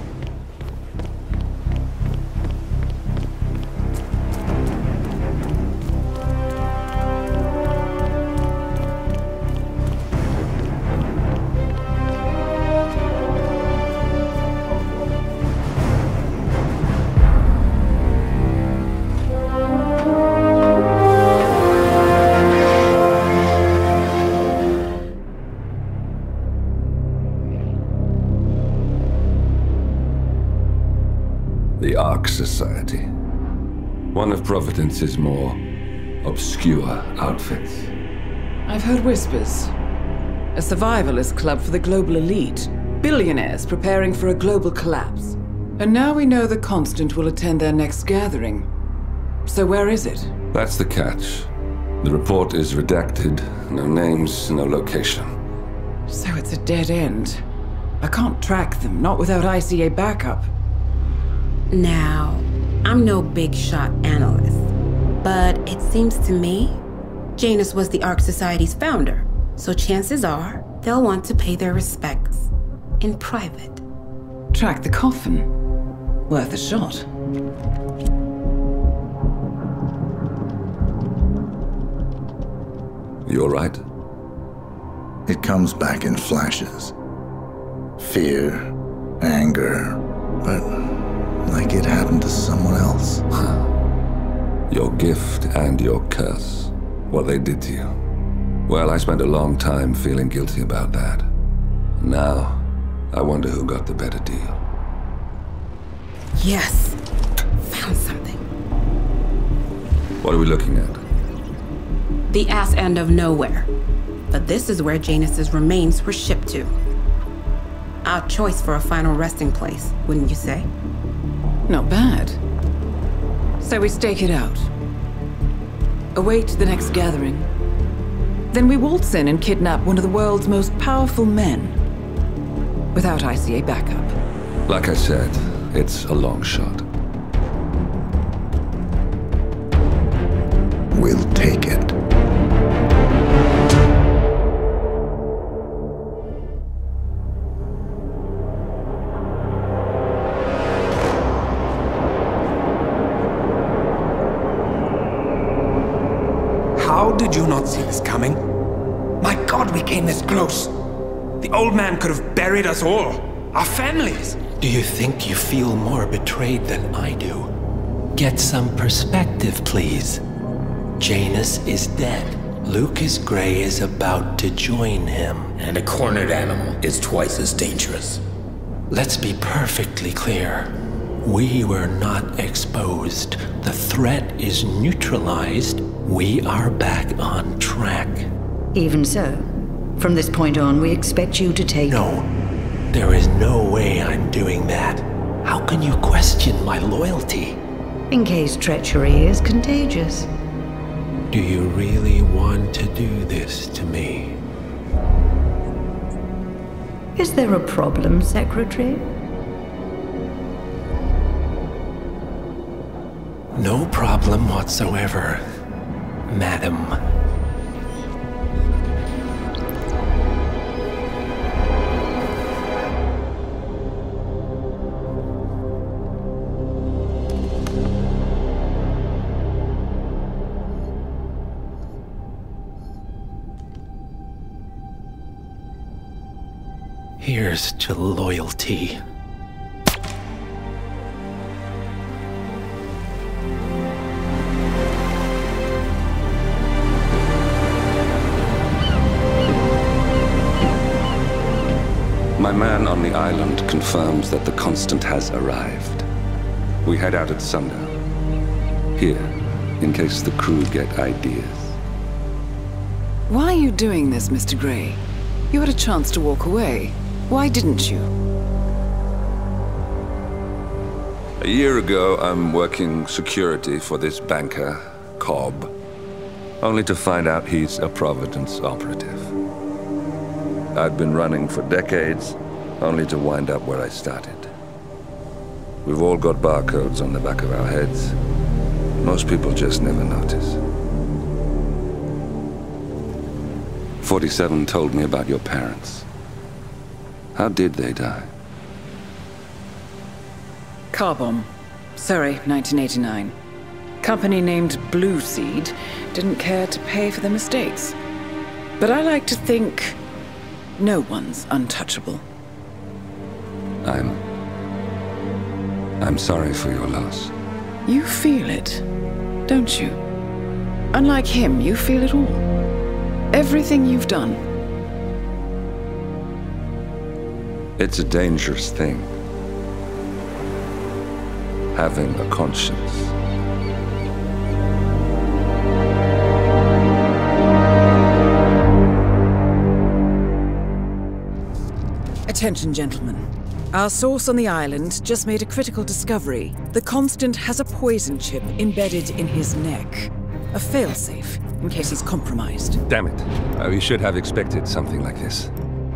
The Ark Society. One of Providence's more obscure outfits. I've heard whispers. A survivalist club for the global elite. Billionaires preparing for a global collapse. And now we know the Constant will attend their next gathering. So where is it? That's the catch. The report is redacted. No names, no location. So it's a dead end. I can't track them, not without ICA backup. Now, I'm no big shot analyst, but it seems to me Janus was the Ark Society's founder, so chances are they'll want to pay their respects in private. Track the coffin. Worth a shot. You're right. It comes back in flashes. Fear, anger, but like it happened to someone else. Your gift and your curse. What they did to you. Well, I spent a long time feeling guilty about that. Now, I wonder who got the better deal. Yes. Found something. What are we looking at? The ass end of nowhere. But this is where Janus's remains were shipped to. Our choice for a final resting place, wouldn't you say? Not bad. So we stake it out. Await the next gathering. Then we waltz in and kidnap one of the world's most powerful men. Without ICA backup. Like I said, it's a long shot. We'll take it. How did you not see this coming? My God, we came this close. The old man could have buried us all. Our families. Do you think you feel more betrayed than I do? Get some perspective, please. Janus is dead. Lucas Gray is about to join him. And a cornered animal is twice as dangerous. Let's be perfectly clear. We were not exposed. The threat is neutralized. We are back on track. Even so, from this point on, we expect you to take... No. There is no way I'm doing that. How can you question my loyalty? In case treachery is contagious. Do you really want to do this to me? Is there a problem, Secretary? No problem whatsoever, Madam. Here's to loyalty. My man on the island confirms that the Constant has arrived. We head out at sundown. Here, in case the crew get ideas. Why are you doing this, Mr. Gray? You had a chance to walk away. Why didn't you? A year ago, I'm working security for this banker, Cobb, only to find out he's a Providence operative. I'd been running for decades, only to wind up where I started. We've all got barcodes on the back of our heads. Most people just never notice. 47 told me about your parents. How did they die? Car bomb. Surrey, 1989. Company named Blue Seed didn't care to pay for their mistakes. But I like to think no one's untouchable. I'm sorry for your loss. You feel it, don't you? Unlike him, you feel it all. Everything you've done. It's a dangerous thing. Having a conscience. Attention, gentlemen. Our source on the island just made a critical discovery. The Constant has a poison chip embedded in his neck. A failsafe, in case he's compromised. Damn it. We should have expected something like this.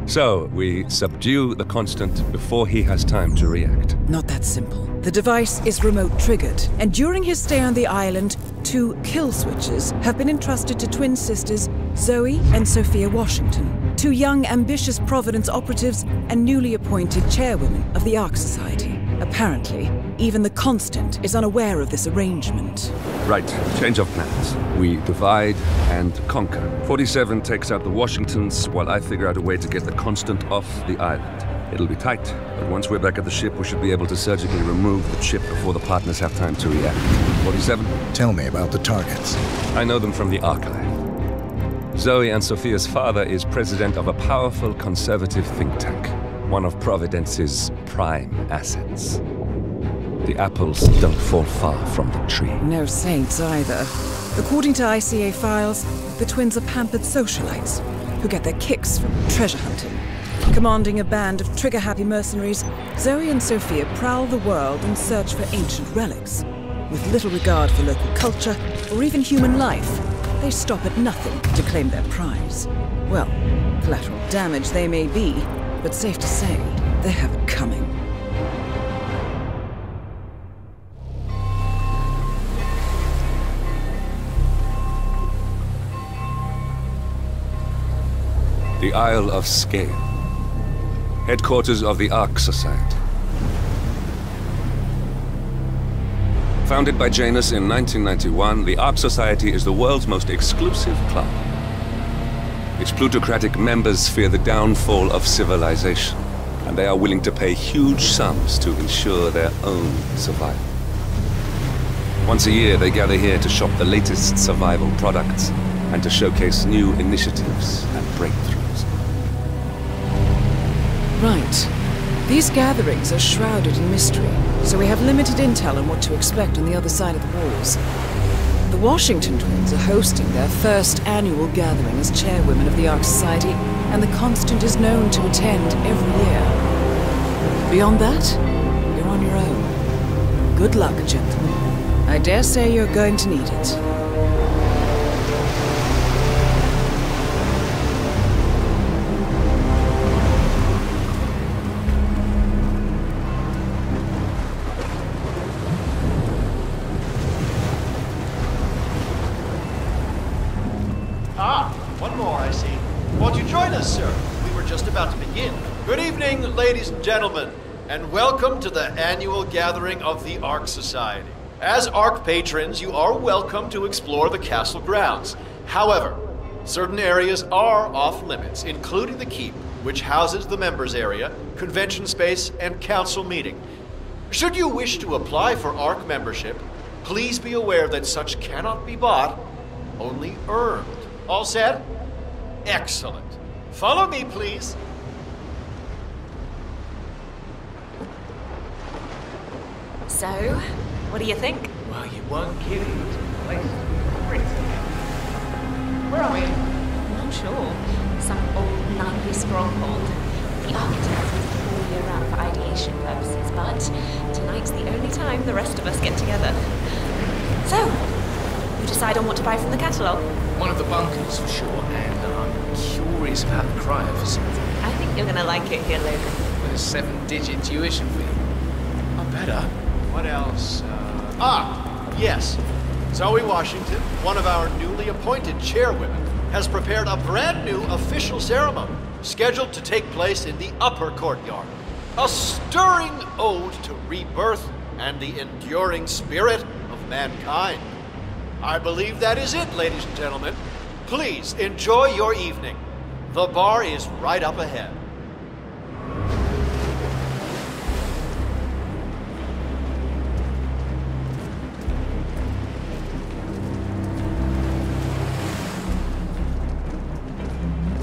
So, we subdue the Constant before he has time to react. Not that simple. The device is remote triggered, and during his stay on the island, 2 kill switches have been entrusted to twin sisters Zoe and Sophia Washington, 2 young, ambitious Providence operatives and newly appointed chairwomen of the Ark Society. Apparently, Even the Constant is unaware of this arrangement. Right, change of plans. We divide and conquer. 47 takes out the Washingtons, while I figure out a way to get the Constant off the island. It'll be tight, but once we're back at the ship, we should be able to surgically remove the chip before the partners have time to react. 47? Tell me about the targets. I know them from the archive. Zoe and Sophia's father is president of a powerful conservative think tank, one of Providence's prime assets. The apples don't fall far from the tree. No saints either. According to ICA files, the twins are pampered socialites who get their kicks from treasure hunting. Commanding a band of trigger-happy mercenaries, Zoe and Sophia prowl the world in search for ancient relics. With little regard for local culture or even human life, they stop at nothing to claim their prize. Well, collateral damage they may be, but safe to say, they have it coming. The Isle of Scale, headquarters of the Ark Society. Founded by Janus in 1991, the Ark Society is the world's most exclusive club. Its plutocratic members fear the downfall of civilization, and they are willing to pay huge sums to ensure their own survival. Once a year, they gather here to shop the latest survival products and to showcase new initiatives and breakthroughs. Right. These gatherings are shrouded in mystery, so we have limited intel on what to expect on the other side of the walls. The Washington twins are hosting their first annual gathering as chairwomen of the Ark Society, and the Constant is known to attend every year. Beyond that, you're on your own. Good luck, gentlemen. I dare say you're going to need it. One more, I see. Won't you join us, sir? We were just about to begin. Good evening, ladies and gentlemen, and welcome to the annual gathering of the Ark Society. As Ark patrons, you are welcome to explore the castle grounds. However, certain areas are off limits, including the keep, which houses the members area, convention space, and council meeting. Should you wish to apply for Ark membership, please be aware that such cannot be bought, only earned. All set? Excellent. Follow me, please. So, what do you think? Well, you weren't kidding. This place is pretty. Where are we? Not sure. Some old 90s stronghold. The architect was all year round for ideation purposes, but tonight's the only time the rest of us get together. So, you decide on what to buy from the catalogue? One of the bunkers, for sure, and I'm curious about the cryo facility. I think you're gonna like it here, Luke. With a 7-digit tuition fee. I better. What else? Yes. Zoe Washington, one of our newly appointed chairwomen, has prepared a brand new official ceremony, scheduled to take place in the upper courtyard. A stirring ode to rebirth and the enduring spirit of mankind. I believe that is it, ladies and gentlemen. Please enjoy your evening. The bar is right up ahead.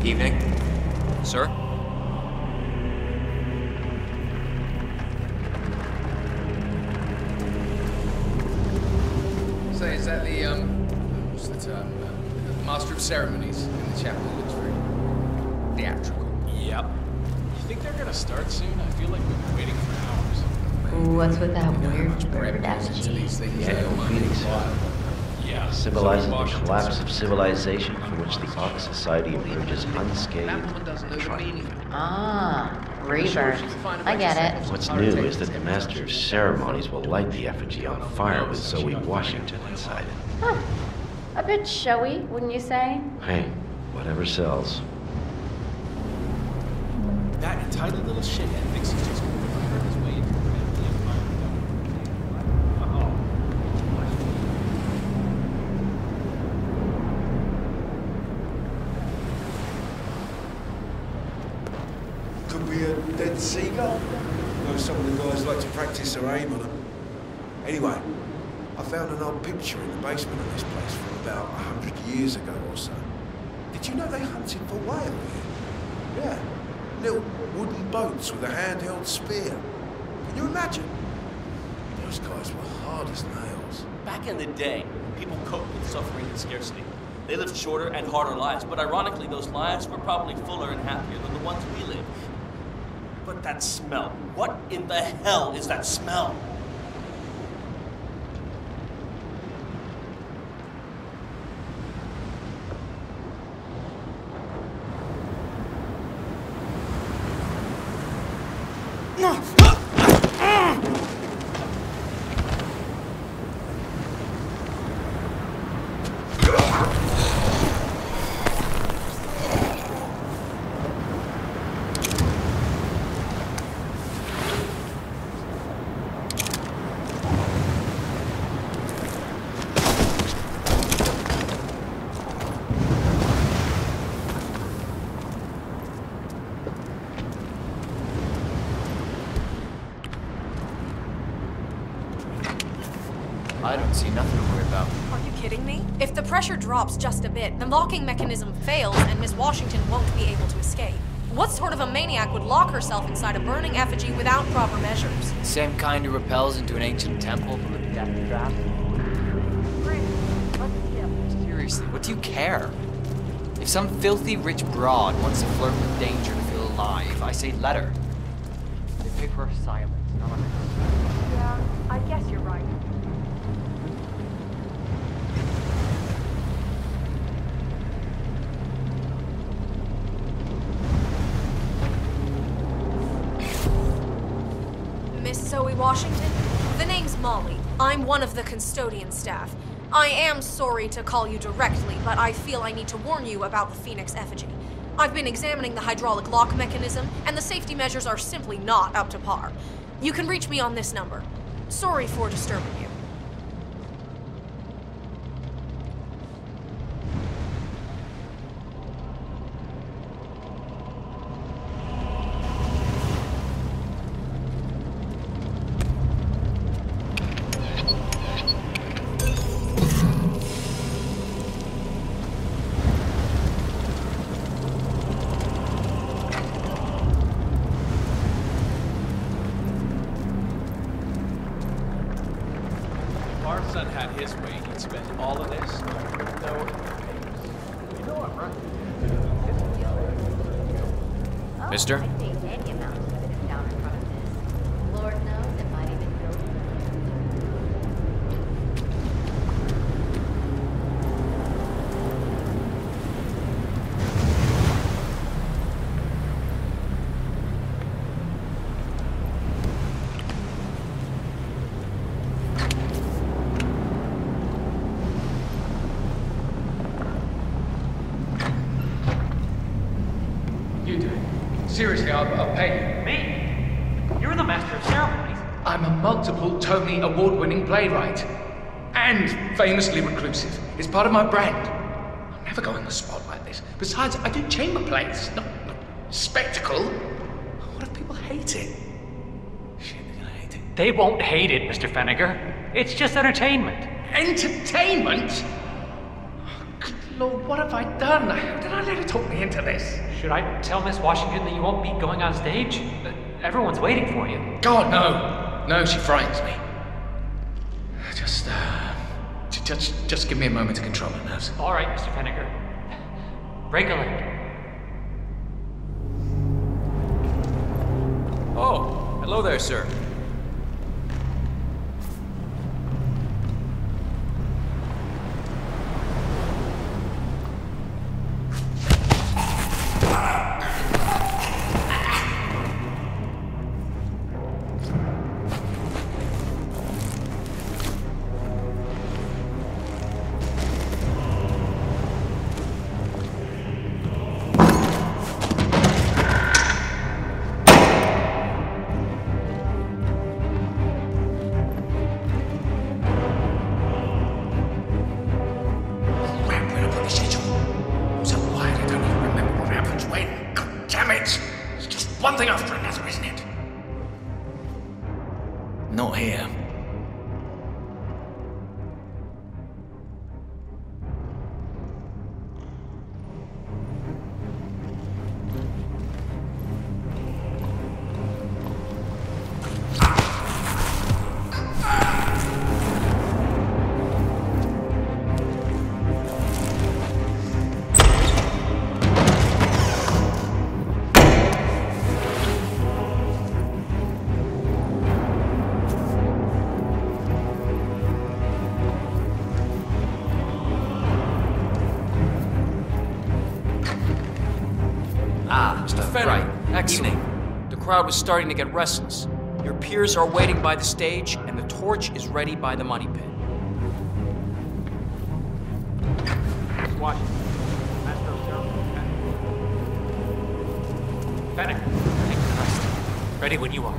Evening. Sir? So is that the, what's the term? The Master of Ceremonies in the chapel. It looks very theatrical. Yep. You think they're gonna start soon? I feel like we've been waiting for hours. What's with that weird bird these things. Yeah. Symbolizing the collapse of civilization for which the Ark Society emerges unscathed and triumphant. Ah, rebirth. I get it. What's new is that the Master of Ceremonies will light the effigy on fire with Zoe Washington inside it. Huh. A bit showy, wouldn't you say? Hey, whatever sells. That entitled little shithead thinks he's just going to hurt his way into the Could be a dead seagull. I know some of the guys like to practice their aim on them. Anyway, I found an old picture in the basement of this place from about 100 years ago or so. Did you know they hunted for whale here? Yeah. Little wooden boats with a handheld spear. Can you imagine? Those guys were hard as nails. Back in the day, people coped with suffering and scarcity. They lived shorter and harder lives, but ironically, those lives were probably fuller and happier than the ones we lived. But that smell, what in the hell is that smell? I don't see nothing to worry about. Are you kidding me? If the pressure drops just a bit, the locking mechanism fails and Miss Washington won't be able to escape. What sort of a maniac would lock herself inside a burning effigy without proper measures? Same kind who repels into an ancient temple from a death trap. Seriously, what do you care? If some filthy rich broad wants to flirt with danger to feel alive, I say let her. They pay for her silence, not her. Yeah, I guess you're right. Miss Zoe Washington? The name's Molly. I'm one of the custodian staff. I am sorry to call you directly, but I feel I need to warn you about the Phoenix effigy. I've been examining the hydraulic lock mechanism, and the safety measures are simply not up to par. You can reach me on this number. Sorry for disturbing you. Mister? Seriously, I'll pay you. Me? You're the master of ceremonies. I'm a multiple Tony award-winning playwright. And famously reclusive. It's part of my brand. I'll never go on the spot like this. Besides, I do chamber plays, not spectacle. What if people hate it? Shit, they're gonna hate it. They won't hate it, Mr. Feniger. It's just entertainment. Entertainment? Oh, good Lord, what have I done? How did I let her talk me into this? Should I tell Miss Washington that you won't be going on stage? Everyone's waiting for you. God, no. No, she frightens me. Just give me a moment to control my nerves. All right, Mr. Feniger. Break a leg. Oh, hello there, sir. one thing after another, isn't it? Not here. Excellent. The crowd was starting to get restless. Your peers are waiting by the stage, and the torch is ready by the money pit. Watch. Fennec, thank Christ. Ready when you are.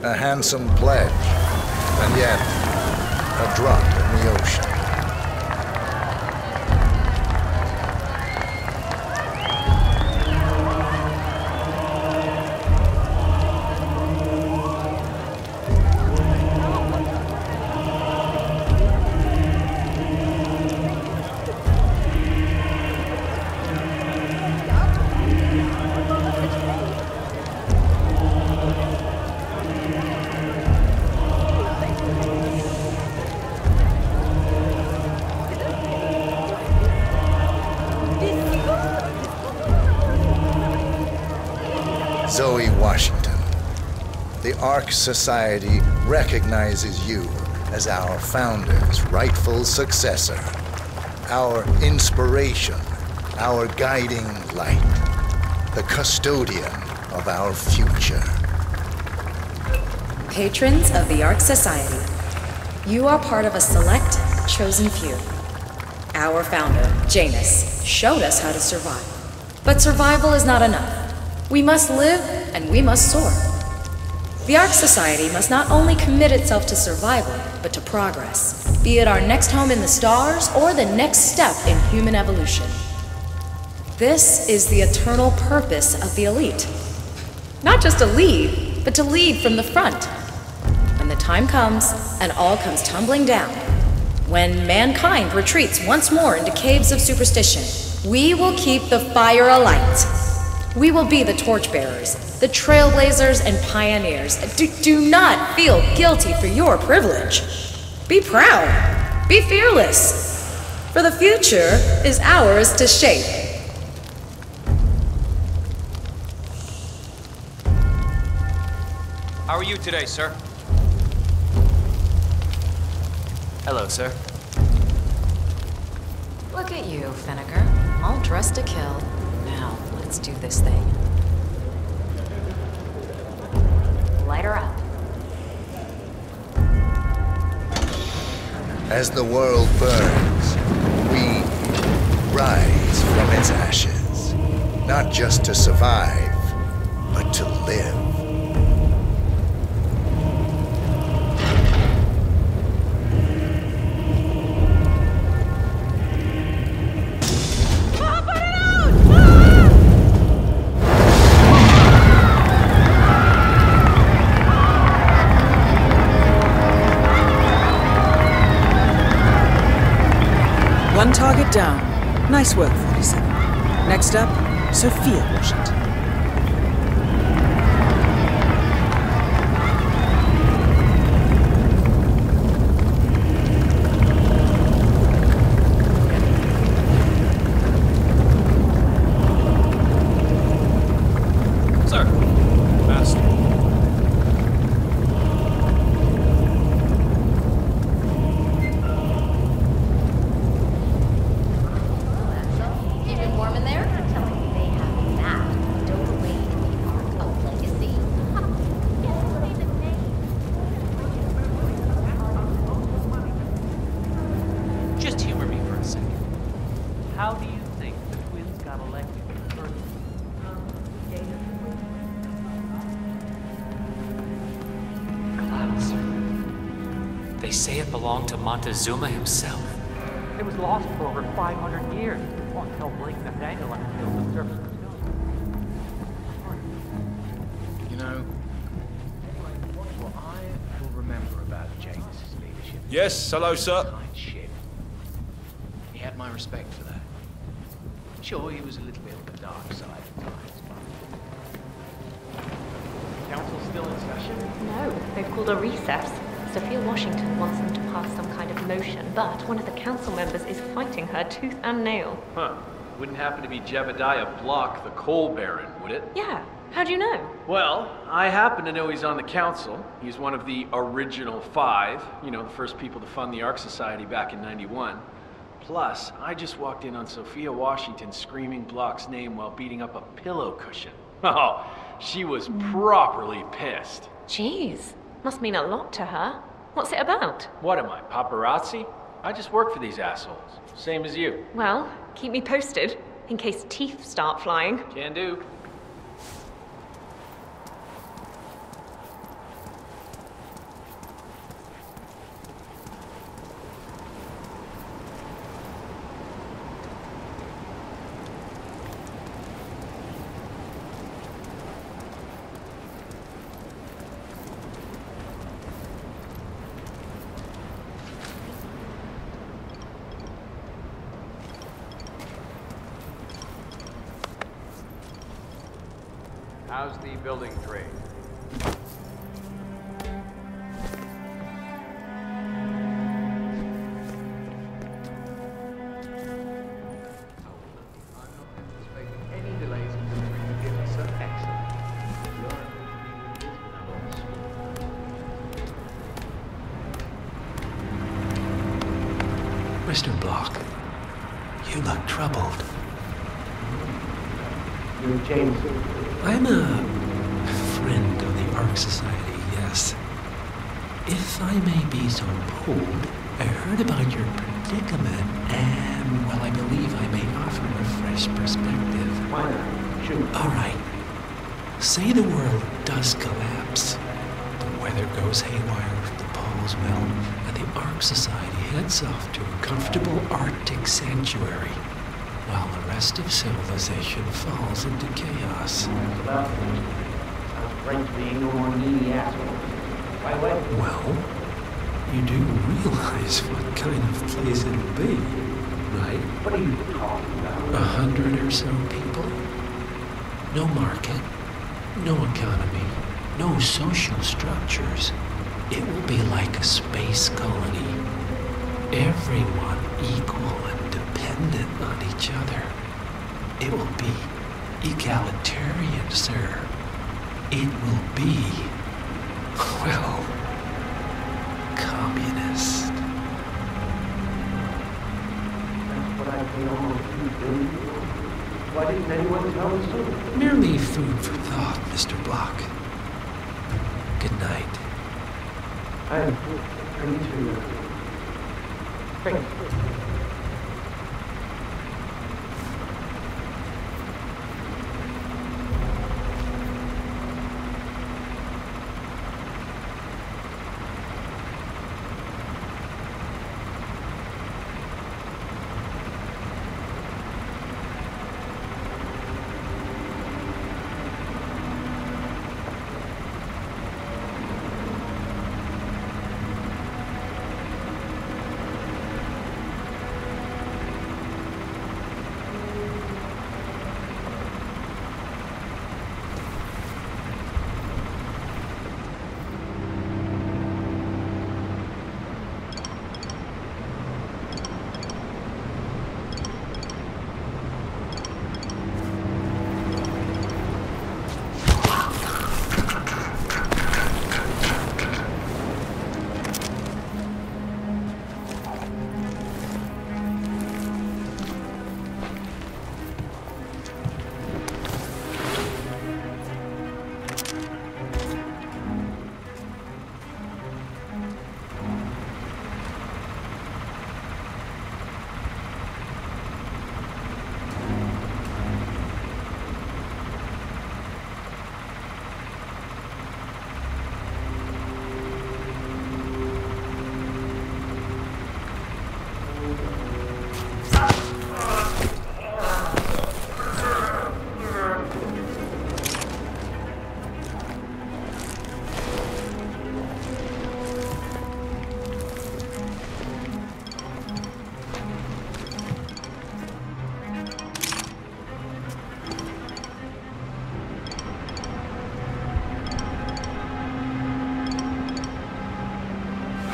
A handsome pledge, and yet a drop in the ocean. Zoe Washington, the Ark Society recognizes you as our founder's rightful successor, our inspiration, our guiding light, the custodian of our future. Patrons of the Ark Society, you are part of a select, chosen few. Our founder, Janus, showed us how to survive. But survival is not enough. We must live, and we must soar. The Ark Society must not only commit itself to survival, but to progress, be it our next home in the stars or the next step in human evolution. This is the eternal purpose of the elite. Not just to lead, but to lead from the front. When the time comes, and all comes tumbling down, when mankind retreats once more into caves of superstition, we will keep the fire alight. We will be the torchbearers, the trailblazers and pioneers. Do not feel guilty for your privilege. Be proud. Be fearless. For the future is ours to shape. How are you today, sir? Hello, sir. Look at you, Finnegar. All dressed to kill. Now, let's do this thing. Light her up. As the world burns, we rise from its ashes. Not just to survive, but to live. One target down. Nice work, 47. Next up, Sophia Washington. Sir. Master. Keep it warm in there? They have that. How do you think the twins got elected to the first? Cloud serpent. They say it belonged to Montezuma himself. It was lost for over 500 years. Until Blake Nathaniel unveiled the surface of the stone. You know, what I will remember about Janus's leadership. Yes, hello, sir. Tight ship. He had my respect for that. Sure, he was a little bit on the dark side at times, but... Council still in session? No, they've called a recess. Sophia Washington wants them to pass some kind of motion, but one of the council members is fighting her tooth and nail. Huh. Wouldn't happen to be Jebediah Block, the coal baron, would it? Yeah. How'd you know? Well, I happen to know he's on the council. He's one of the original 5. You know, the first people to fund the Arc Society back in '91. Plus, I just walked in on Sophia Washington screaming Block's name while beating up a pillow cushion. Oh, she was properly pissed. Jeez. Must mean a lot to her. What's it about? What am I, paparazzi? I just work for these assholes. Same as you. Well, keep me posted, in case teeth start flying. Can do. How's the building trade? Any delays in delivering the gifts are excellent. Mr. Block, you look troubled. You're James. I'm a friend of the Arc Society, yes. If I may be so bold, I heard about your predicament, and, well, I believe I may offer a fresh perspective. Why not? Shoot. All right. Say the world does collapse. The weather goes haywire, the poles melt, and the Arc Society heads off to a comfortable Arctic sanctuary, while the rest of civilization falls into chaos. Sounds great to be no more needy asshole. By the way. Well, you do realize what kind of place it'll be, right? What are you talking about? 100 or so people. No market, no economy, no social structures. It will be like a space colony. Everyone equal and dependent on each other. It will be egalitarian, sir. It will be, well, communist. That's what I paid almost $2 billion. Why didn't anyone tell us so? Merely food for thought, Mr. Block. Good night. I need to... Thanks.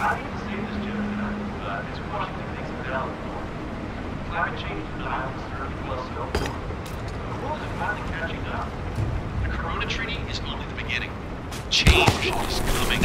I hate to say this, Jim, but it's Washington makes a valid point. Climate change denial is certainly well so. The world is finally catching up. The Corona Treaty is only the beginning. Change is coming.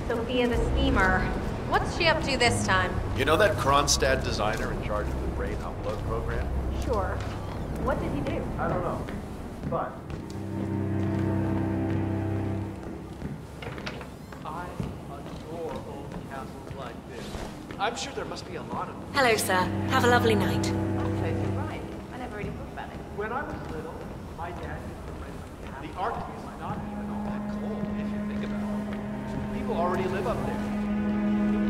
Sophia the schemer. What's she up to this time? You know that Kronstadt designer in charge of the brain upload program? Sure. What did he do? I don't know, but... I adore old castles like this. I'm sure there must be a lot of them. Hello, sir. Have a lovely night. Also, you're right. I never really thought about it. When I was little, my dad used to rent a cabin. The Arctic is not even all that cold, if you think about it. People already live up there.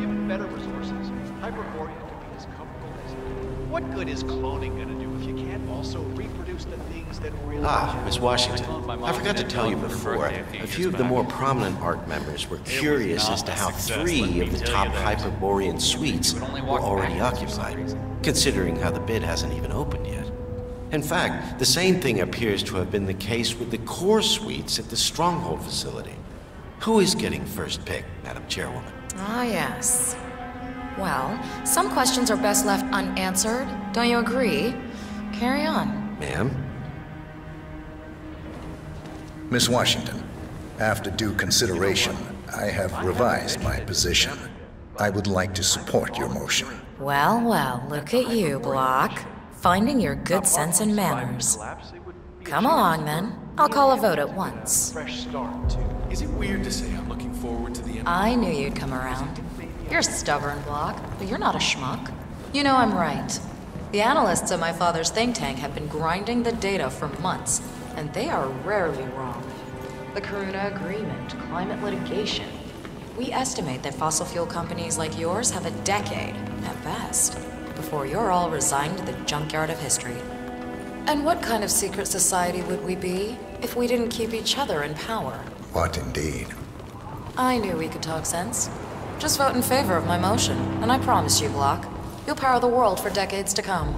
Given better resources, Hyperborea can be as comfortable as... What good is cloning gonna do if you can't also reproduce the things that really... Miss Washington, I forgot to tell you before, a few of the more prominent ARC members were curious as to how 3 of the top Hyperborean suites were already occupied, considering how the bid hasn't even opened yet. In fact, the same thing appears to have been the case with the core suites at the Stronghold facility. Who is getting first pick, Madam Chairwoman? Ah, yes. Well, some questions are best left unanswered. Don't you agree? Carry on. Ma'am? Miss Washington, after due consideration, I have revised my position. I would like to support your motion. Well, well, look at you, Block. Finding your good sense and manners. Come along, then. I'll call a vote at once. Fresh start, too. Is it weird to say I'm looking forward to the end? I knew you'd come around. You're stubborn, Block, but you're not a schmuck. You know I'm right. The analysts at my father's think tank have been grinding the data for months, and they are rarely wrong. The Corona Agreement, climate litigation. We estimate that fossil fuel companies like yours have a decade, at best, before you're all resigned to the junkyard of history. And what kind of secret society would we be if we didn't keep each other in power? What indeed? I knew we could talk sense. Just vote in favor of my motion, and I promise you, Block, you'll power the world for decades to come.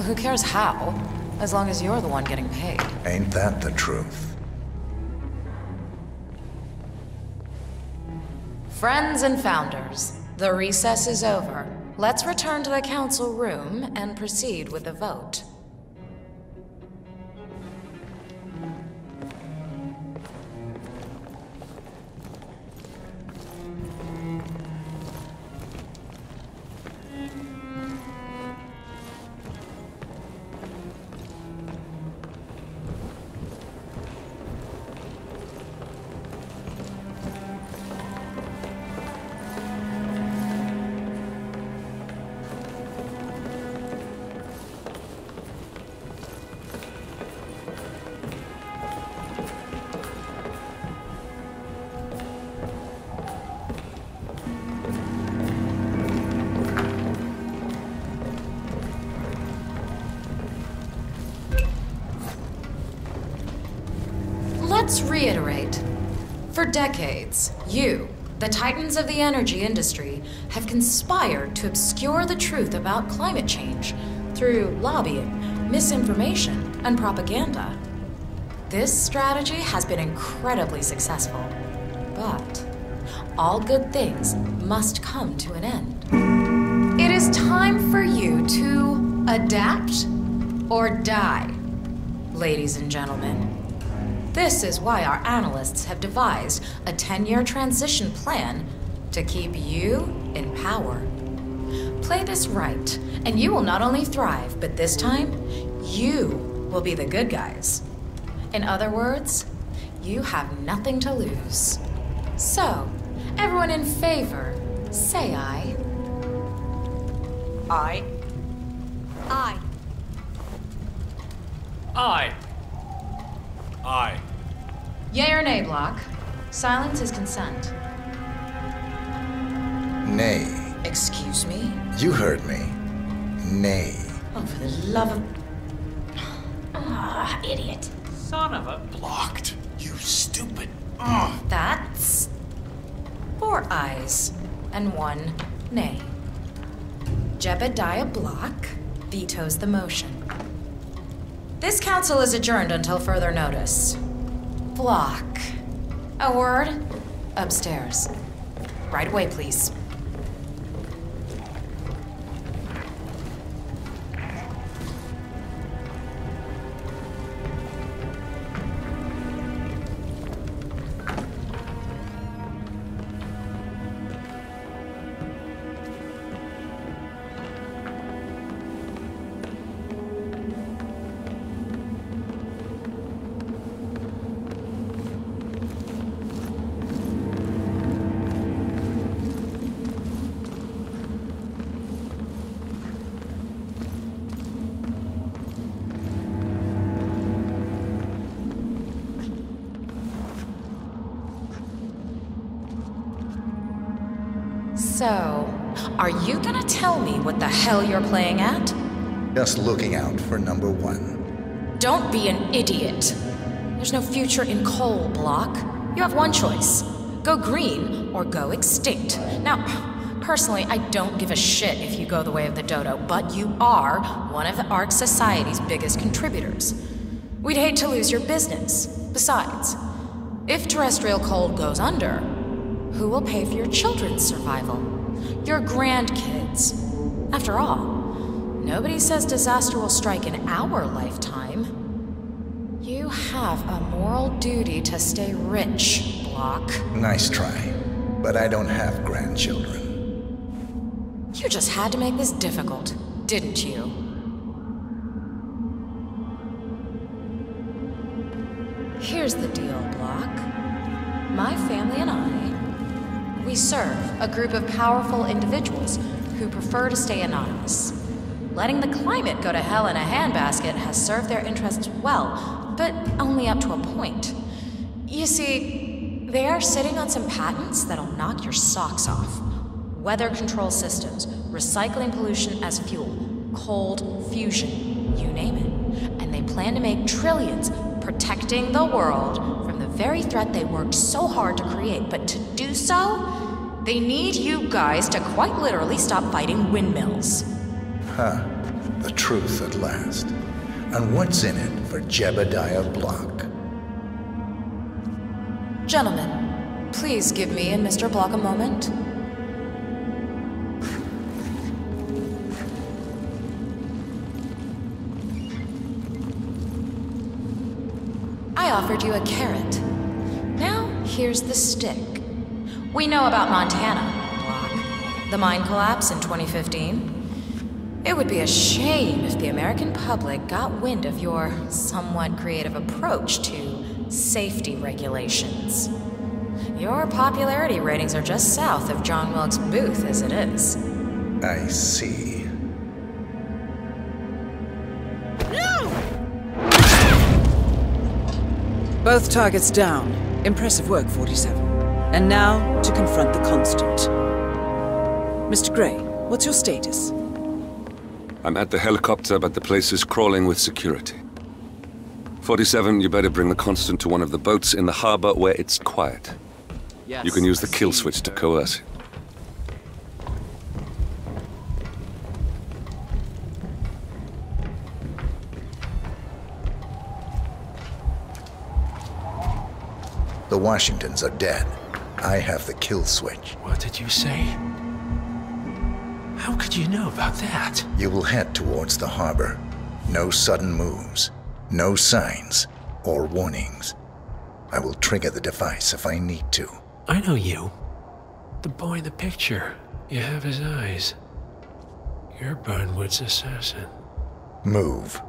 Who cares how, as long as you're the one getting paid. Ain't that the truth? Friends and founders, the recess is over. Let's return to the council room and proceed with the vote. Let's reiterate. For decades, you, the titans of the energy industry, have conspired to obscure the truth about climate change through lobbying, misinformation, and propaganda. This strategy has been incredibly successful, but all good things must come to an end. It is time for you to adapt or die, ladies and gentlemen. This is why our analysts have devised a 10-year transition plan to keep you in power. Play this right, and you will not only thrive, but this time, you will be the good guys. In other words, you have nothing to lose. So, everyone in favor, say aye. Aye. Aye. Aye. Aye. Yea or nay, Block? Silence is consent. Nay. Excuse me? You heard me. Nay. Oh, for the love of... Ah, idiot. Son of a... Blocked. You stupid. That's 4 ayes and 1 nay. Jebediah Block vetoes the motion. This council is adjourned until further notice. Block. A word? Upstairs. Right away, please. So, are you gonna tell me what the hell you're playing at? Just looking out for number 1. Don't be an idiot. There's no future in coal, Block. You have one choice. Go green or go extinct. Now, personally, I don't give a shit if you go the way of the dodo, but you are one of the Ark Society's biggest contributors. We'd hate to lose your business. Besides, if terrestrial coal goes under, who will pay for your children's survival? Your grandkids. After all, nobody says disaster will strike in our lifetime. You have a moral duty to stay rich, Block. Nice try, but I don't have grandchildren. You just had to make this difficult, didn't you? Here's the deal, Block. My family and I, we serve a group of powerful individuals who prefer to stay anonymous. Letting the climate go to hell in a handbasket has served their interests well, but only up to a point. You see, they are sitting on some patents that'll knock your socks off. Weather control systems, recycling pollution as fuel, cold fusion, you name it. And they plan to make trillions protecting the world from the very threat they worked so hard to create. But to do so, they need you guys to quite literally stop fighting windmills. Huh. The truth at last. And what's in it for Jebediah Block? Gentlemen, please give me and Mr. Block a moment. I offered you a carrot. Now, here's the stick. We know about Montana, Block. The mine collapse in 2015. It would be a shame if the American public got wind of your somewhat creative approach to safety regulations. Your popularity ratings are just south of John Wilkes Booth as it is. I see. Both targets down. Impressive work, 47. And now, to confront the Constant. Mr. Gray, what's your status? I'm at the helicopter, but the place is crawling with security. 47, you better bring the Constant to one of the boats in the harbor where it's quiet. Yes, you can use the kill switch to coerce it. The Washingtons are dead. I have the kill switch. What did you say? How could you know about that? You will head towards the harbor. No sudden moves, no signs or warnings. I will trigger the device if I need to. I know you. The boy in the picture. You have his eyes. You're Burnwood's assassin. Move.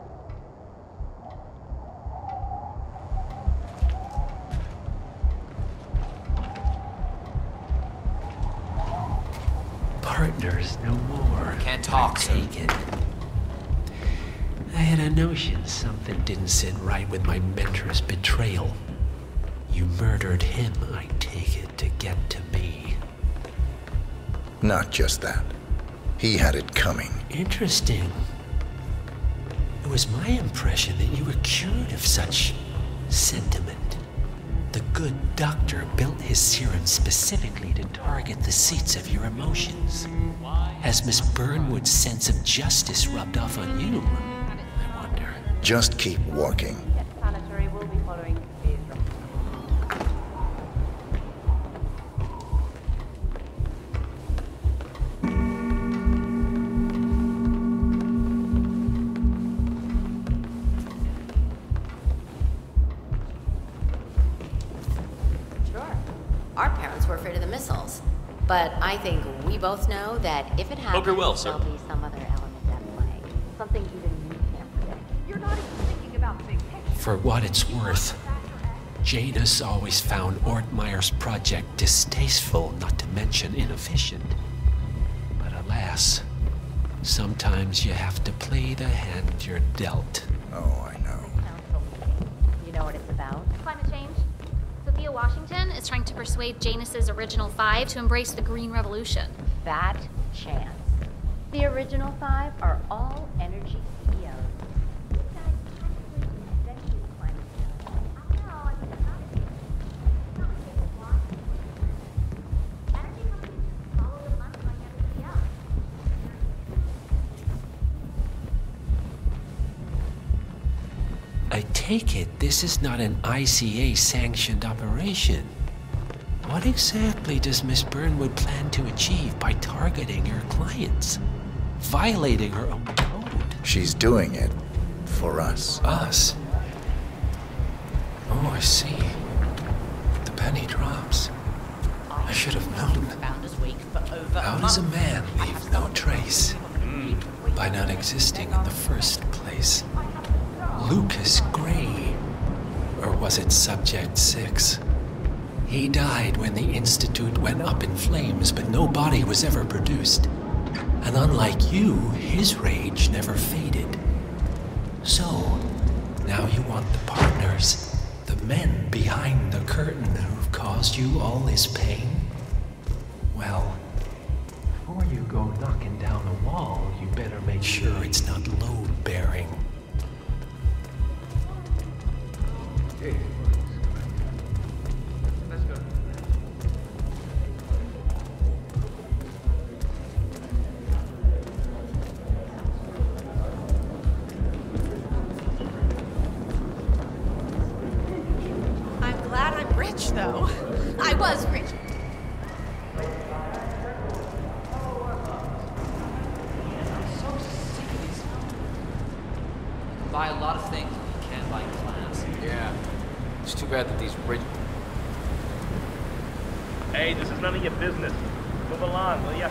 Partners no more. Can't talk, sir. Take it. I had a notion something didn't sit right with my mentor's betrayal. You murdered him, I take it, to get to me. Not just that. He had it coming. Interesting. It was my impression that you were cured of such sentiment. The good doctor built his serum specifically to target the seats of your emotions. Has Miss Burnwood's sense of justice rubbed off on you? I wonder. Just keep walking. Planetary will be following today's Our parents were afraid of the missiles. But I think we both know that if it happens, Hope you're well, sir. there'll be some other element at play. Something even you can't predict. You're not even thinking about the big picture. For what it's worth, Janus always found Ortmeyer's project distasteful, not to mention inefficient. But alas, sometimes you have to play the hand you're dealt. Oh, I know. You know what it's about? Climate change. Sophia Washington is trying to persuade Janus's original 5 to embrace the Green Revolution. That chance. The original 5 are all energy CEOs. I take it this is not an ICA-sanctioned operation. What exactly does Miss Burnwood plan to achieve by targeting her clients? Violating her own code? She's doing it for us. Us? Oh, I see. The penny drops. I should have known. How does a man leave no trace? By not existing in the first place. Lucas Gray. Or was it Subject 6? He died when the Institute went up in flames, but no body was ever produced. And unlike you, his rage never faded. So, now you want the partners, the men behind the curtain who've caused you all this pain? Well, before you go knocking down a wall, you better make sure it's not load-bearing. Hey. Let's go. I'm glad I'm rich, though. I was rich. Buy a lot of things you can't buy in class. Yeah. It's too bad that these rich... Hey, this is none of your business. Move along, will ya?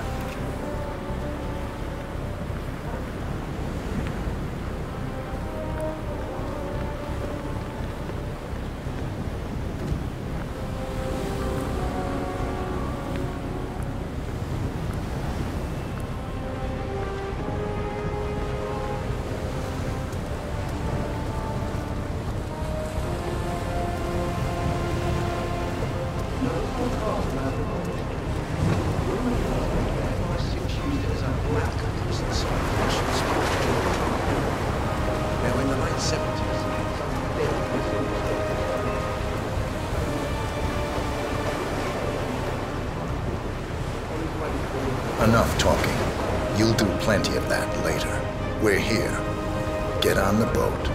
Now, in the late 70s, Enough talking. You'll do plenty of that later. We're here. Get on the boat.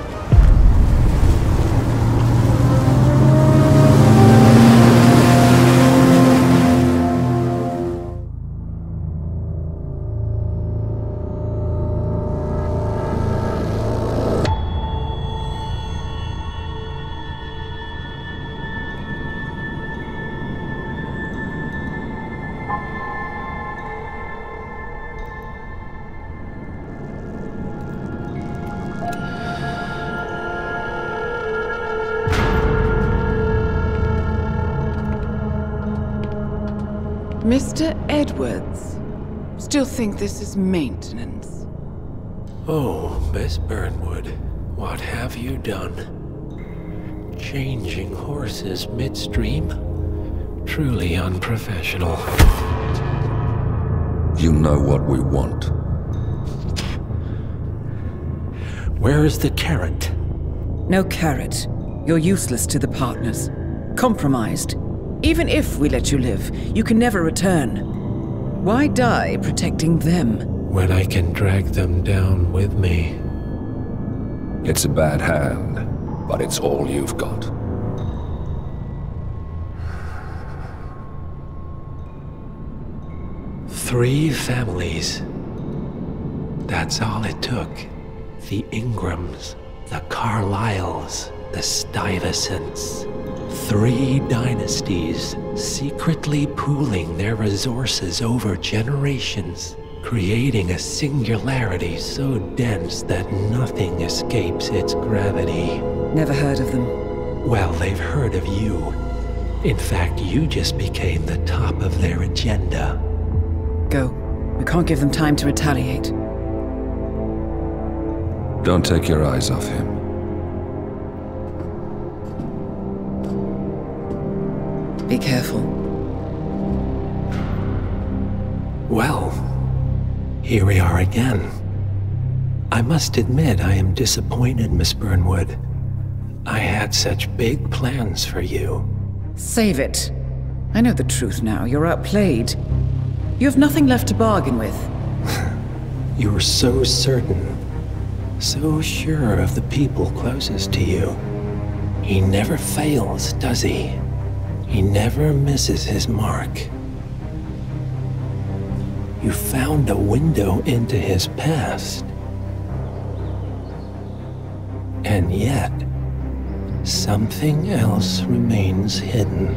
Mr. Edwards, still think this is maintenance? Oh, Miss Burnwood, what have you done? Changing horses midstream? Truly unprofessional. You know what we want. Where is the carrot? No carrot. You're useless to the partners. Compromised. Even if we let you live, you can never return. Why die protecting them? When I can drag them down with me. It's a bad hand, but it's all you've got. Three families. That's all it took. The Ingrams, the Carlyles, the Stuyvesants. 3 dynasties secretly pooling their resources over generations, creating a singularity so dense that nothing escapes its gravity. Never heard of them. Well, they've heard of you. In fact, you just became the top of their agenda. Go. We can't give them time to retaliate. Don't take your eyes off him. Be careful. Well, here we are again. I must admit I am disappointed, Miss Burnwood. I had such big plans for you. Save it. I know the truth now. You're outplayed. You have nothing left to bargain with. You were so certain. So sure of the people closest to you. He never fails, does he? He never misses his mark. You found a window into his past. And yet, something else remains hidden.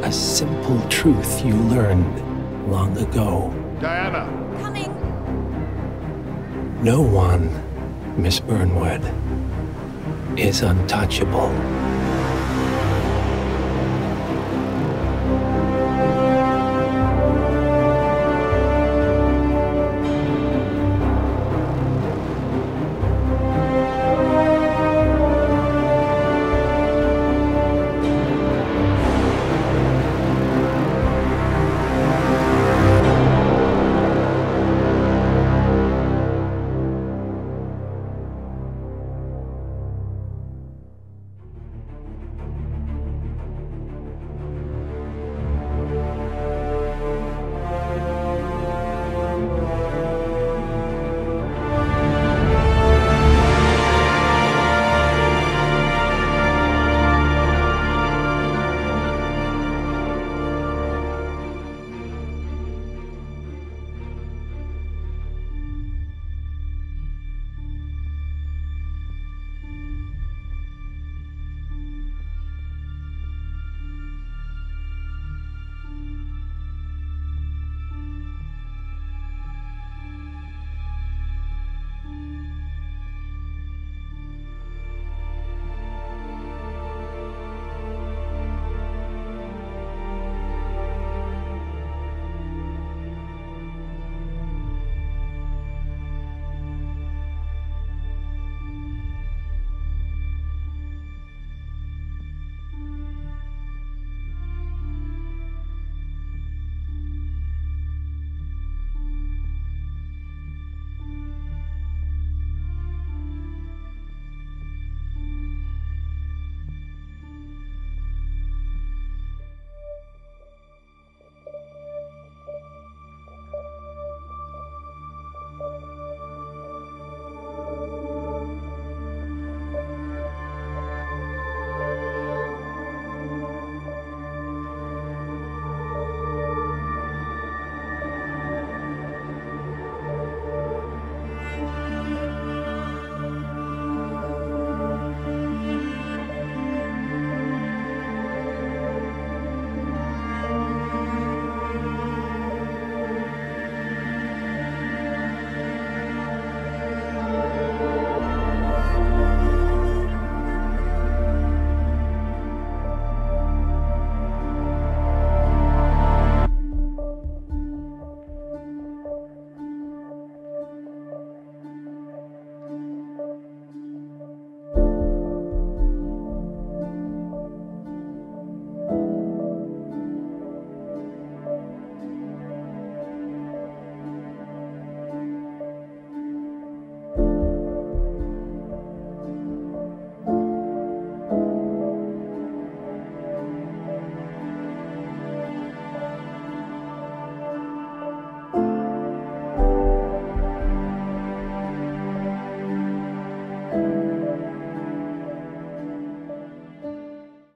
A simple truth you learned long ago. Diana! Coming! No one, Miss Burnwood, is untouchable.